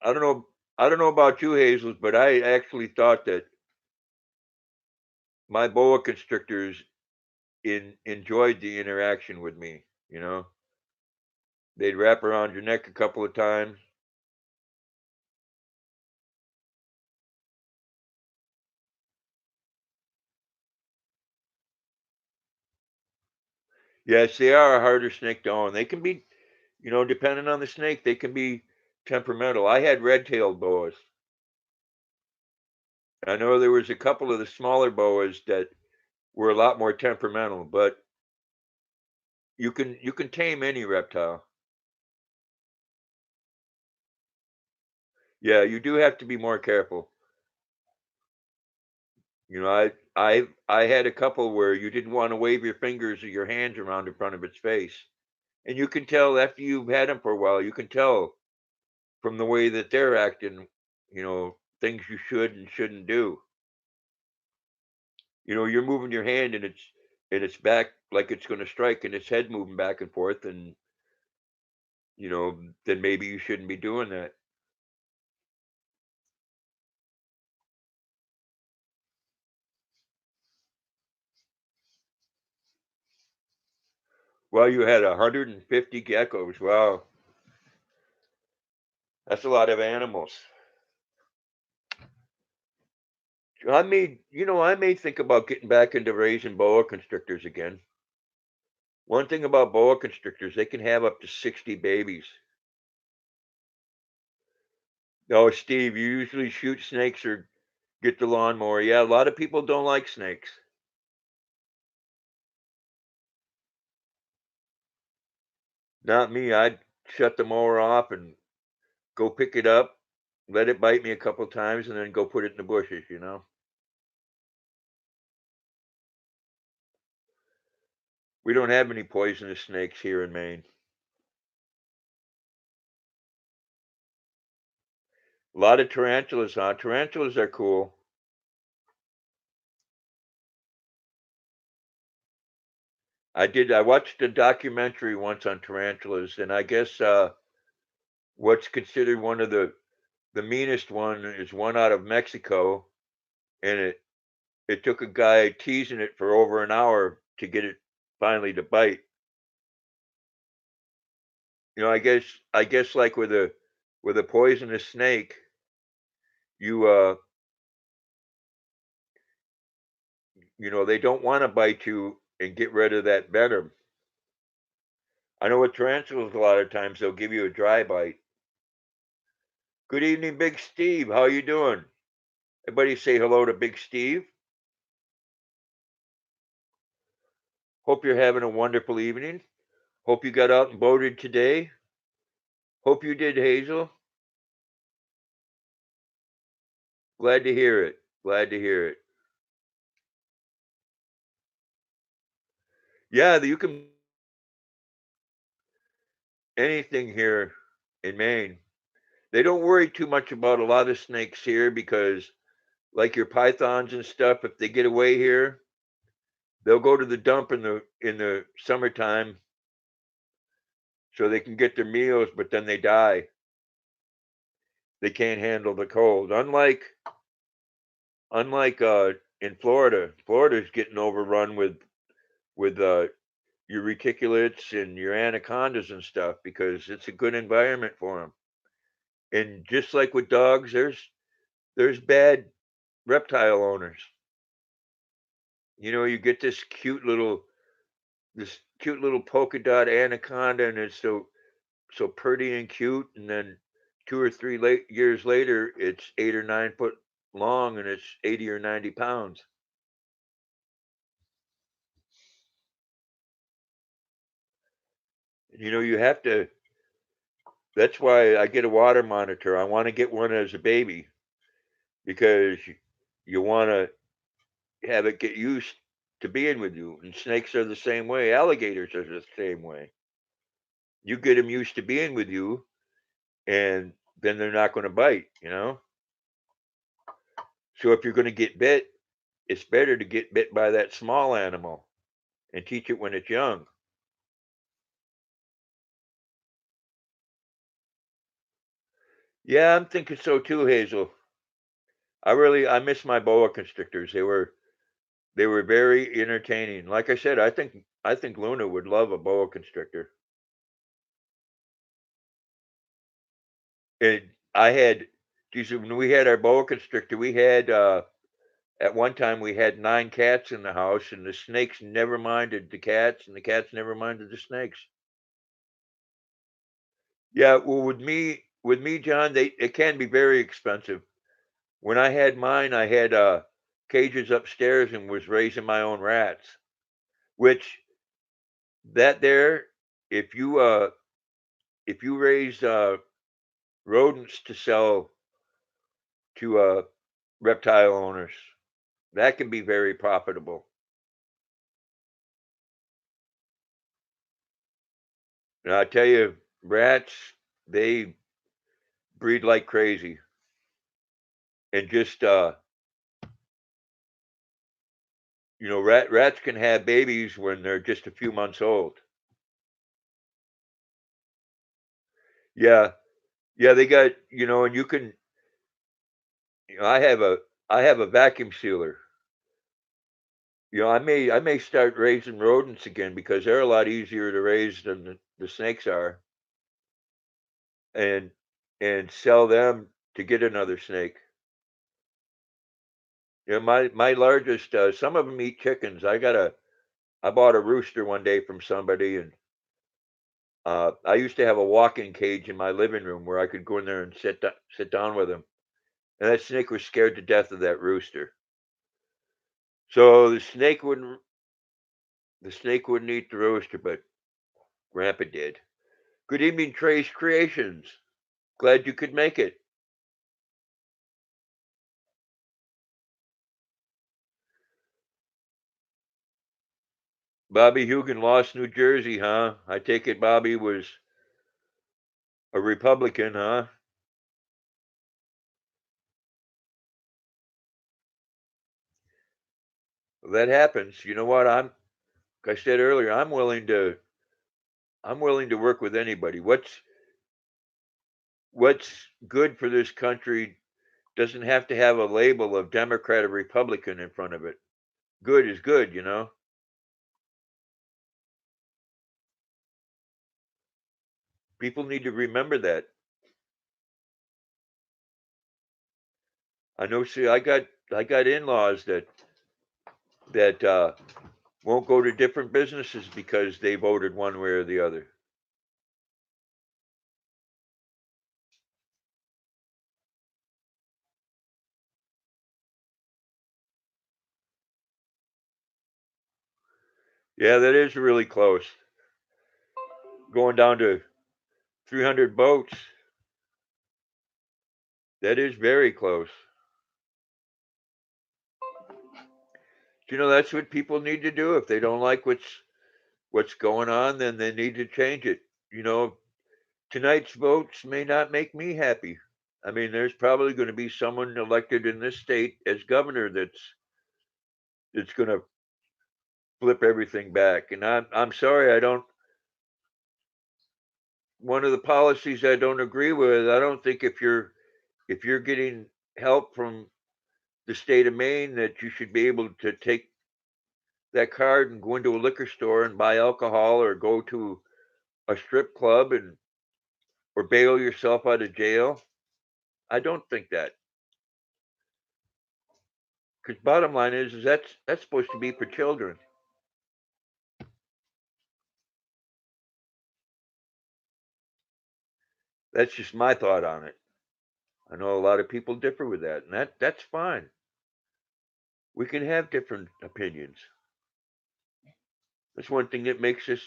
I don't know. I don't know about you, Hazels, but I actually thought that my boa constrictors enjoyed the interaction with me. They'd wrap around your neck a couple of times. Yes, they are a harder snake to own. They can be, depending on the snake, they can be temperamental. I had red-tailed boas. I know there was a couple of the smaller boas that were a lot more temperamental, but you can tame any reptile. Yeah, you do have to be more careful. I had a couple where you didn't want to wave your fingers or your hands around in front of its face. And you can tell after you've had them for a while, you can tell from the way that they're acting, things you should and shouldn't do. You're moving your hand and it's back like it's going to strike and its head moving back and forth and then maybe you shouldn't be doing that. Well, you had 150 geckos. Wow, that's a lot of animals. I may think about getting back into raising boa constrictors again. One thing about boa constrictors, they can have up to 60 babies. Oh, Steve, you usually shoot snakes or get the lawnmower. Yeah, a lot of people don't like snakes. Not me. I'd shut the mower off and go pick it up, let it bite me a couple times, and then go put it in the bushes. We don't have any poisonous snakes here in Maine. A lot of tarantulas, huh? Tarantulas are cool. I watched a documentary once on tarantulas, and I guess what's considered one of the meanest one is one out of Mexico, and it took a guy teasing it for over an hour to get it finally to bite. I guess like with a poisonous snake, you they don't want to bite you and get rid of that venom. I know with tarantulas a lot of times they'll give you a dry bite. Good evening, Big Steve. How you doing? Everybody say hello to Big Steve. Hope you're having a wonderful evening. Hope you got out and boated today. Hope you did, Hazel. Glad to hear it. Glad to hear it. Yeah, you can anything here in Maine. They don't worry too much about a lot of snakes here because, like your pythons and stuff, if they get away here, they'll go to the dump in the summertime so they can get their meals, but then they die. They can't handle the cold. Unlike in Florida, Florida's getting overrun with your reticulates and your anacondas and stuff because it's a good environment for them. And just like with dogs, there's bad reptile owners. You know, you get this cute little polka dot anaconda, and it's so pretty and cute, and then 2 or 3 years later, it's 8 or 9 foot long, and it's 80 or 90 pounds. You know, you have to. That's why I get a water monitor. I want to get one as a baby because you want to have it get used to being with you. And snakes are the same way. Alligators are the same way. You get them used to being with you, and then they're not going to bite. You know. So if you're going to get bit, it's better to get bit by that small animal and teach it when it's young. Yeah, I'm thinking so too, Hazel. I miss my boa constrictors. They were very entertaining. Like I said, I think Luna would love a boa constrictor. And I had, geez, when we had our boa constrictor, we had at one time we had 9 cats in the house, and the snakes never minded the cats, and the cats never minded the snakes. Yeah, well, with me, John, it can be very expensive. When I had mine, I had cages upstairs and was raising my own rats. Which that there, if you raise rodents to sell to reptile owners, that can be very profitable. And I tell you, rats, they breed like crazy, and just rats can have babies when they're just a few months old. Yeah, yeah, they got and you can. I have a vacuum sealer. I may start raising rodents again because they're a lot easier to raise than the snakes are, and sell them to get another snake. My largest, some of them eat chickens. I bought a rooster one day from somebody, and I used to have a walk-in cage in my living room where I could go in there and sit down with him. And that snake was scared to death of that rooster. So the snake wouldn't eat the rooster, but Grandpa did. Good evening, Trace Creations. Glad you could make it. Bobby Hugan lost New Jersey, huh? I take it Bobby was a Republican, huh? Well, that happens. You know what? Like I said earlier, I'm willing to work with anybody. What's good for this country doesn't have to have a label of Democrat or Republican in front of it. Good is good. People need to remember that. I know. See, I got in-laws that won't go to different businesses because they voted one way or the other. Yeah, that is really close. Going down to 300 votes. That is very close. That's what people need to do. If they don't like what's going on, then they need to change it. You know, tonight's votes may not make me happy. I mean, there's probably going to be someone elected in this state as governor that's going to flip everything back. And I'm sorry, I don't. One of the policies I don't agree with. I don't think if you're getting help from the state of Maine that you should be able to take that card and go into a liquor store and buy alcohol or go to a strip club and or bail yourself out of jail. I don't think that. Because bottom line is that's supposed to be for children. That's just my thought on it. I know a lot of people differ with that, and that's fine. We can have different opinions. That's one thing that makes us,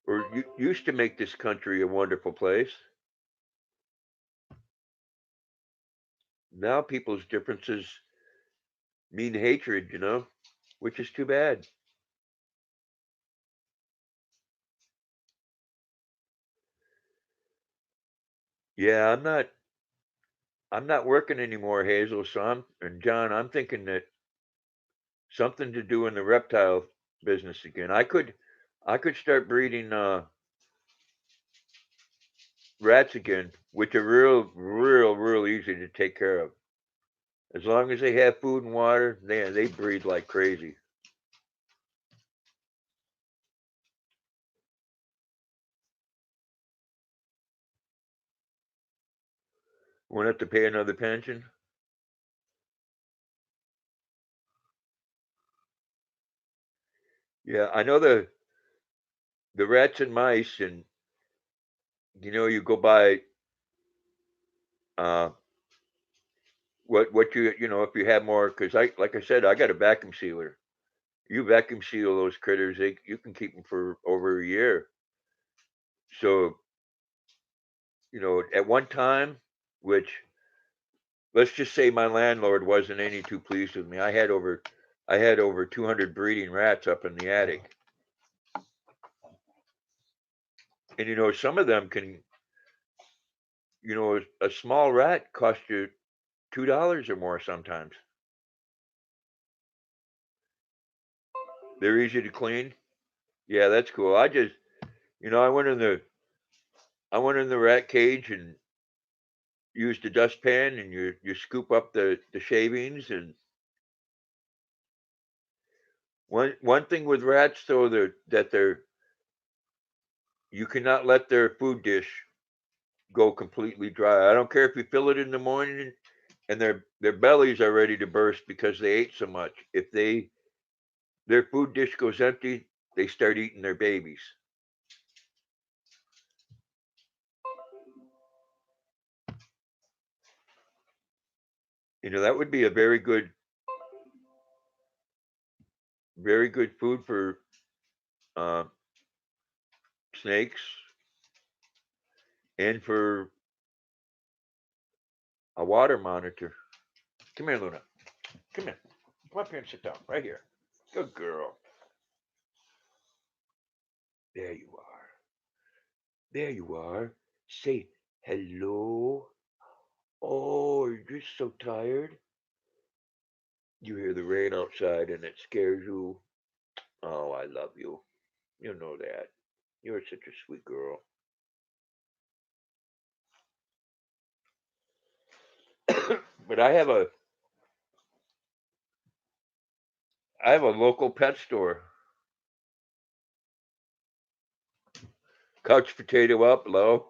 or used to make this country a wonderful place. Now people's differences mean hatred, which is too bad. Yeah, I'm not working anymore, Hazel. So and John, I'm thinking that something to do in the reptile business again. I could start breeding rats again, which are real easy to take care of. As long as they have food and water, they breed like crazy. Won't have to pay another pension. Yeah, I know the rats and mice, and you go by uh, what if you have more, because like I said, I got a vacuum sealer. You vacuum seal those critters, you can keep them for over a year. So at one time, which let's just say my landlord wasn't any too pleased with me. I had over 200 breeding rats up in the attic, and some of them can, a small rat cost you $2 or more sometimes. They're easy to clean. Yeah, that's cool. I went in the rat cage and used a dustpan, and you scoop up the shavings. And one thing with rats though, that you cannot let their food dish go completely dry. I don't care if you fill it in the morning and their bellies are ready to burst because they ate so much. If their food dish goes empty, they start eating their babies. That would be a very good food for uh, snakes and for a water monitor. Come here, Luna. Come here. Come up here and sit down right here. Good girl. There you are. There you are. Say hello. Oh, you're just so tired. You hear the rain outside and it scares you. Oh, I love you. You know that. You're such a sweet girl. But I have a local pet store. Couch potato up low.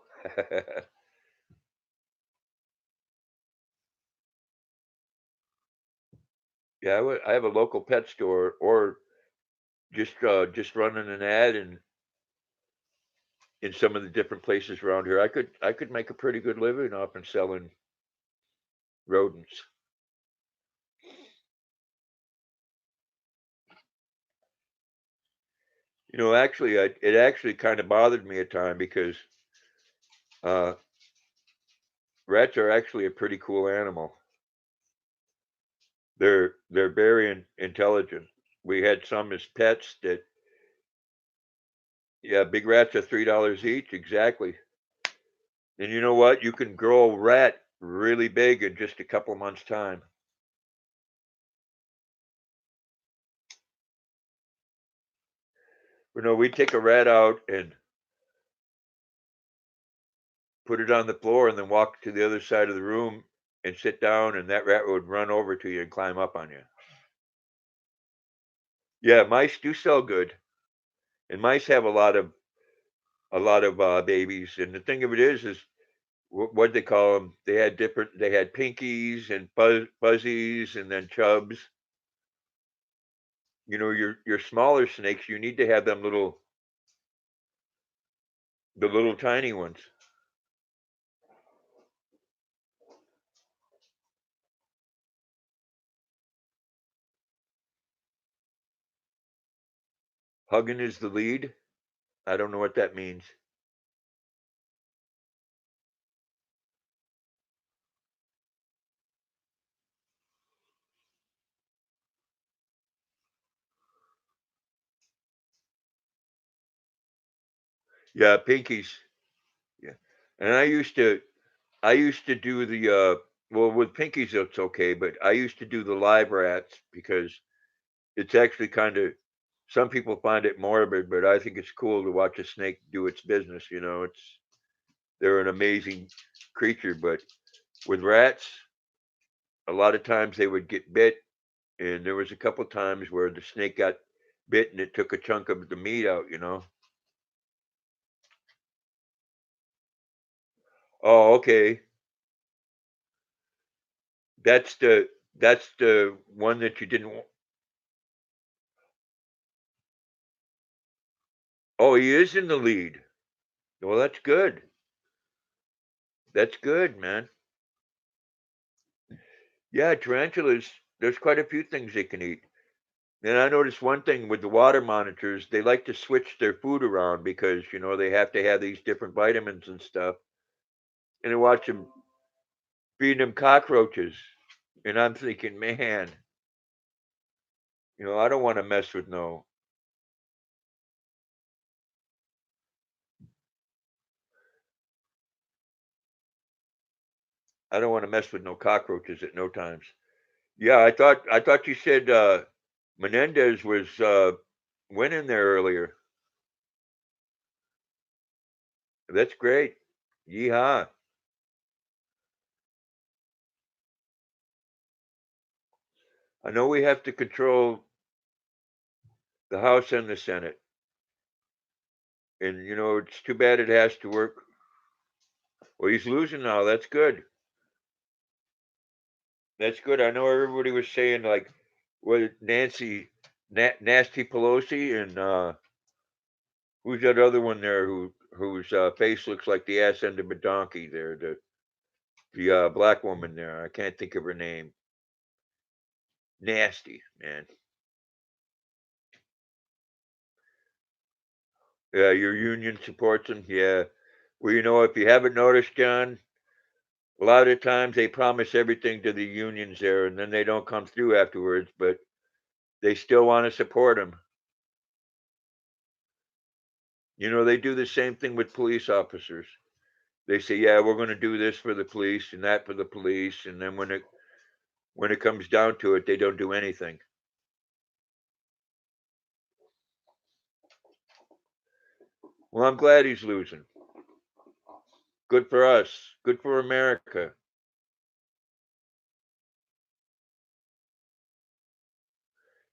Yeah, I have a local pet store, or just running an ad in some of the different places around here. I could make a pretty good living off and selling rodents. Actually, it actually kind of bothered me at time because uh, rats are actually a pretty cool animal. They're very intelligent. We had some as pets that, yeah, big rats are $3 each, exactly. And you know what? You can grow a rat really big in just a couple months' time. You know, we take a rat out and put it on the floor and then walk to the other side of the room and sit down, and that rat would run over to you and climb up on you. Yeah, mice do sell good, and mice have a lot of babies. And the thing of it is what they call them. They had different. They had pinkies and fuzzies, and then chubs. You know, your smaller snakes. You need to have them the little tiny ones. Hugging is the lead. I don't know what that means. Yeah, pinkies. Yeah, and I used to do the well with pinkies it's okay, but I used to do the live rats because it's actually kind of some people find it morbid, but I think it's cool to watch a snake do its business. You know, they're an amazing creature. But with rats, a lot of times they would get bit, and there was a couple times where the snake got bit and it took a chunk of the meat out. You know. Oh, okay. That's the one that you didn't. Oh, he is in the lead. Well, that's good. That's good, man. Yeah, tarantulas, there's quite a few things they can eat. And I noticed one thing with the water monitors, they like to switch their food around because, they have to have these different vitamins and stuff. And I watch them feeding them cockroaches. And I'm thinking, man, I don't want to mess with I don't want to mess with no cockroaches at no times. Yeah, I thought you said Menendez was winning there earlier. That's great. Yeehaw. I know we have to control the House and the Senate. And, it's too bad it has to work. Well, he's losing now. That's good. That's good. I know everybody was saying, like, what Nasty Pelosi, and who's that other one there whose face looks like the ass end of a donkey there? The black woman there. I can't think of her name. Nasty, man. Yeah, your union supports him. Yeah. Well, if you haven't noticed, John, a lot of times they promise everything to the unions there, and then they don't come through afterwards, but they still want to support them. They do the same thing with police officers. They say, "Yeah, we're going to do this for the police and that for the police," and then when it comes down to it, they don't do anything. Well, I'm glad he's losing. Good for us. Good for America.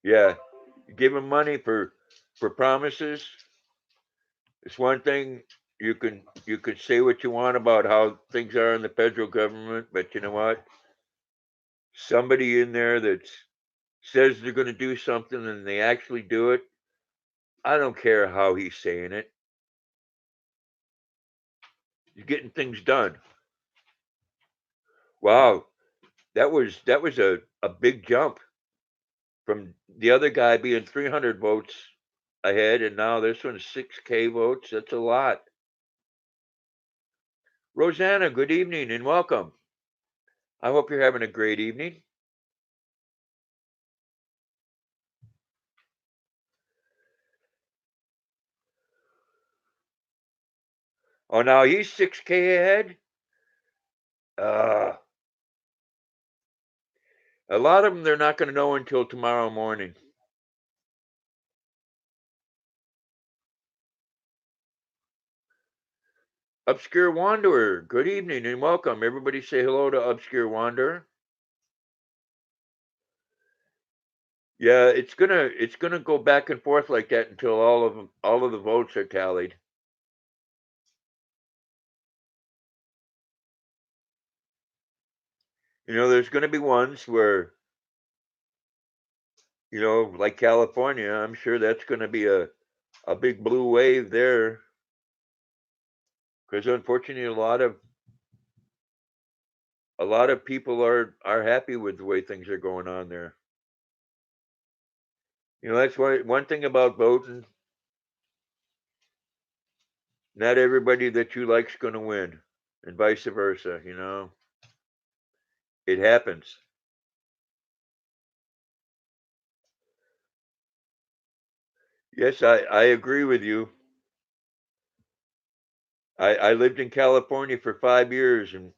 Yeah, you give him money for promises. It's one thing you could say what you want about how things are in the federal government, but you know what? Somebody in there that says they're going to do something and they actually do it. I don't care how he's saying it. He's getting things done. Wow, that was a big jump from the other guy being 300 votes ahead, and now this one's 6K votes. That's a lot. Rosanna, good evening and welcome. I hope you're having a great evening. Oh, now he's 6K ahead. Uh, a lot of them they're not going to know until tomorrow morning. Obscure Wanderer, good evening and welcome. Everybody say hello to Obscure Wanderer. Yeah, it's gonna go back and forth like that until all of the votes are tallied. There's gonna be ones where, like California, I'm sure that's gonna be a big blue wave there. Because unfortunately a lot of people are happy with the way things are going on there. That's why one thing about voting, not everybody that you like's gonna win, and vice versa. It happens. Yes, I agree with you. I lived in California for 5 years, and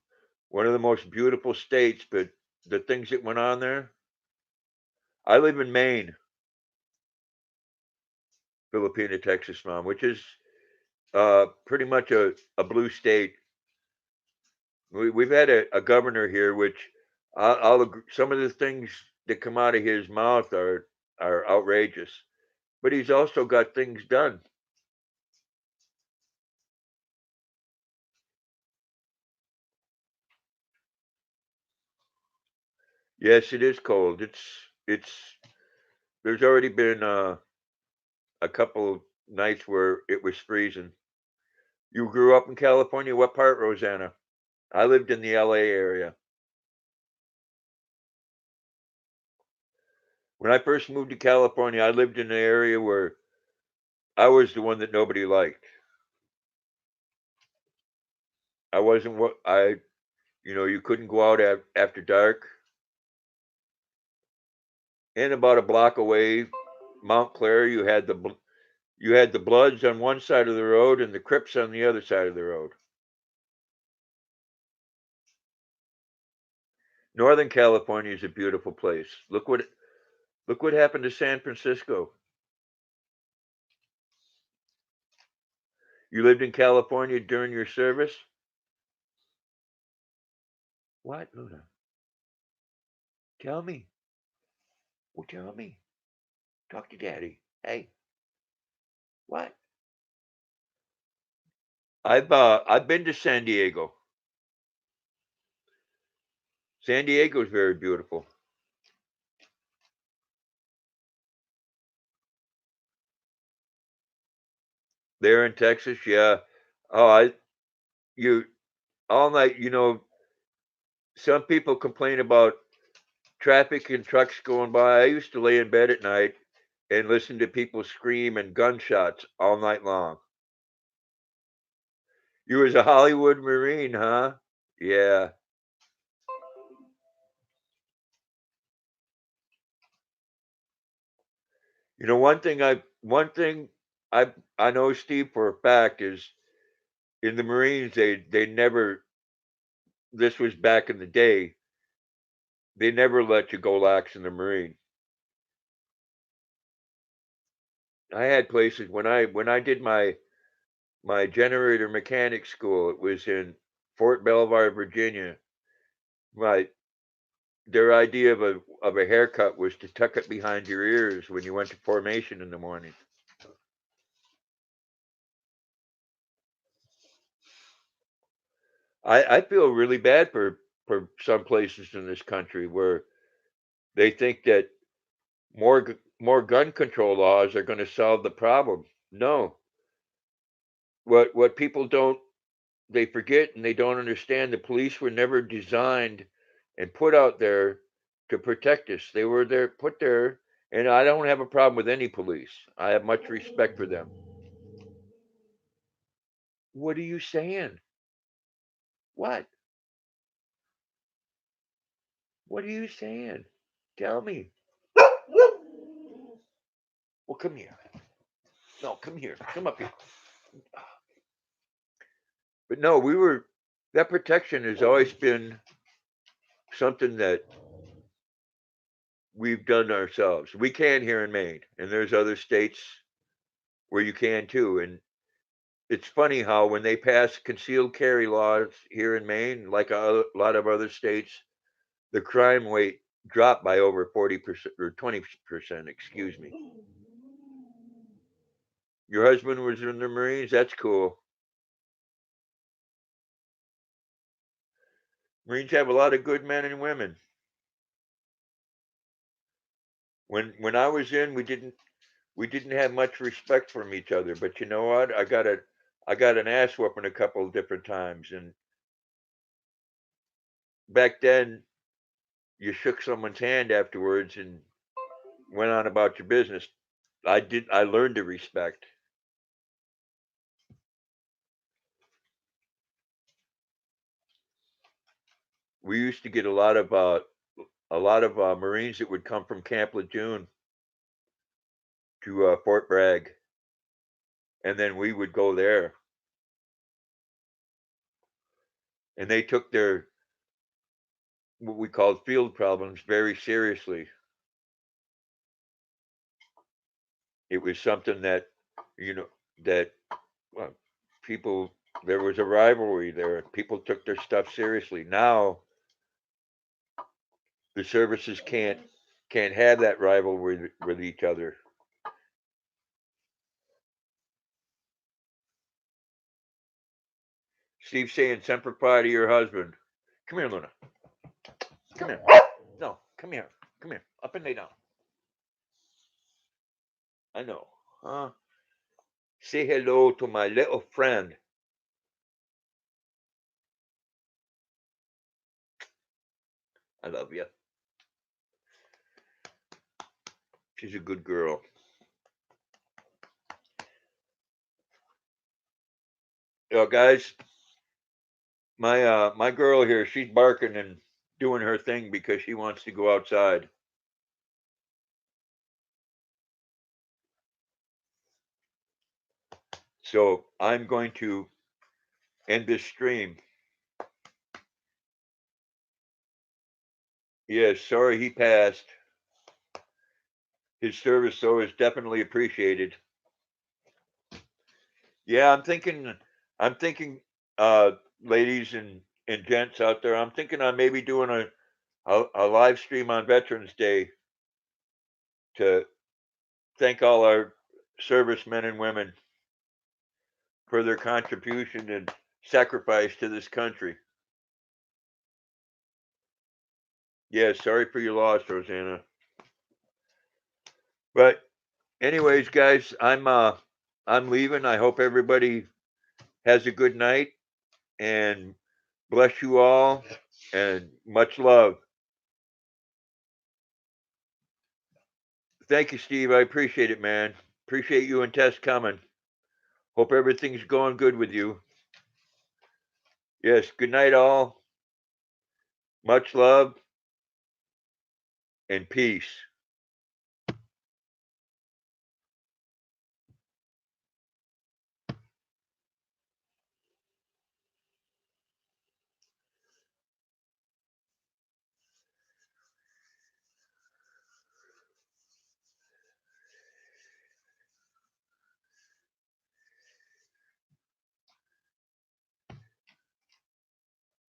one of the most beautiful states, but the things that went on there. I live in Maine, Filipina, Texas, mom, which is pretty much a blue state. We've had a governor here, which I'll agree, some of the things that come out of his mouth are outrageous, but he's also got things done. Yes, it is cold. It's there's already been a couple of nights where it was freezing. You grew up in California? What part, Rosanna? I lived in the LA area. When I first moved to California, I lived in an area where I was the one that nobody liked. I wasn't what you couldn't go out after dark. And about a block away, Mount Clair, you had the Bloods on one side of the road and the Crips on the other side of the road. Northern California is a beautiful place. Look what happened to San Francisco. You lived in California during your service? What, Luna? Tell me. Well, tell me. Talk to Daddy. Hey, what? I've been to San Diego. San Diego is very beautiful. There in Texas, yeah. Oh, you all night. Some people complain about traffic and trucks going by. I used to lay in bed at night and listen to people scream and gunshots all night long. You was a Hollywood Marine, huh? Yeah. One thing I know, Steve, for a fact is in the Marines they never, this was back in the day, they never let you go lax in the Marine. I had places when I did my generator mechanic school. It was in Fort Belvoir, Virginia. My Their idea of a haircut was to tuck it behind your ears when you went to formation in the morning. I feel really bad for some places in this country where they think that more gun control laws are going to solve the problem. No, what people don't they forget and they don't understand, the police were never designed and put out there to protect us. They were there, put there, and I don't have a problem with any police. I have much respect for them. What are you saying? What? What are you saying? Tell me. Well, come here. No, come here. Come up here. But no, that protection has always been something that we've done ourselves. We can here in Maine, and there's other states where you can too. And it's funny how when they pass concealed carry laws here in Maine, like a lot of other states, the crime rate dropped by over 40% or 20%, excuse me. Your husband was in the Marines? That's cool. Marines have a lot of good men and women. When I was in, we didn't have much respect from each other, but you know what? I got an ass whooping a couple of different times, and back then you shook someone's hand afterwards and went on about your business. I learned to respect. We used to get a lot of Marines that would come from Camp Lejeune to Fort Bragg, and then we would go there, and they took their what we called field problems very seriously. It was something that you know that well, people there was a rivalry there. People took their stuff seriously. Now the services can't have that rivalry with each other. Steve saying semper fi to your husband. Come here, Luna. Come here. No, come here. Come here. Up and lay down. I know. Say hello to my little friend. I love you. She's a good girl. Guys, my girl here, she's barking and doing her thing because she wants to go outside. So I'm going to end this stream. Yes, sorry he passed. His service though is definitely appreciated. Yeah, I'm thinking, uh, ladies and gents out there, I'm thinking on maybe doing a live stream on Veterans Day to thank all our servicemen and women for their contribution and sacrifice to this country. Yeah, sorry for your loss, Rosanna. But anyways, guys, I'm leaving. I hope everybody has a good night and bless you all and much love. Thank you, Steve. I appreciate it, man. Appreciate you and Tess coming. Hope everything's going good with you. Yes, good night, all. Much love and peace.